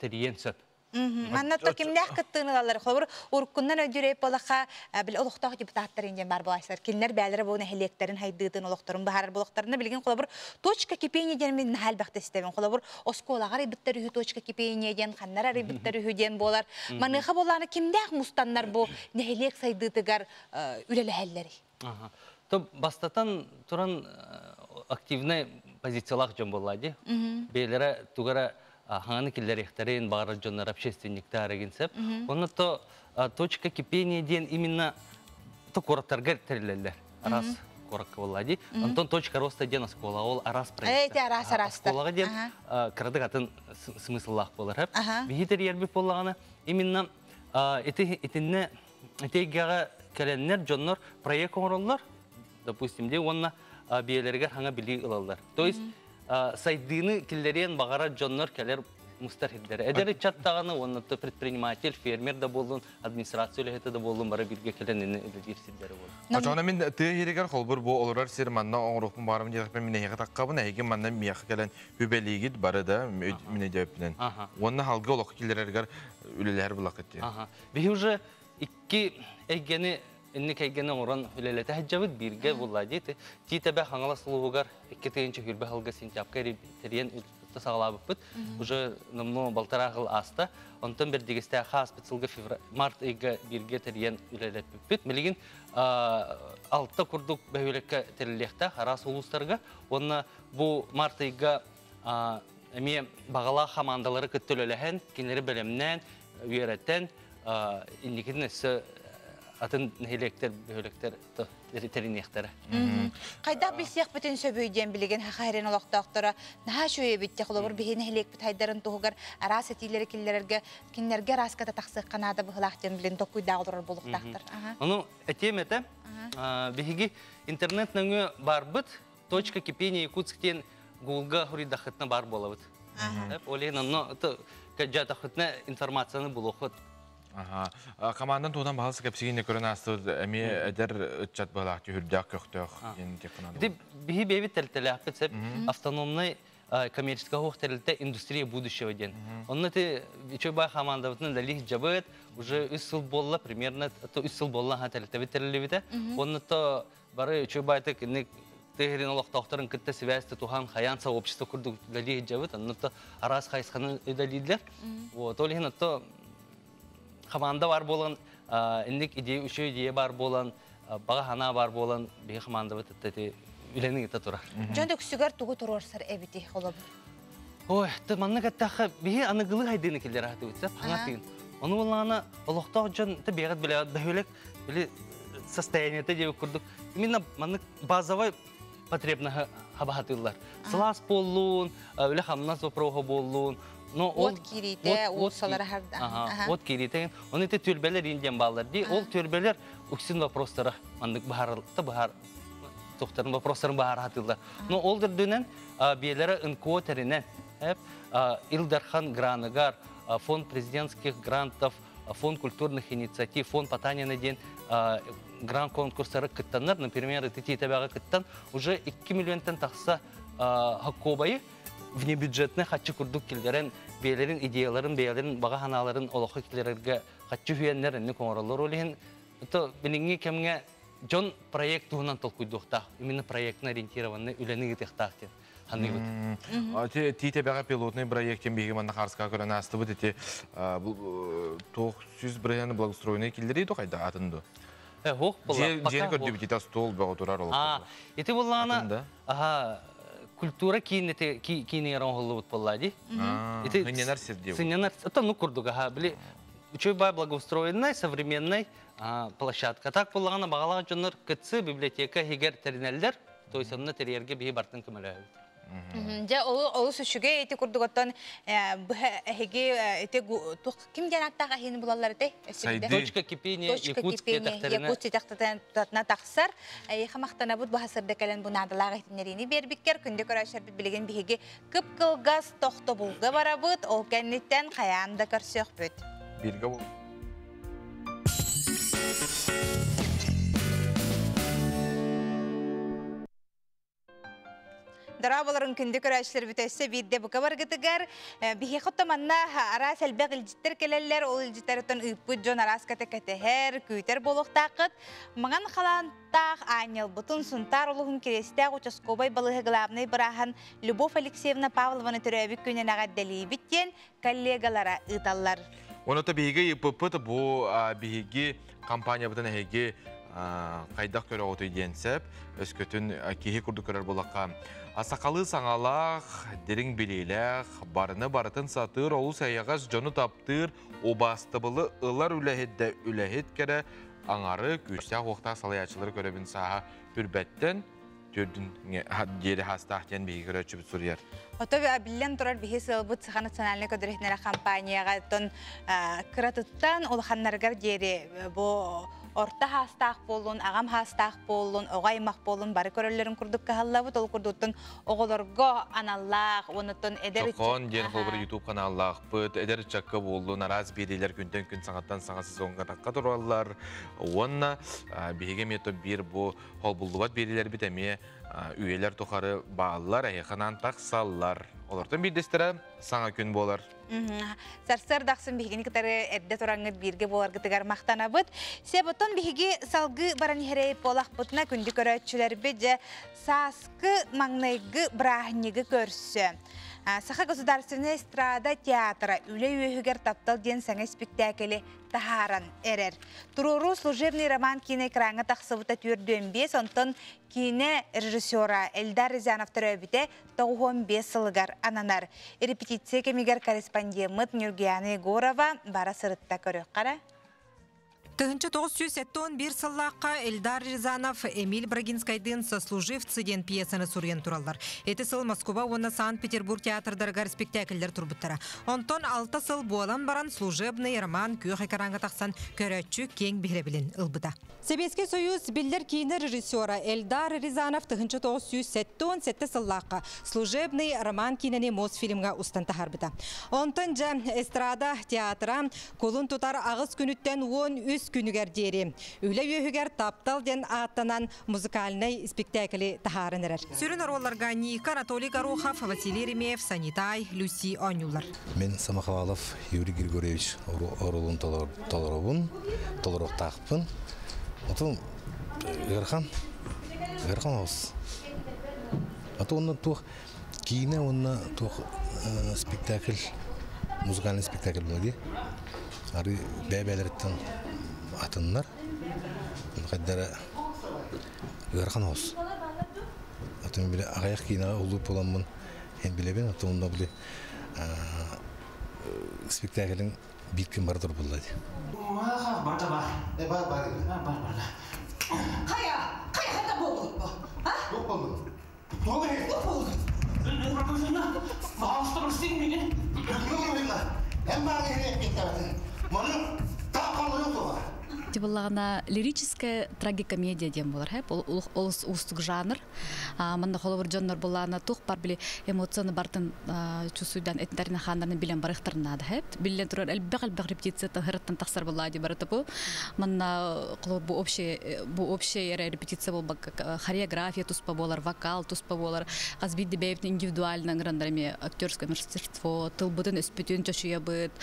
тәрейен сөп. Маннатто кимнәқ күттіні алар, қолыр ұрқыннан өдірейп болаққа біл олықтағы депутаттар енген бар болайсылар. Келінер бәлері болын әхелектерін, хайдыдың олықтарын, бағарар болықтарына білген қолабыр точка кипения ден мен әл бәқті істемін. Қолабыр осколағар ебіттер үйі точка кипения ден, қаннар ебіттер үйі ден болар. Маныға боланы кимнәқ мұстаннар бұл нәхелек сайдыдығар үлелі әллері? Бастатан тұран активный позициялақ жон болады. Бейлері туғара хаңаны келдер ехтерін бағарар жонлар общественникті арагенсеп. Оны то точка кипения ден именно қораттарға тәрелелер. Арас қораққа болады. Антон точка роста ден аскола, ол арас проекті. Асколаға ден кірдік атын смысллақ болар. Бейітер ербі болағаны именно етегеға кәленлер жонлар проект оңырылар. Допустим, де онна биелерге хаңа білі ылалар. То есть, сайдыны келдерен бағара жонлар кәлер мұстар хеддері. Әдері чаттағаны, оннаты предприниматель, фермер да болдың, администрация өлі да болдың, бара бірге кәленені үлгерсіздері болдың. Ачауна мен түйерегер қолбыр бұл оларар сер манна оңырықпын барым дегіппен мен әйеға таққабын, әйге манна мияқы кәлен хүбелігід бары да мен әдепінен. Онна халғы олық келдерергер үлелер бұлақ етті. Бей уже ikki eggeni inni keggeni oran hülelete hajjabit birge bulladı. Tite be hangala suluğugar ikki teyince hülbe halga sintapkari teriyen tasağlabıpıt. Уже namno baltarağıl asta. Ondan bir digeste xas spesialga mart ayga birge teriyen hülelepipit. Meligin altta kurduk behülekka terilekte haras uluslarga. Onna bu mart ayga emi bağala hamandaları küttülölehen, kinleri bölümden, üyeretten indikinin atın nehilekter, behülekter terinektere. Qayda bilsek bütün söbüyden bilgen haqayren olaqtaqtara naha şöye bitti qolur bihi nehilek bit haydarın toğgar aras etileri kinlerge raskata taqsıq qanada bıhlaqten bilen tokuyda olur buluqtaqtır. Onu etemete bihigi internet nöngü barbıt точка кипения Якутскten Google хуридахытна бар болабыт. Олен анно каджатахытна информацияны булохот. Командан тудан бағалысы кәпсігіне көрін асты әме әдер үтчат бағалақты хүрдіғ көқтіғ. Бихи бейбі тәлтәлі ақпет сәп автономный коммерческая хохтерилте индустрия будущего ден. Он это чуба команда вот на лих жабет уже исыл болла примерно то исыл болла хателте ветерлевите. Он это бары чуба это не tehrin olaq taqtarın kitte sivəstə tuhan xayan soobçeство kurduk lali javit anıta aras xaysxanın ödəlidlər. O tolihin atto xamanda var bolan indik ideya üçü ideya var bolan bağa hana var bolan bir xamanda bitəti üləni ita turar. Jonda küsügar tuğu turursar ebiti olabilir. Oy, tamanna qattaxa bir anıqlı haydını killer hatı bitsə hanatın. Onu bolana olaqta jon ta beğat bilə dəhülək bilə состояние-то девы курдук. Именно маннык базовый потребно хабахатылар. Слаз боллун, үле хамнас вопрога боллун. Но от кирите, от салар харда. Ага, от кирите. Он эти төрбелер инден баллар. Ди ол төрбелер үксин вопростары маннык бахарылыкта бахар тоқтарын вопростарын бахаратылар. Но ол дөрдүнен биелери инкотеринен хеп Илдархан Граныгар, фонд президентских грантов, фонд культурных инициатив, фонд Потанина на день грант конкурсары кыттанар, например, эти табяга кыттан уже 2 миллионтан тахса хаккобайы внебюджетный хатчы курдук килдерен бейлерин идеяларын, бейлерин бага ханаларын олохы килдерерге хатчы хүйеннерин коңролор олихин. Это бенинги кемге жон проект тугунан толкуйдуктах, именно проектно ориентированный үлени гитехтахтен. Ти табяга пилотный проектен беги манна харска көрөн асты бут эти 900 браяны благоустроенный килдери то кайда атынды. Хох була. Жен көрдү бит стол бага турар ол. Эти буллана культура кинете кинерон холлубут боллади. Эти хыннар сердев. Сыннар это ну курдуга били учебная благоустроенная современная площадка. Так буллана багалага жоннор кытсы библиотека хигер тернелдер, то есть онна терьерге би бартын кемеле. Ja olus üçüge eti kurdugottan hege eti kim janаттага хин булалар те точка кипения якутские тахтарына тахсар хамактана бут бахасырда келен бунадалар этинерини бербиккер күндө көрөшөр билген биге кып кылгас тохто булга барабыт ол кеннеттен каянда көрсөкпөт бирге бул Дарабаларын күнді көрәшілер бүтәсі бейді бұқа барғытығар. Бейхе құттаманна арас әлбәқ үлжіттер келелер, ол үлжіттеріттен үппіт жон арас кәтәкәтәхер, күйтер болуқтақыт. Маған қалантақ айнел бұтын сұнтар олығын керестәқ учаскобай балығы ғылабынай бұрахан Любовь Алексеевна Павлованы түрәбік күнен ағад дәлей біттен коллегалара ұталар. Оныта бейге үппіт бұл бейге компания бұтын әйге қайдақ көрі оты денсеп, өскөтін кейі күрді көрер болаққа. Асақалы саңалақ, дерің білейләқ, барыны барытын сатыр, олыс аяғаш жоны таптыр, обастыбылы ұлар үләхет кәрі аңары күстәқ оқтақ салаячылар көребін саға үрбәттен түрдің дері хастақтен бейгі көрәтші бүт сұрияр. Отоби абиллен турар бихи сылбыт саха национальный көдірехнері компанияға тон кыратыттан олханнаргар дері бұл орта хастақ болуын, ағам хастақ болуын, оғаймақ болуын, бары көрілерін күрдік қағаллабыт, ол күрдіктің оғылырға аналлақ, онытын әдер үтчі. Жоқон, ден қолбыр YouTube каналлақ бұд, әдер үтчаққа болуын, араз берейлер күнден күн саңаттан саңасыз оңға таққа тұралар. Онна, бейге мето бір бұл қол бұлдуат берейлер бітәме, үйелер тұқары бағалар, әйқанан тақсалар. Олардың бірдестері саңа күн болар. Сарсар дақсын бейгені кітары әрді тұраңыз бірге болар күтігар мақтана бұд. Себутон бейге салғы баран херейіп болақ бұтына күнді көрәтшілер беде сасқы маңнайғы бірағынегі көрсі. Саха государственная эстрада театра үлі өйігер таптал ден саңа спектакелі тахаран әрер. Туруру служебный роман киноэкраңы тақсыбыта түрден бес, онтын кино режиссера Эльдар Рязанов түрәбіде 95 сылығар ананар. Репетиция кемегер корреспондент Нюргияна Егорова бара сырытта көрек қара. Тыгынчы 971 сыллаққа Эльдар Рязанов Эмиль Брагинскайдын сослуживцы ден пьесаны сурген туралдар. Эти сыл Москва, оны Санкт-Петербург театрдаргар спектакльдер турбуттара. Онтон 6 сыл болан баран служебный роман күйіқ экаранға тақсан көрәтчі кең бігіребілін ылбыда. Себеске союз билдер кейіні режиссера Эльдар Рязанов тыгынчы 977 сыллаққа служебный роман кейініне Мосфильмға ұстанта харбыда. Онтон жа эстрада театра колын тұтар ағыз күніттен 10 үс күнігер дері. Үлі өйігер таптал ден аттанан музыкальный спектакли тахарын әрер. Сүрін оролларға Ника, Анатолий Горохов, Василий Ремеев, Санитай, Люси Онюлар. Мен Самохвалов Юрий Григорьевич оролун толорок тақпын. Отын Герхан Ос. Аты онна тух кейіне онна тух спектакль, музыкальный спектакль болады. Ары бәбәлерттен атынлар. Қайдары Герхан Ос. Атын біле ағаяқ кейінаға ұлып боламын. Ен білебен, аты онна біле спектакльдің биткін бардыр болады. Қайда болды бұл? Жоқ болды. Жоқ болды. Бағалышты бір істейін менен. Әм бағы ерек кеттім. Мұның таққалы жоқ оға. Тибыллағына лирическая трагикомедия дем болар, ол устук жанр. Мында холовыр жоннор боллағына туқ бар біле эмоцияны бартын чувствуйдан этнарина хандарны билен барықтырынады. Билен тұрар әлбәқ репетицията ғырыттан тақсар болады барыты бұл. Мында қолыр бұл общая репетиция бол, хореография туспа болар, вокал туспа болар, қазбейді бәйбітін индивидуальны ғырындарыме актерское мастерство, тылбытын өспетін чашуя бұд,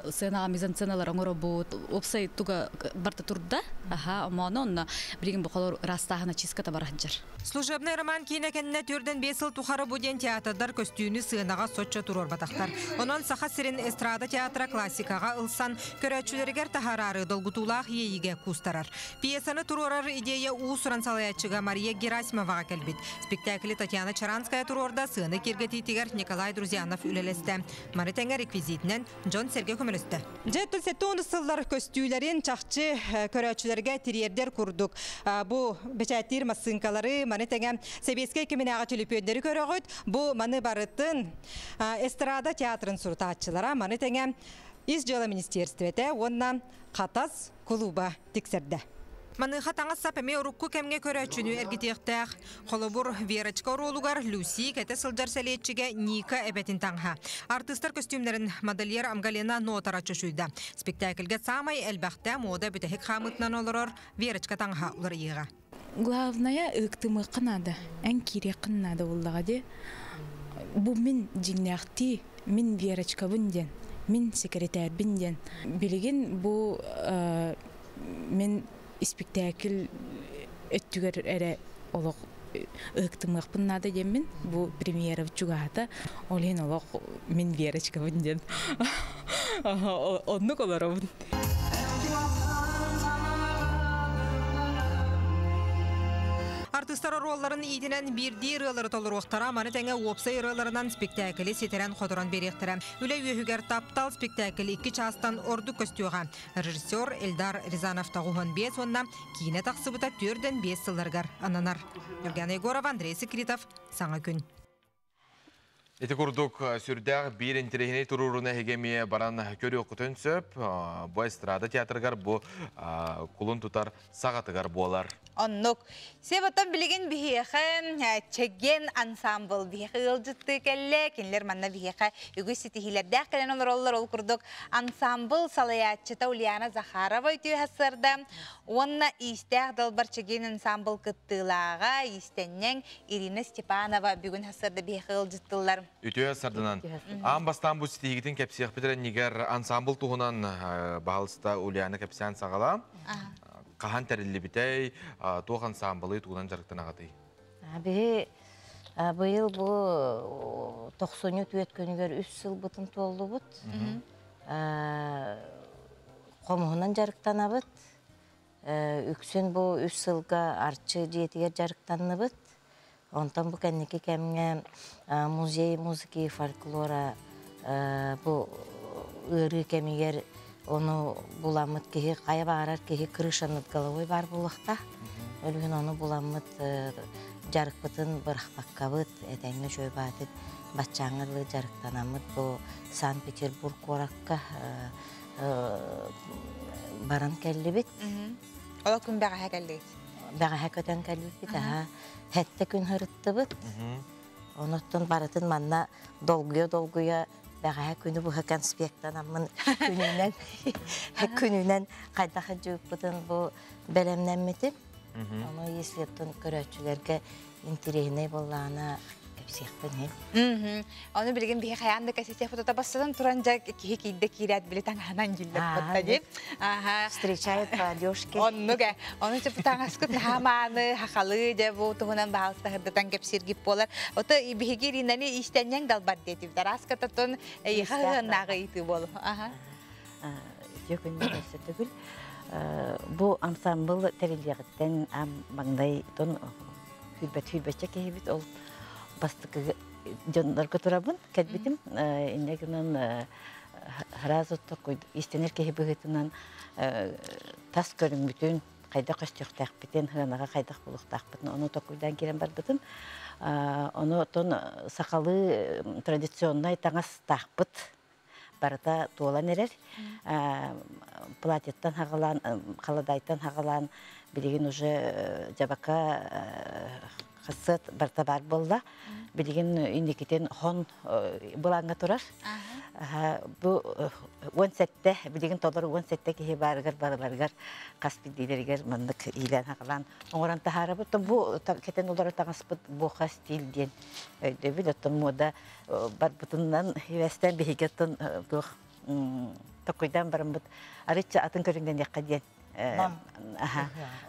сценаға мизансценалар оңыры бұд, опсай туға барта турда, онна бірген бұқалар растағына чиската барахынчар. Служебный роман кейнекенне түрден 5 жыл тухары буден театрдар көстүйіні сыйынаға сотча турор батақтар. Онан саха сирен эстрада театра классикаға ылсан көрәтшілергер тахарары долгутулақ ейіге кустарар. Пьесаны турорар идея уусуран салаятчыға Мария Герасимоваға кәлбет. Спектакли Татьяна Чаранская турорда сыны кергетитигер Николай Друзьянов үлелесті. Маритенге реквизитінен Джон Сергей көмілісті. Жетті сеттуын сыллар көстүйлерін чақчы көрәтшілерге тириердер күрдік. Бұ бәчәттер масынкалары маны тәңем Себеске кемінеға түліпендері көріғыд. Бұ маны барыттын эстрада театрын сұртатчылара маны тәңем Изжела министерствете онна қатас клуба тексерді. Маныха таңыз сапеме урукку кемге көрәчүнү әргетеқтәқ. Қолыбур Верочка оролугар Люси кәті сылжар сәлетчіге Ника әбәтін таңға. Артыстар костюмлерін модельер Амгалена нотара чөшуйда. Спектакльге самай әлбәқті мода бүтәхік қамытнан олырыр Верочка таңға улар еға. Главная ықтымы қынады, ән кере қынады олдағады. Бұл мен жинляқти, мен Верочка бүнден, мен секретар бүнден. Білеген бұл мен спектакль өттігер әрі олық ықтымық бұннады демін. Бұл премьера жүгағата, олен олық мен Верочка бүнден. Онны қолар обын. Артыстар ролларын идинен бирди рылары толыр оқтара, маны тәңе опсай рыларынан спектакли сетерен қодыран беректірі. Үлі өйігер таптал спектакли 2 частан орду көстіуға. Режиссер Эльдар Рязанов тағуғын 5, онна кейіне тақсыбыта 4-5 сылырғар ананар. Юргена Егорова, Андрей Секретов, Саңа күн. Эти курдук сүрдәг бир интерегеней туруруна хегемия баран көрі оқытын сөп, бұ эстрада театргар, бұ кулын тутар сағатыгар болар. Оннук. Себаттан білеген бігеқі чеген ансамбл бігеқі ғылжытты кәлі, кенлер манна бігеқі үгі сетихилердәқ кәлен олар ол күрдік. Ансамбл салаятчыта Ульяна Захарова өтүй хасырда. Онна истәқ далбар чеген ансамбл кыттылаға истеннен Ирина Степанова бүгін хасырда бігеқі ғылжыттылар. Өтүй хасырдынан. Ан бастан бұ сетихигетін кәпсияқ бітірен негер ансамбл туғынан бағалыста Ульяна кәпсиян сағала. Қахан тәрілі бітей, тоқ ансамблы туғынан жарықтан ағадай. Бұйыл бұл 93 өткөнігер 3 сыл бұтын толды бұд. Қомығынан жарықтан абыд. Үксін бұл 3 сылға арчы жетігер жарықтанны бұд. Онтан бұл кәнеке кәмге музей, музыки, фольклора бұл ұры кәмегер onu bulamıt ki kaya bağırar ki kırışanıt galavay var bulakta. Ölgün onu bulamıt jarıkpıtın bırakpakkabıt etenme şöy batık batçağırlı jarıktanamıt bu Sankt Petersburg orakka baran kelli bit. Ola gün bağa kelli bit. Bağa köten kelli bit. Hette gün hırıttı bit. Onutun baratın manna dolguya бәғә күні бұға конспекттан амын күнінен қайдаға жүк бұтын бұл бәлемнен метіп. Оны еслеттің көрәтшілерге интерегіне болғаны кәпсияқтын хем. Оны білген бейі қаянды кәсетек фотода бастадан тұран жақ кейді кейрәт білетен ғанан келдік бұтта деп. Встречает по одежке. Оны че бұтан асқыт хаманы, хақалы деп тұғынан бағылыста ғырдатан кәпсергіп болар. Оты бейге ринаны іштәнен далбар детівдар. Асқытатын ғағынағы иті болу. Жөкінді өсі түгіл. Бұл ансамбыл тәрелдеғіттен маңдай тон хүлбәт-хүлбәтче кейбіт ол бастықы жонларға тұрабын, кәдбетім. Иннегінен хараз ұттық қойды. Истенер кейбігітінен тас көрін бүтін қайда қостықтақ бітен, ғанаға қайдақ болуқтақ бітін. Оны тоқойдан керен бар бітін. Оны тон сақалы традиционнай таңас тақ біт. Барыта туолан ерер. Платьеттан хағалан, қаладайтан хағалан, білеген уже жабака қысыт барта бар болла. Білеген үндекетен хон бұланға тұрар. Бұл 10 сәтті, білеген толары 10 сәтті кеге барығар, барыларғар, қаспидейлергер мұндық илен хағалан. Оңыран тахары бұд. Бұл кетен олары таңаспыд бұға стилден. Өйді біл, өттім мода бар бұтыннан евестен бейгеттін бұл тоқойдан барым бұд. Арытча атын көріңден яққа ден.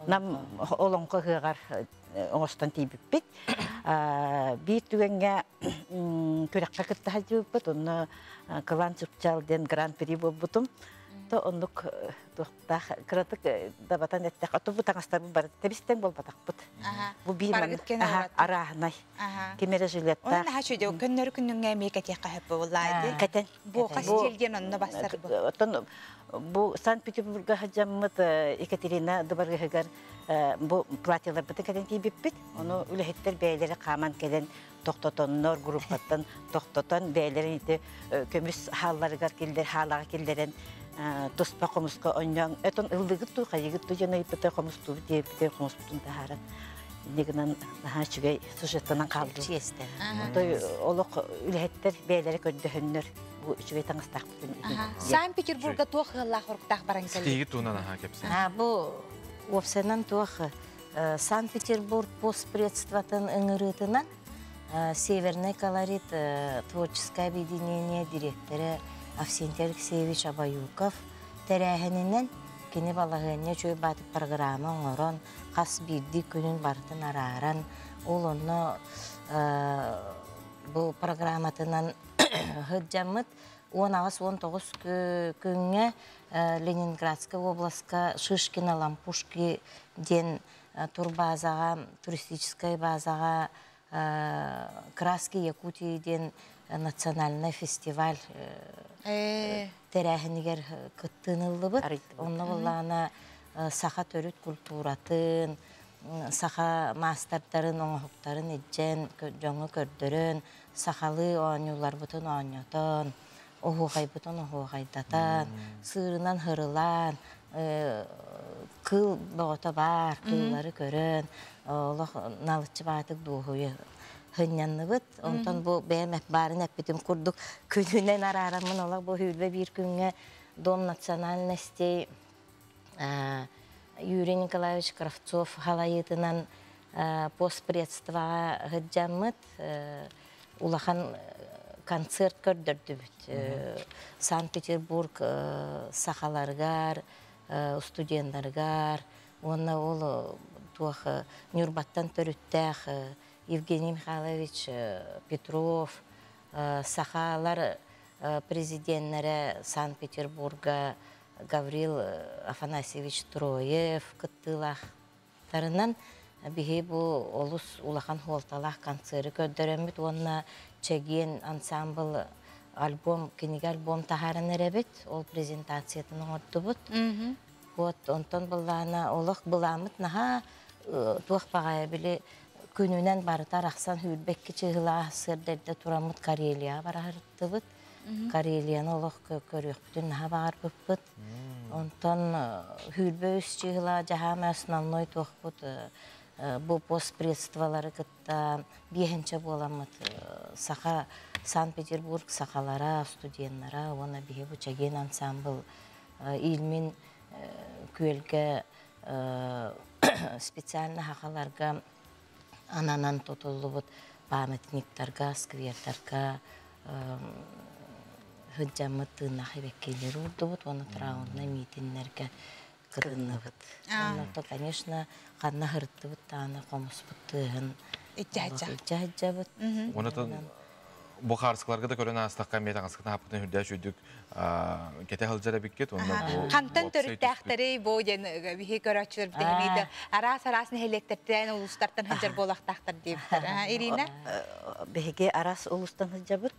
Нам олонғы ғығар оңыстан тейбіп бет. Бейт түгенге көрекқа күтті хәді бұд. Оны қылан чүпчалден гран-при бұл бұтым. Онлық тұқтақ қыратық дабатан әттіқ. Оты бұл таңастар бұл бар. Тәбістен бұл батақ бұд. Бұл беймін арағынай. Кемері жылетті. Оның әші де күннері күннің әмей кәтеққа хөп болайды. Кәтен. Бұл қастелген онына бастар бұл. Бұл Санкт-Петербурга хаджаммыт Екатерина Дубаргығығар бұл платьялар бұтын кәден кейбіп біт. Оны үліхеттер бәйлері қаман кәден тоқтотоннор группаттан тоқтотон бәйлерін еті көміс халларығар келдер, халаға келдерін тұспа қомысқа ойнан. Өтін ұлдығыт тұ, қайығыт тұ жаны епіті қомысту бітті қомыстың тағаран. Негінен чүгей сюжеттанан қалды. Той олық үліхеттер бәйлері көрді bu üçüge tanıştaq bütün. Санкт-Петербурга туох ыллах урктах баран келди. Стиги тунан аха кепсен. Бу опсенан туох Санкт-Петербург постпредствотын ыңырытынан Северный колорит творческое объединение директоры Авсентий Алексеевич Абаюков тәрәһененен кені балағыне чөй батып программа оңырын, қас бирди күнін бартын араран, ол оны бұл программатынан ғыджамыт 10-19 күнге Ленинградская областка Шишкина, Лампушки ден турбазаға, туристическая базаға, Краски Якутии ден национальный фестиваль тәрәхінігер күттінілді бұд. Оны болағына сақа төріт культуратын, сақа мастардарын, оңғықтарын еджен, жоңы көрдірін, сақалы оңылар бұтын оңытын, оғуғай бұтын оғуғайдатан, сырынан хырылан, кыл бағыта бар, кыллары көрін, налытчы батық дұғуы хынянны бұд. Онтан бұл бәймәк барын әппетім күрдік күнінен арарамын олақ бұл хүлбе бір күнге Дом национальностей Юрий Николаевич Кравцов халайытынан постпредстваға ғыджамыд улахан концерт көрдірді бүт. Санкт-Петербург сақаларғар, студентларғар, оны ол туақ Нюрбаттан төріттәқ Евгений Михайлович Петров, сақалар президенттері Санкт-Петербурга Гаврил Афанасьевич Троев кыттылақтарынан бігей бұл олыс улахан холталақ концерты көрдіремет. Онына чеген ансамбл альбом, кенеге альбом тахарын әребет. Ол презентациятын оңырды бұд. Онтан бұллағына олық бұламыт наға туақ бағая білі күнінен барытар ақсан хүлбекке чығыла сырдерді турамыт Карелия барағырды бұд. Карелияны олық көріқ бүтін наға бағар бұд. Онтан хүлбе өс чығыла жағам основной туақ бұд. Бұл постпредствалары кітта бейхінші боламыд. Сақа Санкт-Петербург сақалара, студенттара, оны бихи бучаген ансамбл илмин көлге специально хақаларға ананан тотулубут памятниктарга, сквертарга хыджамы тынах эбеккейлер урдубут, оны траунна митиннерге кырынныбыт. Оны, конечно, қанна хырыттыбыт тааны қомыспыт тыгын. Итчаджабыт. Оны Бухарскаларга да көрөн астакка метан аскытын хапкытын хүрдә жүдүк кете хылжара биккет онда бу Кантан төрүттәхтәре бу ден бихи көрөчүлөр битемиде арас-арасын хелектептен улустартан хыжар болактактар диптер. Ирина беге арас улустан хыжабыт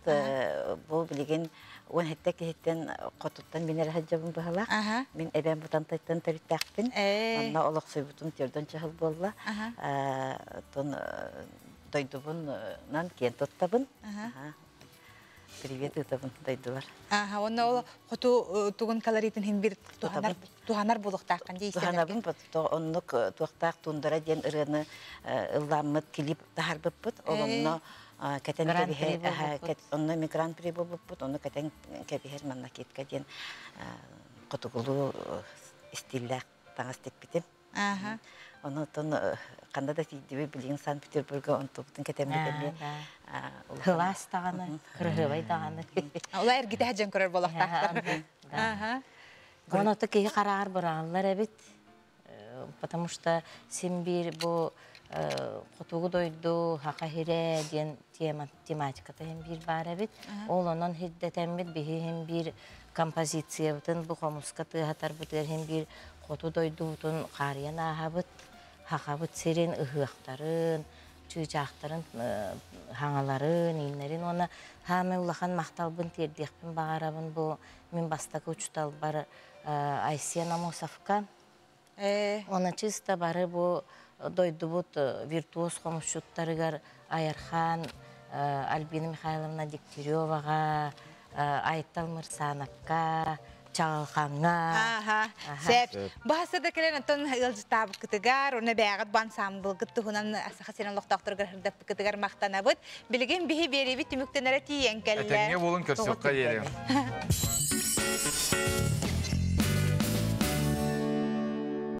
бу билеген он хеттек хеттен котуттан минер хыжабын бахала. Мен эбен бутан тайттан төрүттәхтин. Анда олок сөйбүтүн төрдөн чахыл болла. Тон дойдубунан кен тоттабын. Привет, это дойдулар. Онна ол хоту тугун калоритин хим бир туханар болуктаккан дейсиз. Туханабын оннук туактак тундара ден ырыны ылламыт килип тахарбыппыт. Олонно кетен кебихе онно мигрант при болуппут. Онно кетен кебихер манна кетке ден котугулу стиллак таңастек битим. Оны тон канда да тийдиби билген Санкт-Петербурга онтуптун кетемдегенде хылас таганы, кыргыбай таганы. Олар эргите хаджан көрөр болактактар. Оны тыки караар баралар эбит. Потому что сен бир бу котугу дойду хакахире ден тематиката хем бир бар эбит. Ол онон хиддетембит бихи хем бир композициябытын бу комуска тыгатар бутер хем бир коту дойдубутун карыян ахабыт. Хақабыт серен ыхықтарын, чүйжақтарын, хаңаларын, инлерин. Оны хаме улахан мақталбын тердекпін бағарабын бұл мен бастақы учтал бар Айсия Намосовка. Оны чиста бары бұл дойдубут виртуоз қомышчуттарыгар Айархан, Альбина Михайловна Дегтяреваға, Айтал Мырсановқа, Чалханга. Сеп. Бахасырда келен антон ылжытабы кытыгар, оны бәғат бан самбыл кыттығынан асақасенен лоқтақтырғар хырдап кытыгар мақтанабыд. Білген бихи беребі түміктенері тиен кәлілер. Әтеңе болын көрсөкқа ерем.